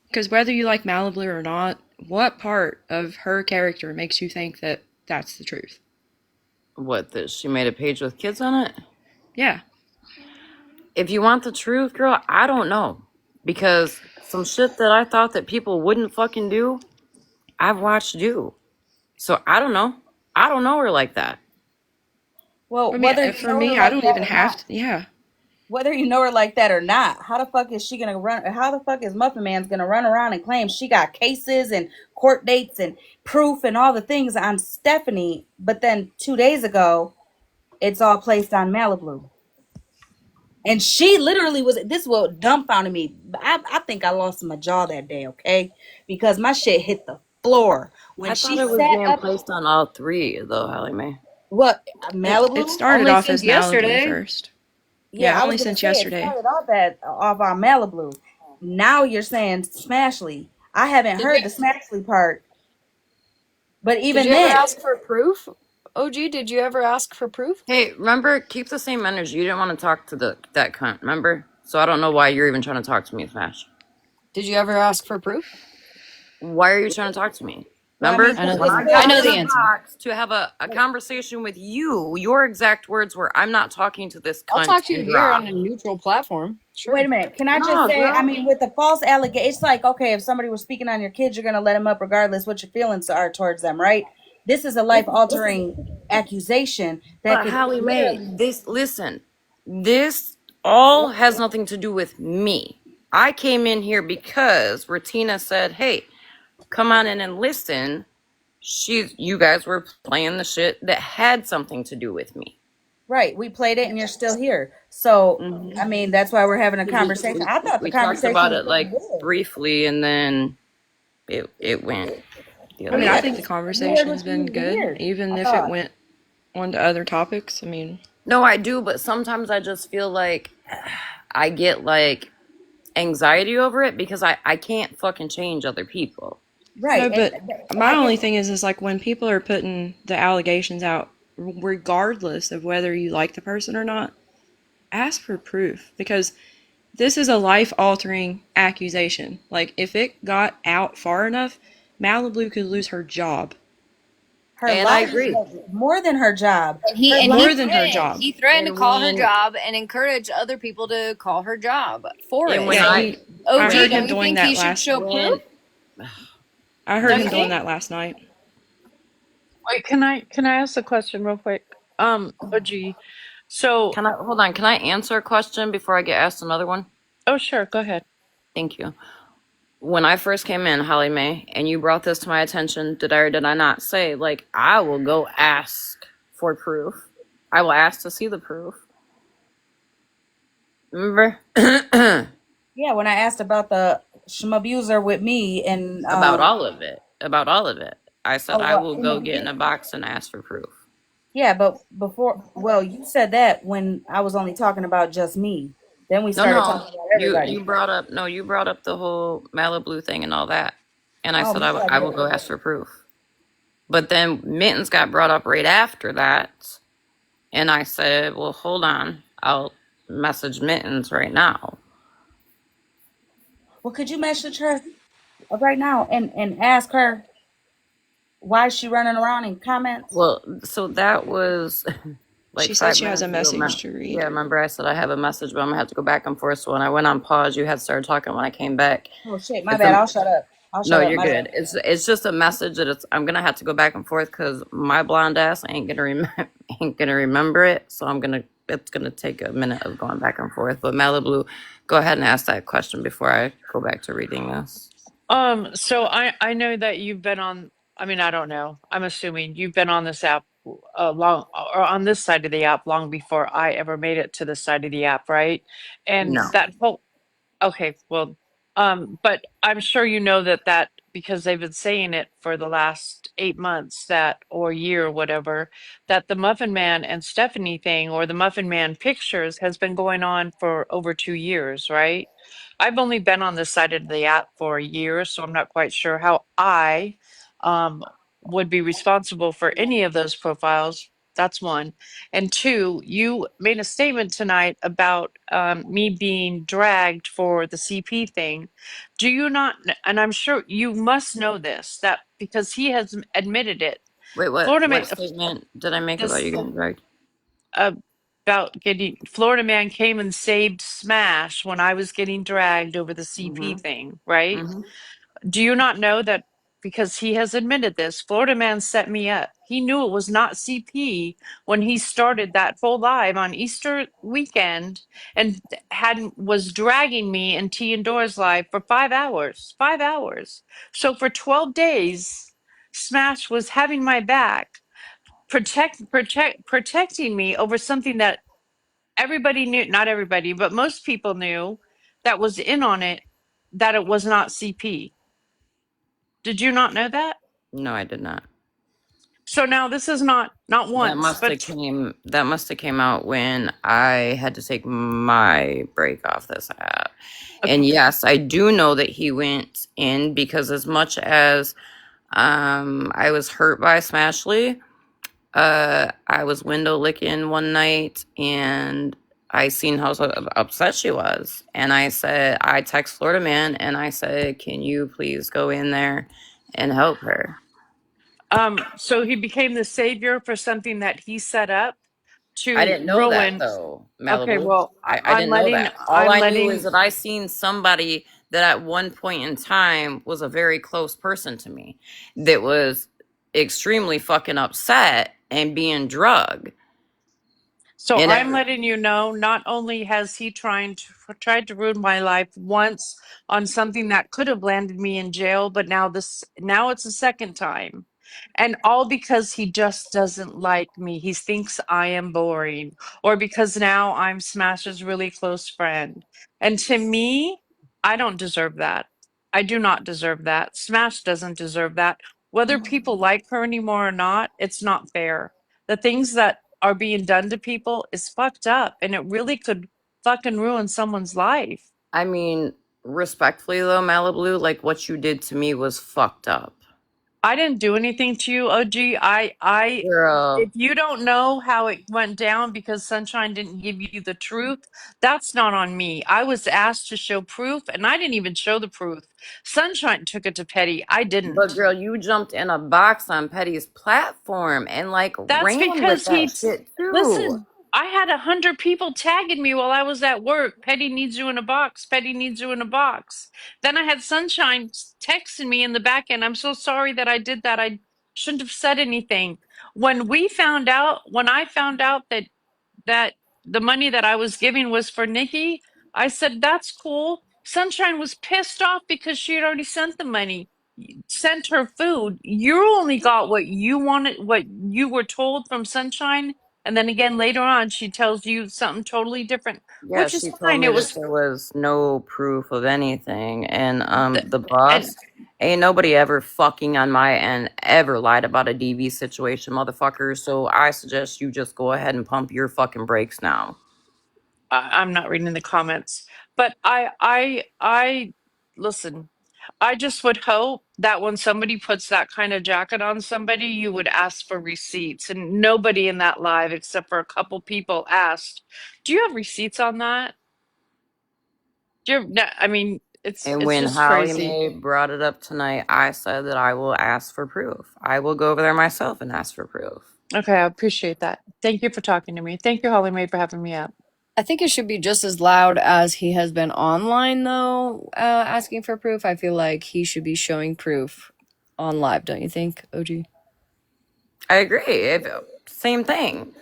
Because whether you like Malibu or not, what part of her character makes you think that that's the truth? What, that she made a page with kids on it? Yeah. If you want the truth, girl, I don't know. Because some shit that I thought that people wouldn't fucking do, I've watched do. So I don't know. I don't know her like that. Well, I mean, whether you for know her me, I like don't that even or have not, to. Yeah. whether you know her like that or not, how the fuck is she gonna run? How the fuck is Muffin Man's gonna run around and claim she got cases and court dates and proof and all the things on Stephanie, but then 2 days ago, it's all placed on Malibu. And she literally was, this is what dumbfounded me. I think I lost my jaw that day, okay? Because my shit hit the floor. When I thought she it was sat being up, placed on all three, though, Hollymae. what, It Malibu? started Only off since as Malibu yesterday. first. Yeah, Yeah, I only was gonna since say it yesterday. started off on Malibu. Now you're saying Smashly. I haven't Did you heard the Smashly part, but did even you ever then, ask for proof? OG, did you ever ask for proof? Hey, remember, keep the same energy. You didn't want to talk to that cunt, remember? So I don't know why you're even trying to talk to me, Smash. Did you ever ask for proof? Why are you trying to talk to me? well, I Remember? mean, I know she When was I the still got I know in the the doing. answer. box to have a conversation with you, your exact words were, I'm not talking to this I'll talk cunt to you and here on drop. a neutral platform. Wait Sure. a minute. Can I just No, say? I girl. mean, with the false allegation, it's like okay, if somebody was speaking on your kids, you're gonna let them up regardless what your feelings are towards them, right? This is a life altering accusation that But could Hallie Mae, literally. this all has nothing to do with me. I came in here because Ratina said, hey, come on in and listen. You guys were playing the shit that had something to do with me. Right. We played it and you're still here. So, I Mm-hmm. mean, that's why we're having a We, conversation. we, I thought the we talked conversation about was it pretty like good. briefly, and then it went the I Well, other mean, I yeah, way. think the 'cause you heard conversation's what you been needed to good, hear, even I if it thought. went on to other topics. I mean, No, I do, but sometimes I just feel like I get like anxiety over it because I can't fucking change other people. Right. no, And but my I only get, thing is like when people are putting the allegations out, regardless of whether you like the person or not, ask for proof because this is a life altering accusation. Like, if it got out far enough, Malibu could lose her job. her And I life, agree. more than her job, And he her and he life. More than her threatened. job. He threatened to And call her when job and encourage other people to call her job for and it. when Yeah, So, I I OG, heard when him don't you doing think he that should last. show proof? when I heard Don't him you doing think? that last night. Wait, can I ask a question real quick? OG. So, can I hold on? Can I answer a question before I get asked another one? oh sure, go ahead. Thank you. When I first came in, Holly Mae, and you brought this to my attention, did I or did I not say, like, I will go ask for proof? I will ask to see the proof. Remember? Yeah, when I asked about the schmabuser with me and, About all of it. About all of it. I said oh, I well, will in the go get in beginning. a box and ask for proof. Yeah, but before, well, you said that when I was only talking about just me. Then we No, started no. talking about You everybody. brought up you brought up the whole Malibu thing and all that. And I Oh, said maybe I I will did. go ask for proof. But then Mittens got brought up right after that. And I said, well, hold on. I'll message Mittens right now. Well, could you message her right now and ask her why is she running around in comments? Well, so that was like She said five she has a minutes ago. message to Yeah, read. remember I said I have a message, but I'm gonna have to go back and forth. So when I went on pause, you had started talking. When I came back, Oh shit, my it's bad. a I'll shut up. I'll no, shut up. you're My bad. good. It's just a message that I'm gonna have to go back and forth because my blonde ass ain't gonna remember it. So it's gonna take a minute of going back and forth. But Malibu, go ahead and ask that question before I go back to reading this. So I know that you've been on. I mean, I don't know. I'm assuming you've been on this app long or on this side of the app long before I ever made it to this side of the app, right? And No. that whole okay, well, but I'm sure you know that because they've been saying it for the last 8 months that, or year or whatever, that the Muffin Man and Stephanie thing, or the Muffin Man pictures, has been going on for over 2 years, right? I've only been on this side of the app for a year, so I'm not quite sure how I um, would be responsible for any of those profiles. That's one. And two, you made a statement tonight about me being dragged for the CP thing. Do you not, and I'm sure you must know this, that because he has admitted it, Wait, Florida what man, statement did I make about this you getting dragged? about getting, Florida man came and saved Smash when I was getting dragged over the CP Mm-hmm. thing, right? Mm-hmm. Do you not know that because he has admitted this, Florida man set me up. He knew it was not CP when he started that full live on Easter weekend and had was dragging me in T and Dora's live for 5 hours. 5 hours. So for 12 days, Smash was having my back, protecting me over something that everybody knew, not everybody, but most people knew that was in on it, that it was not CP. Did you not know that? No, I did not. So now this is not once, but That must have came out when I had to take my break off this app. okay. And yes, I do know that he went in because as much as I was hurt by Smashly, I was window licking one night and I seen how upset she was. And I text Florida Man and I said, can you please go in there and help her? So he became the savior for something that he set up I to didn't know that ruin. though, Okay, Malibu. well, I didn't know that. All I'm I knew is letting. that I seen somebody that at one point in time was a very close person to me that was extremely fucking upset and being drugged. So And I'm every, letting you know, not only has he tried to ruin my life once on something that could have landed me in jail, but now it's a second time. And all because he just doesn't like me. He thinks I am boring, or because now I'm Smash's really close friend. And to me, I don't deserve that. I do not deserve that. Smash doesn't deserve that. Whether people like her anymore or not, it's not fair. The things that are being done to people is fucked up, and it really could fucking ruin someone's life. I mean, respectfully though, Malibu, like what you did to me was fucked up. I didn't do anything to you, OG. If Girl, you don't know how it went down because Sunshine didn't give you the truth, that's not on me. I was asked to show proof, and I didn't even show the proof. Sunshine took it to Petty. I but didn't. girl, you jumped in a box on Petty's platform and like That's ran with because that shit too. listen, I had 100 people tagging me while I was at work. Petty needs you in a box. Petty needs you in a box. Then I had Sunshine texting me in the back end. I'm so sorry that I did that. I shouldn't have said anything. When I found out that the money that I was giving was for Nikki, I said, that's cool. Sunshine was pissed off because she had already sent the money, sent her food. You only got what you wanted, what you were told from Sunshine. And then again, later on, she tells you something totally different, Yeah, which is she told fine. me It that was, there was no proof of anything. And th- the and boss, ain't nobody ever fucking on my end ever lied about a DV situation, motherfucker. So I suggest you just go ahead and pump your fucking brakes now. I'm not reading the comments, but listen. I just would hope that when somebody puts that kind of jacket on somebody, you would ask for receipts. And nobody in that live, except for a couple people, asked, "Do you have receipts on that?" Do you have, no, I mean, And it's when just crazy. Hollymae brought it up tonight, I said that I will ask for proof. I will go over there myself and ask for proof. Okay, I appreciate that. Thank you for talking to me. Thank you, Holly Mae, for having me up. I think it should be just as loud as he has been online, though, asking for proof. I feel like he should be showing proof on live, don't you think, OG? I agree. Same thing.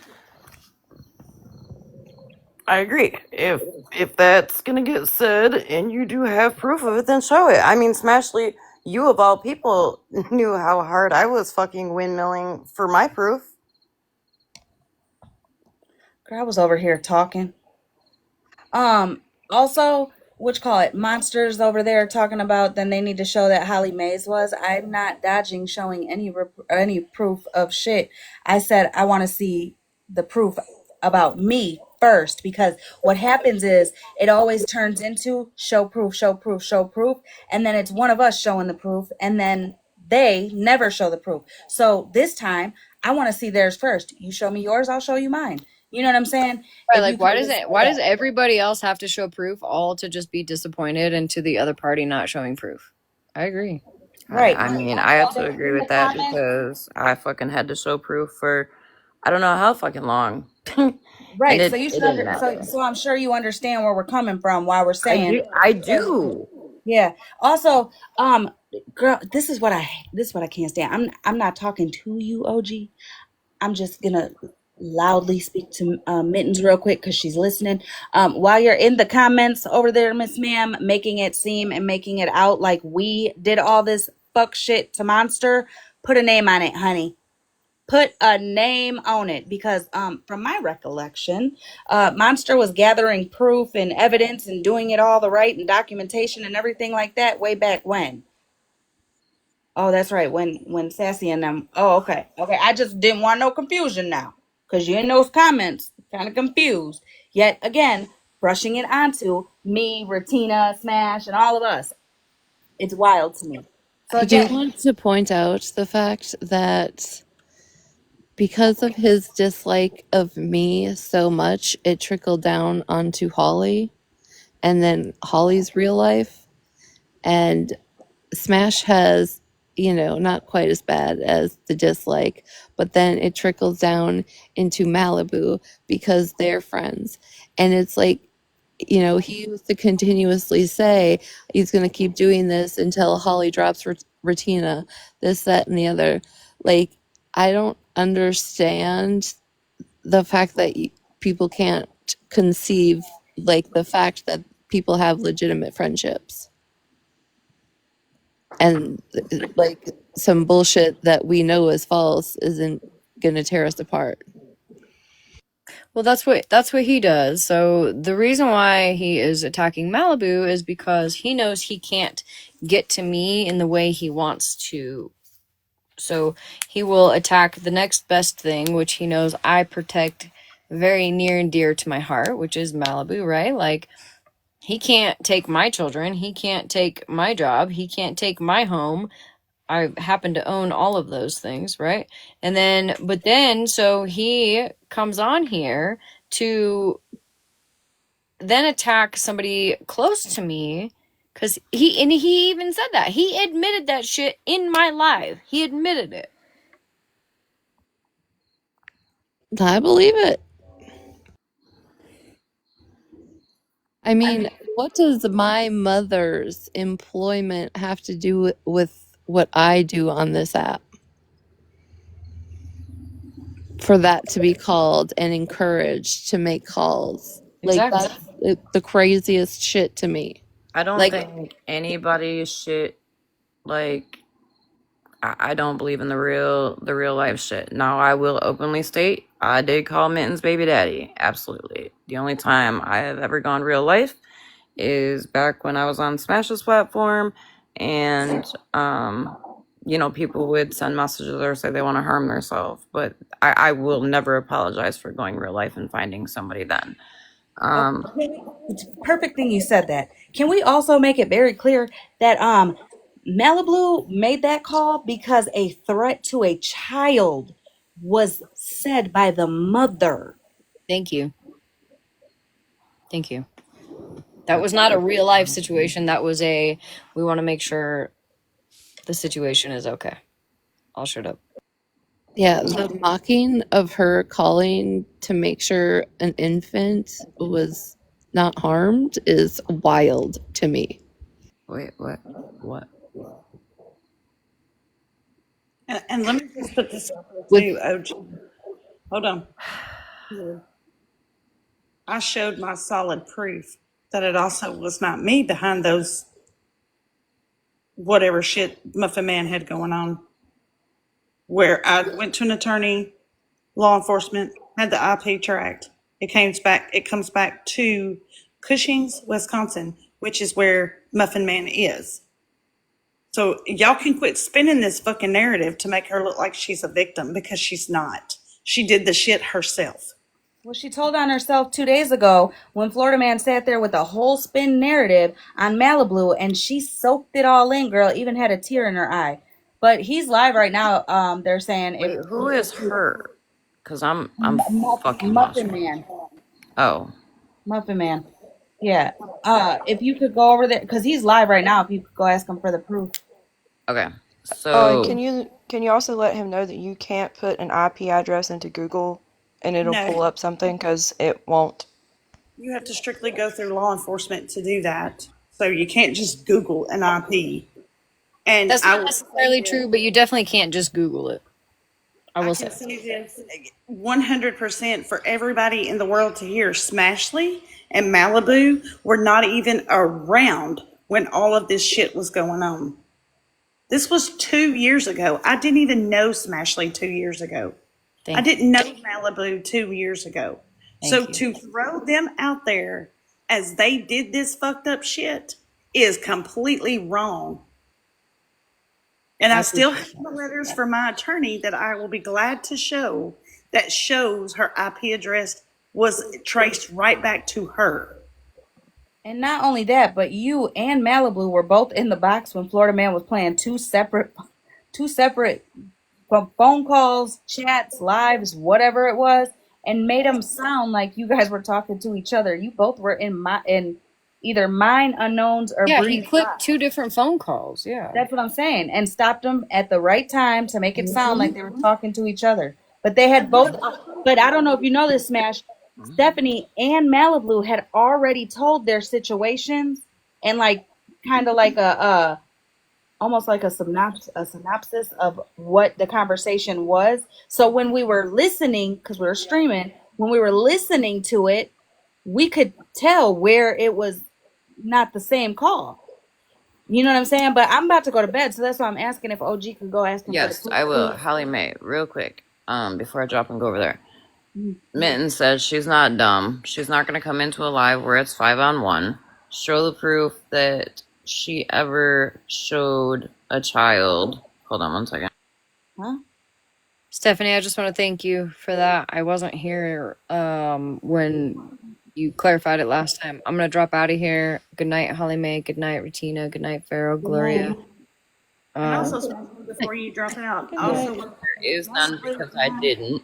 I agree. If that's gonna get said and you do have proof of it, then show it. I mean, Smashly, you of all people knew how hard I was fucking windmilling for my proof. Girl, I was over here talking. Also, which call it monsters over there talking about then they need to show that Holly Mays was. I'm not dodging showing any proof of shit. I said I want to see the proof about me first because what happens is it always turns into show proof, show proof, show proof, and then it's one of us showing the proof and then they never show the proof. So this time I want to see theirs first. You show me yours, I'll show you mine. You know what I'm saying? Right, If like you can just say why does that. everybody else have to show proof all to just be disappointed and to the other party not showing proof? I agree. Right. I But mean, I have also to they agree in the with that comments. because I fucking had to show proof for I don't know how fucking long. And Right. So it you should didn't matter. so I'm sure you understand where we're coming from, why we're I saying do I because do. yeah. Also, girl, this is what I can't stand. I'm not talking to you, OG. I'm just gonna loudly speak to Mittens real quick because she's listening. While you're in the comments over there, Miss Ma'am, making it seem and making it out like we did all this fuck shit to Monster, put a name on it, honey. Put a name on it because from my recollection, Monster was gathering proof and evidence and doing it all the right and documentation and everything like that way back when. Oh, that's right. When Sassy and them. Oh, okay. Okay. I just didn't want no confusion now. Cause you in those comments kind of confused. Yet again, brushing it onto me, Ratina, Smash, and all of us. It's wild to me. So I do again, want to point out the fact that because of his dislike of me so much, it trickled down onto Holly and then Holly's real life. And Smash has, not quite as bad as the dislike, but then it trickles down into Malibu because they're friends. And it's like, he used to continuously say he's going to keep doing this until Holly drops Retina, this, that, and the other. Like, I don't understand the fact that people can't conceive, like, the fact that people have legitimate friendships and like some bullshit that we know is false isn't gonna tear us apart. Well, that's what he does. So the reason why he is attacking Malibu is because he knows he can't get to me in the way he wants to. So he will attack the next best thing, which he knows I protect very near and dear to my heart, which is Malibu, right? Like, he can't take my children, he can't take my job, he can't take my home. I happen to own all of those things, right? But then, so he comes on here to then attack somebody close to me because he even said that. He admitted that shit in my live. He admitted it. I believe it. I mean, what does my mother's employment have to do with what I do on this app for that to be called and encouraged to make calls? Like, Exactly. that's the craziest shit to me. I don't Like, think anybody should like I don't believe in the real life shit. Now I will openly state I did call Mittens baby daddy. Absolutely. The only time I have ever gone real life is back when I was on Smash's platform and people would send messages or say they want to harm themselves. But I will never apologize for going real life and finding somebody then. okay, it's perfect thing you said that. Can we also make it very clear that Malibu made that call because a threat to a child was said by the mother. Thank you. Thank you. That was not a real life situation. That was we want to make sure the situation is okay. I'll shut up. yeah, the mocking of her calling to make sure an infant was not harmed is wild to me. Wait, what? What? And let me just put this out With there too, OG. Hold on. I showed my solid proof that it also was not me behind those whatever shit Muffin Man had going on. Where I went to an attorney, law enforcement, had the IP tracked. It comes back to Cushing's, Wisconsin, which is where Muffin Man is. So y'all can quit spinning this fucking narrative to make her look like she's a victim, because she's not. She did the shit herself. Well, she told on herself 2 days ago when Florida Man sat there with a whole spin narrative on Malibu, and she soaked it all in, girl. Even had a tear in her eye. But he's live right now. They're saying if Wait, who is her? Cause I'm fucking lost Muffin right Man, now. Oh, Muffin Man, yeah. If you could go over there, because he's live right now. If you could go ask him for the proof. okay. Oh, and So can you also let him know that you can't put an IP address into Google and it'll No, pull up something because it won't. you have to strictly go through law enforcement to do that. So you can't just Google an IP. And That's I not will say necessarily this, true, but you definitely can't just Google it. I I will can say. say this 100% for everybody in the world to hear. Smashley and Malibu were not even around when all of this shit was going on. This was 2 years ago. I didn't even know Smashley 2 years ago. I Thank you. didn't know Malibu 2 years ago. So Thank you. to throw them out there as they did this fucked up shit is completely wrong. And I I still appreciate have the that. letters from my attorney that I will be glad to show that shows her IP address was traced right back to her. And not only that, but you and Malibu were both in the box when Florida Man was playing two separate phone calls, chats, lives, whatever it was, and made them sound like you guys were talking to each other. You both were in either mine, unknowns, or Yeah, he Bree's clipped box. 2 different phone calls. Yeah. That's what I'm saying, and stopped them at the right time to make it sound like they were talking to each other. But they had both. But I don't know if you know this, Smash. Stephanie and Malibu had already told their situations, and like kind of like a almost like a synopsis of what the conversation was. So when we were listening, because we were streaming, when we were listening to it, we could tell where it was not the same call. You know what I'm saying? But I'm about to go to bed, so that's why I'm asking if OG could go ask him for the yes, proof, I will. please. Hollymae, real quick. Before I drop and go over there. Mhm. Mitten says she's not dumb. She's not gonna come into a live where it's 5-on-1. Show the proof that she ever showed a child. Hold on 1 second. Huh? Stephanie, I just want to thank you for that. I wasn't here when you clarified it last time. I'm gonna drop out of here. Good night, Holly Mae. Good night, Regina. Good night, Pharaoh, Good night. Gloria. And also, Um, before you drop out, Good Yes, night. also there is none because I didn't.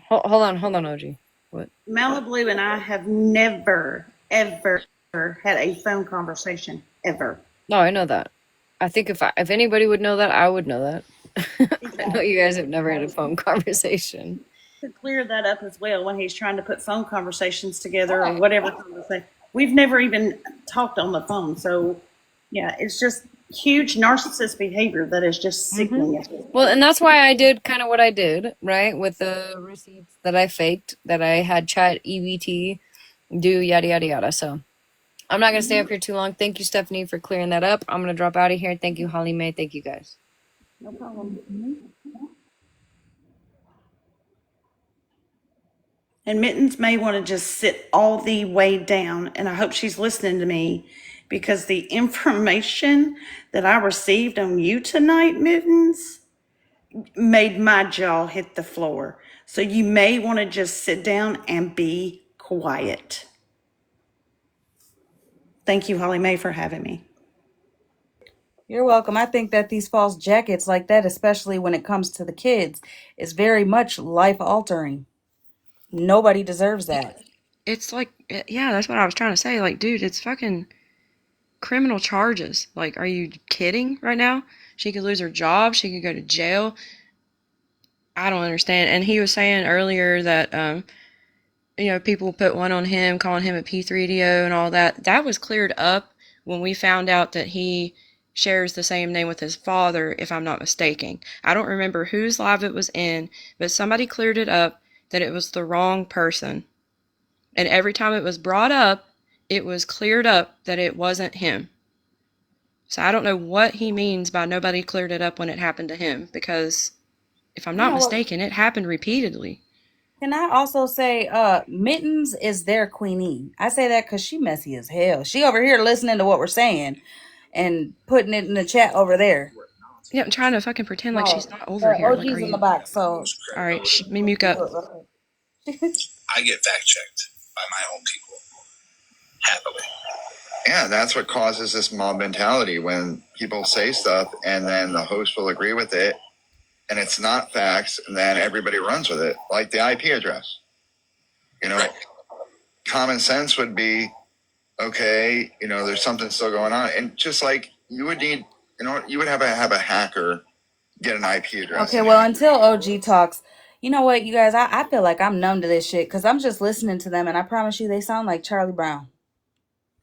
hold on, OG. What? Malibu and I have never, ever had a phone conversation, ever. No, I know that. I think if anybody would know that, I would know that. I know you guys have never had a phone conversation. To clear that up as well when he's trying to put phone conversations together or Right. whatever conversation. We've never even talked on the phone. So, yeah, it's just huge narcissist behavior that is just sickening. Well, and that's why I did kind of what I did, right? With the receipts that I faked, that I had chat EVT do yada yada yada. So I'm not gonna stay up here too long. Thank you, Stephanie, for clearing that up. I'm gonna drop out of here. Thank you, Holly Mae. Thank you guys. No problem. And Mittens may want to just sit all the way down, and I hope she's listening to me, because the information that I received on you tonight, Mittens, made my jaw hit the floor. So you may want to just sit down and be quiet. Thank you, Holly Mae, for having me. You're welcome. I think that these false jackets like that, especially when it comes to the kids, is very much life altering. Nobody deserves that. It's like, yeah, that's what I was trying to say. Like, dude, it's fucking criminal charges. Like, are you kidding right now? She could lose her job. She could go to jail. I don't understand. And he was saying earlier that, people put one on him, calling him a P3DO and all that. That was cleared up when we found out that he shares the same name with his father, if I'm not mistaken. I don't remember whose live it was in, but somebody cleared it up that it was the wrong person. And every time it was brought up, it was cleared up that it wasn't him. So I don't know what he means by nobody cleared it up when it happened to him, because if I'm You not know what? mistaken, it happened repeatedly. Can I also say, Mittens is their queenie. I say that because she messy as hell. She over here listening to what we're saying and putting it in the chat over there. Yeah, I'm trying to fucking pretend like she's No, not over the here. Like, are OG's in the you? box, so All right, let me mute up. I get fact checked by my own people happily. Yeah, that's what causes this mob mentality when people say stuff and then the host will agree with it and it's not facts and then everybody runs with it, like the IP address. You know, right. Common sense would be, okay, you know, there's something still going on. And just like you would need, you know, you would have a hacker get an IP address. Okay, well, until OG talks, you know what, you guys, I feel like I'm numb to this shit because I'm just listening to them and I promise you they sound like Charlie Brown.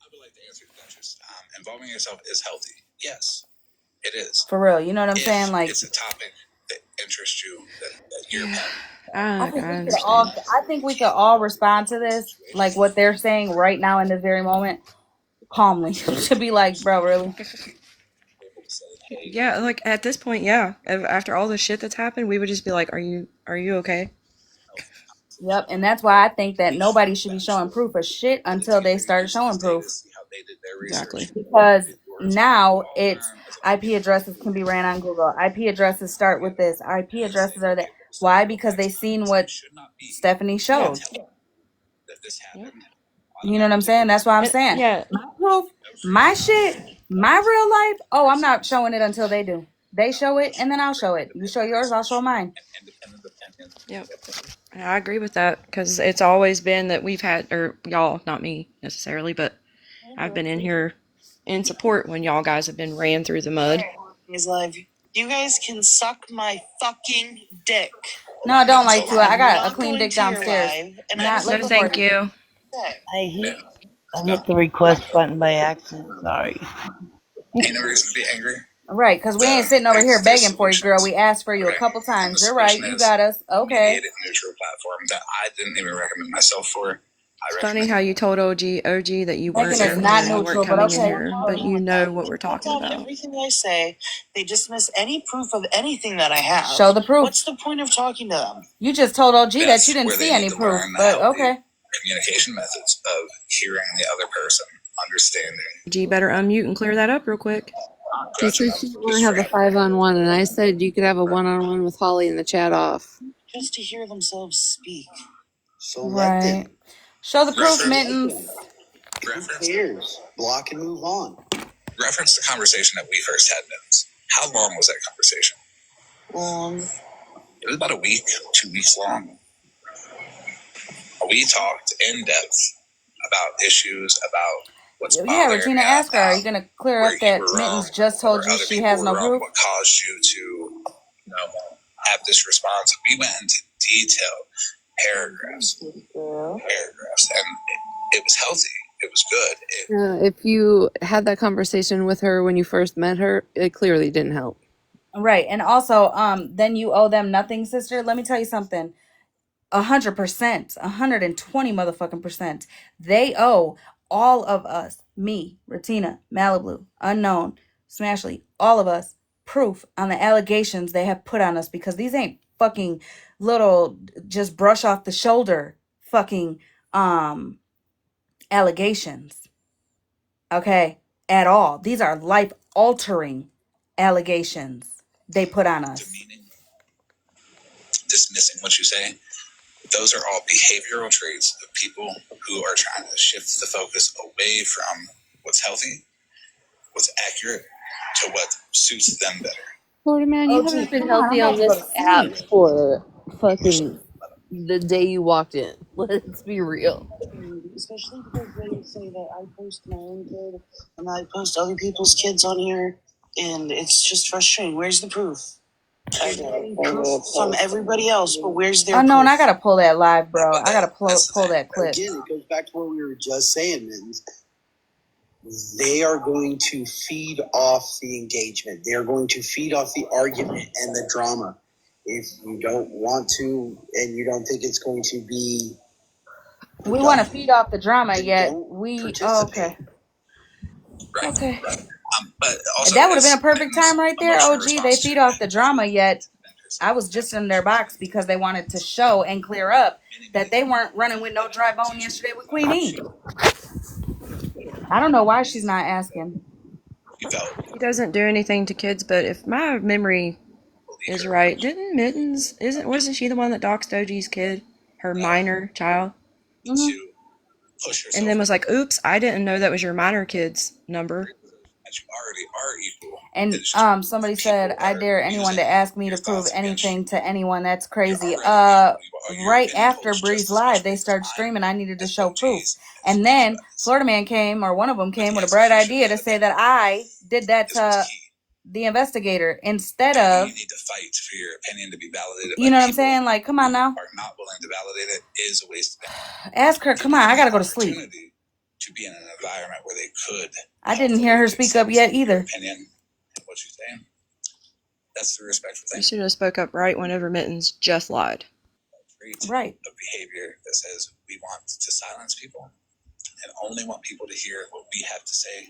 I would like to answer the Duchess. Involving yourself is healthy. Yes, it is. For real, you know what I'm If saying? Like, it's a topic that interests you, that you're I I think we could understand. all, I think we could all respond to this, like what they're saying right now in this very moment, calmly. To be like, bro, really? Yeah, like at this point, yeah. After all the shit that's happened, we would just be like, are you okay?" Yep, and that's why I think that nobody should be showing proof of shit until they start showing proof. Exactly. Because now it's IP addresses can be ran on Google. IP addresses start with this. IP addresses are that. Why? Because they seen what Stephanie Yeah. showed. Yep. You know what I'm saying? That's why I'm saying Yeah. my proof, my shit, my real life. Oh, I'm not showing it until they do. They show it, and then I'll show it. You show yours, I'll show mine. Yep. I agree with that because it's always been that we've had, or y'all, not me necessarily, but I've been in here in support when y'all guys have been ran through the mud. He's like, you guys can suck my fucking dick. No, I don't like to. I I'm got a not clean going dick to your downstairs. live, and Not I'm No, looking for thank it. you. I hit the request button by accident. Sorry. Ain't no reason to be angry. Right, because we ain't sitting over here begging for you, girl. We asked for you a couple And the times. You're right. solution You is got us. a Okay. mediated neutral platform that I didn't even recommend myself for. It's funny how you told OG that you weren't Megan is in not here, you weren't neutral, but coming in okay. here, but you know what we're cut talking down about. everything I say. They dismiss any proof of anything that I have. Show the proof. What's the point of talking to them? You just told OG that That's you didn't where see they any need to proof, learn but the okay. communication methods of hearing the other person, understanding. G better unmute and clear that up real quick. She said she didn't want to have a 5-on-1, and I said you could have a 1-on-1 with Holly in the chat off. Just to hear themselves speak. So let Right. them. Show the proof, Reference. Mittens. Who cares? Block and move on. Reference the conversation that we first had, Mittens. How long was that conversation? It was about a week, 2 weeks long. We talked in depth about issues, about what's Yeah, bothering Regina, you, ask her. Are you gonna clear where up you that were wrong, Mittens just told where you other she people has were no wrong, proof? what caused you to, have this response. We went into detail, paragraphs, and it was healthy. It was good. If you had that conversation with her when you first met her, it clearly didn't help. Right, and also, then you owe them nothing, sister. Let me tell you something. 100%, 120 motherfucking percent. They owe all of us, me, Retina, Malibu, Unknown, Smashly, all of us, proof on the allegations they have put on us because these ain't fucking little just brush off the shoulder fucking allegations. Okay, at all. These are life altering allegations they put on us. Demeaning, dismissing what you say. Those are all behavioral traits of people who are trying to shift the focus away from what's healthy, what's accurate, to what suits them better. Florida man, you Oh, gee, haven't been come on, I'm healthy about on to go this to app sleep. for fucking the day you walked in. Let's be real. Especially because they say that I post my own kid and I post other people's kids on here, and it's just frustrating. Where's the proof? I get proof from everybody else, but where's their Unknown, proof? I gotta pull that live, bro. I gotta pull that clip. Again, it goes back to what we were just saying, Mittens. They are going to feed off the engagement. They are going to feed off the argument and the drama. If you don't want to, and you don't think it's going to be, We want to feed off the drama, then yet don't we. Oh, participate. okay. Right. Okay. But also, That would have been as a perfect time right there, emotionally OG. They response to feed off the drama, yet I was just in their box because they wanted to show and clear up that they weren't running with no dry bone yesterday with Queen E. I don't know why she's not asking. He doesn't do anything to kids, but if my memory is right, didn't Mittens wasn't she the one that doxed OG's kid, her minor child, Mm-hmm. and then was like, "Oops, I didn't know that was your minor kid's number." And somebody said, I dare anyone to ask me to prove anything to anyone. That's crazy. Right after Breeze Live, they started streaming. I needed to show proof. And then Florida Man came, or one of them came with a bright idea to say that I did that to the investigator instead of. You need to fight for your opinion to be validated. You know what I'm saying? Like, come on now. Are not willing to validate it is a waste of time. Ask her. Come on, I gotta go to sleep. To be in an environment where they could. I didn't hear her speak up yet either. Opinion and what she's saying. That's the respectful thing. You should have spoke up right whenever Mittens just lied. Right. A behavior that says we want to silence people and only want people to hear what we have to say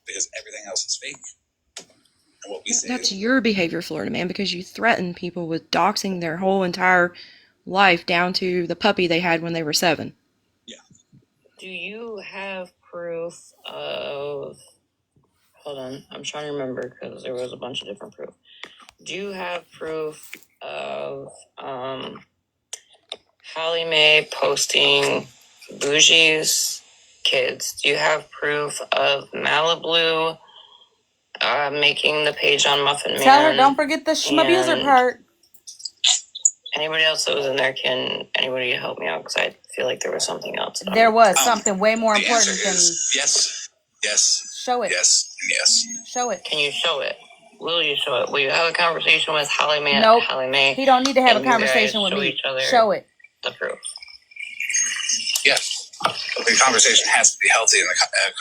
because everything else is fake. And what we say That's your behavior, Florida Man, because you threaten people with doxing their whole entire life down to the puppy they had when they were 7. Do you have proof of... Hold on, I'm trying to remember because there was a bunch of different proof. Do you have proof of Hollymae posting Bougie's kids? Do you have proof of Malibu making the page on Muffin Man? Tell her don't forget the schmabuser part. Anybody else that was in there, can anybody help me out? Because I feel like there was something else. There was something way more important than... Yes, yes. Show it. Yes, yes. Show it. Can you show it? Will you show it? Will you have a conversation with Hollymae? Nope. Hollymae, he don't need to have a conversation with me. Show it. The proof. Yes. The conversation has to be healthy, and the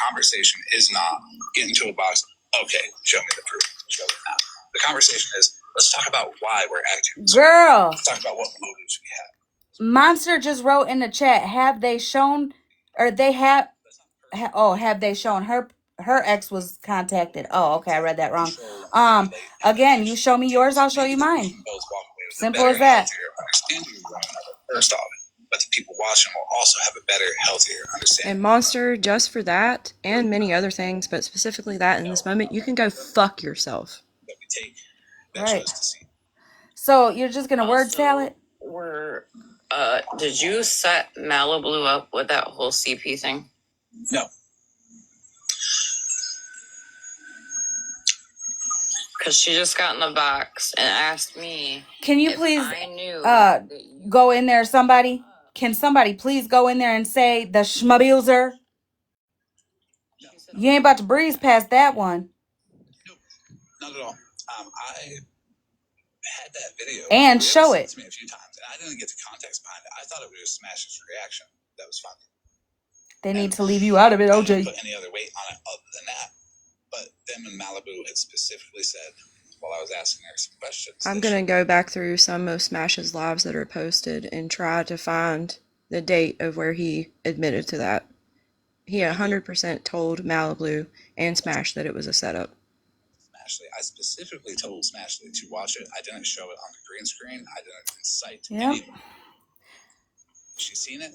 conversation is not get into a box. Okay, show me the proof. Show it now. The conversation is, let's talk about why we're acting. Girl. Let's talk about what motives we have. Monster just wrote in the chat, have they shown, or they have, have they shown her ex was contacted? Oh, okay, I read that wrong. Again, you show me yours, I'll show you mine. Simple as that. First off, but the people watching will also have a better, healthier understanding. And Monster, just for that, and many other things, but specifically that in this moment, you can go fuck yourself. Right. So you're just gonna word salad? Did you set Malibu up with that whole CP thing? No. Because she just got in the box and asked me. Can you please go in there, somebody? Can somebody please go in there and say the schmabuser? You ain't about to breeze past that one. Nope, not at all. I had that video and show it to me a few times, and I didn't get the context behind it. I thought it was just Smash's reaction. That was funny. They need to leave you out of it, OJ. I didn't put any other weight on it other than that. But them in Malibu had specifically said, while I was asking her some questions, I'm gonna go back through some of Smash's lives that are posted and try to find the date of where he admitted to that. He 100% told Malibu and Smash that it was a setup. I specifically told Smashley to watch it. I didn't show it on the green screen. I didn't incite anyone. She's seen it.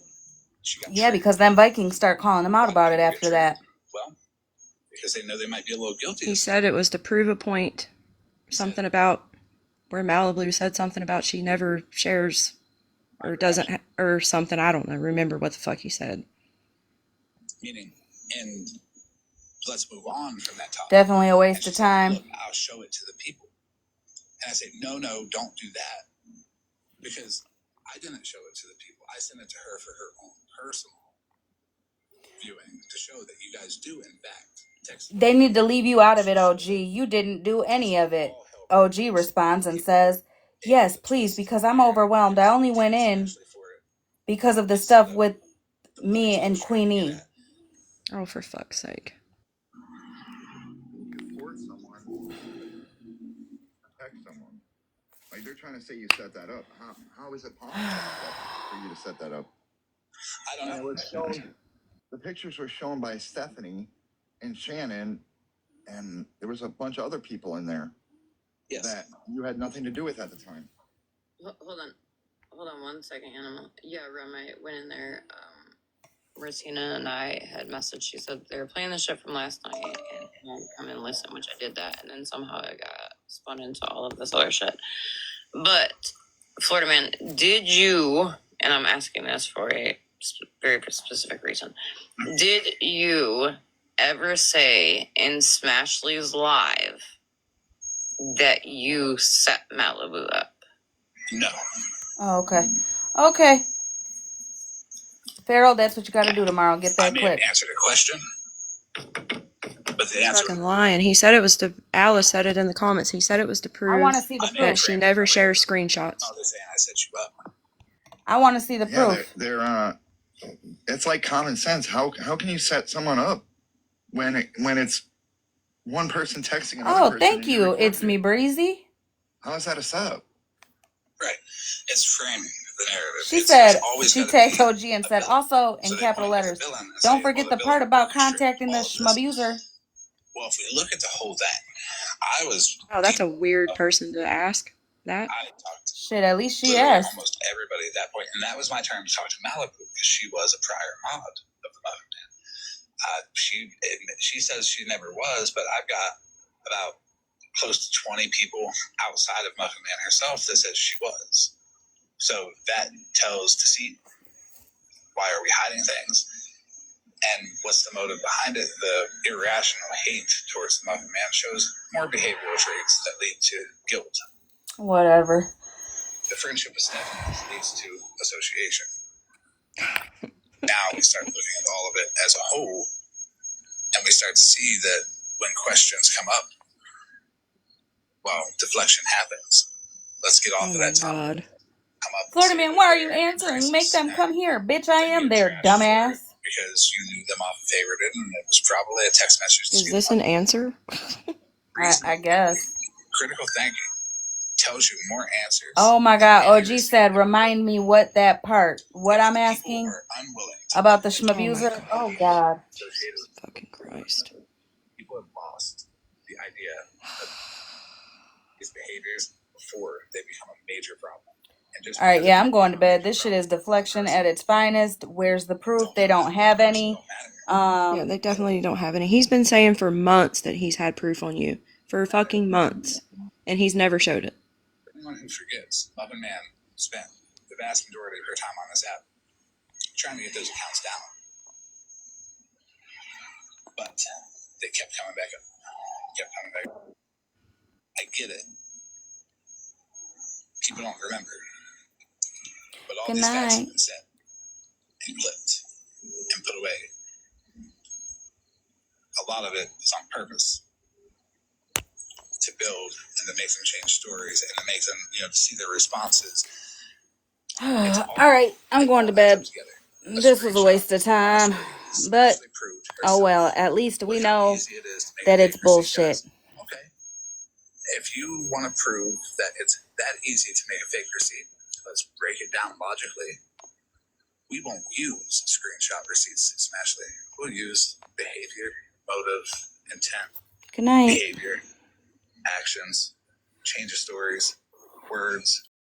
She got triggered. Because then Vikings start calling him out about it after that. Well, because they know they might be a little guilty. He said it was to prove a point. Something about where Malibu said something about she never shares or doesn't or something. I don't know. Remember what the fuck he said. Meaning, and let's move on from that topic. Definitely a waste of time. Look, I'll show it to the people. And I say, no, don't do that. Because I didn't show it to the people. I sent it to her for her own personal viewing to show that you guys do, in fact, text. They need to leave you out of it, OG. You didn't do any of it. OG responds and says, yes, please, because I'm overwhelmed. I only went in because of the stuff with me and Queenie. Oh, for fuck's sake. Like, they're trying to say you set that up. How is it possible for you to set that up? I don't know. It was shown, the pictures were shown by Stephanie and Shannon, and there was a bunch of other people in there that you had nothing to do with at the time. Hold on 1 second, Animal. Yeah, Roommate went in there. Martina and I had messaged. She said they were playing the shit from last night and I'd come and listen, which I did that. And then somehow I got spun into all of this other shit. But, Florida Man, did you, and I'm asking this for a very specific reason, did you ever say in Smashly's Live that you set Malibu up? No. Oh, okay. Okay. Farrell, that's what you got to do tomorrow. Get I that may have clip. answered a question, but the He's answer. fucking lying. He said it was to. Alice said it in the comments. He said it was to I want to prove see the I may have that proof. she framed never it. shares screenshots. Oh, they're saying I set you up. I want to see the Yeah, proof. they're it's like common sense. How can you set someone up when it's one person texting another Oh, person? thank And you you. recorded It's me, it? Breezy. How is that a setup? Right. It's framing the narrative. She There's said, always she gotta tagged be OG and a said, villain. also So in they capital point at the letters, villain and don't say, forget well, the the part villain about orchestrated contacting the all of this. schmabuser. Well, if we look at the whole thing, I was. Oh, that's a weird person to ask that. I talked to Shit, at least she literally asked. almost everybody at that point, and that was my turn to talk to Malibu because she was a prior mod of the Muffin Man. She says she never was, but I've got about close to 20 people outside of Muffin Man herself that says she was. So that tells deceit. Why are we hiding things? And what's the motive behind it? The irrational hate towards the Muffin Man shows more behavioral traits that lead to guilt. Whatever. The friendship with Stephanie leads to association. Now we start looking at all of it as a whole, and we start to see that when questions come up, well, deflection happens. Let's get off Oh of my that topic. god. Come up and Florida say man, that why are you they're in answering? Make crisis. them come here. Bitch, I Then am get there, trashed for dumbass. it because you knew them off and favored it, and it was probably a text message to Is speed this them an up. answer? I guess. Critical thinking tells you more answers. Oh my than god, any OG receipt. said, remind me what that part, what If I'm the people asking are unwilling to about the look into Oh my schmabuser. god. Oh god. associated with Fucking Christ. people have lost the idea of these behaviors before they become a major problem. And just All right, because yeah, they I'm going to become a bed. major This shit problem is deflection person at its finest. Where's the proof? don't They matter. don't have Person any. don't matter. Yeah, they definitely don't have any. He's been saying for months that he's had proof on you. For fucking months. And he's never showed it. For anyone who forgets, Muffin Man spent the vast majority of her time on this app trying to get those accounts down. But they kept coming back up. Kept coming back up. I get it. People don't remember. But all Good these facts have night. been said and clipped and put away. A lot of it is on purpose to build and to make them change stories and to make them, to see their responses. It's All all right, I'm going to bed. together. This was a waste of time, but oh well, at least we know that it's bullshit. Okay. If you want to prove that it's that easy to make a fake receipt, let's break it down logically. We won't use screenshot receipts, Smashly. We'll use behavior, motive, intent, Good night. behavior, actions, change of stories, words,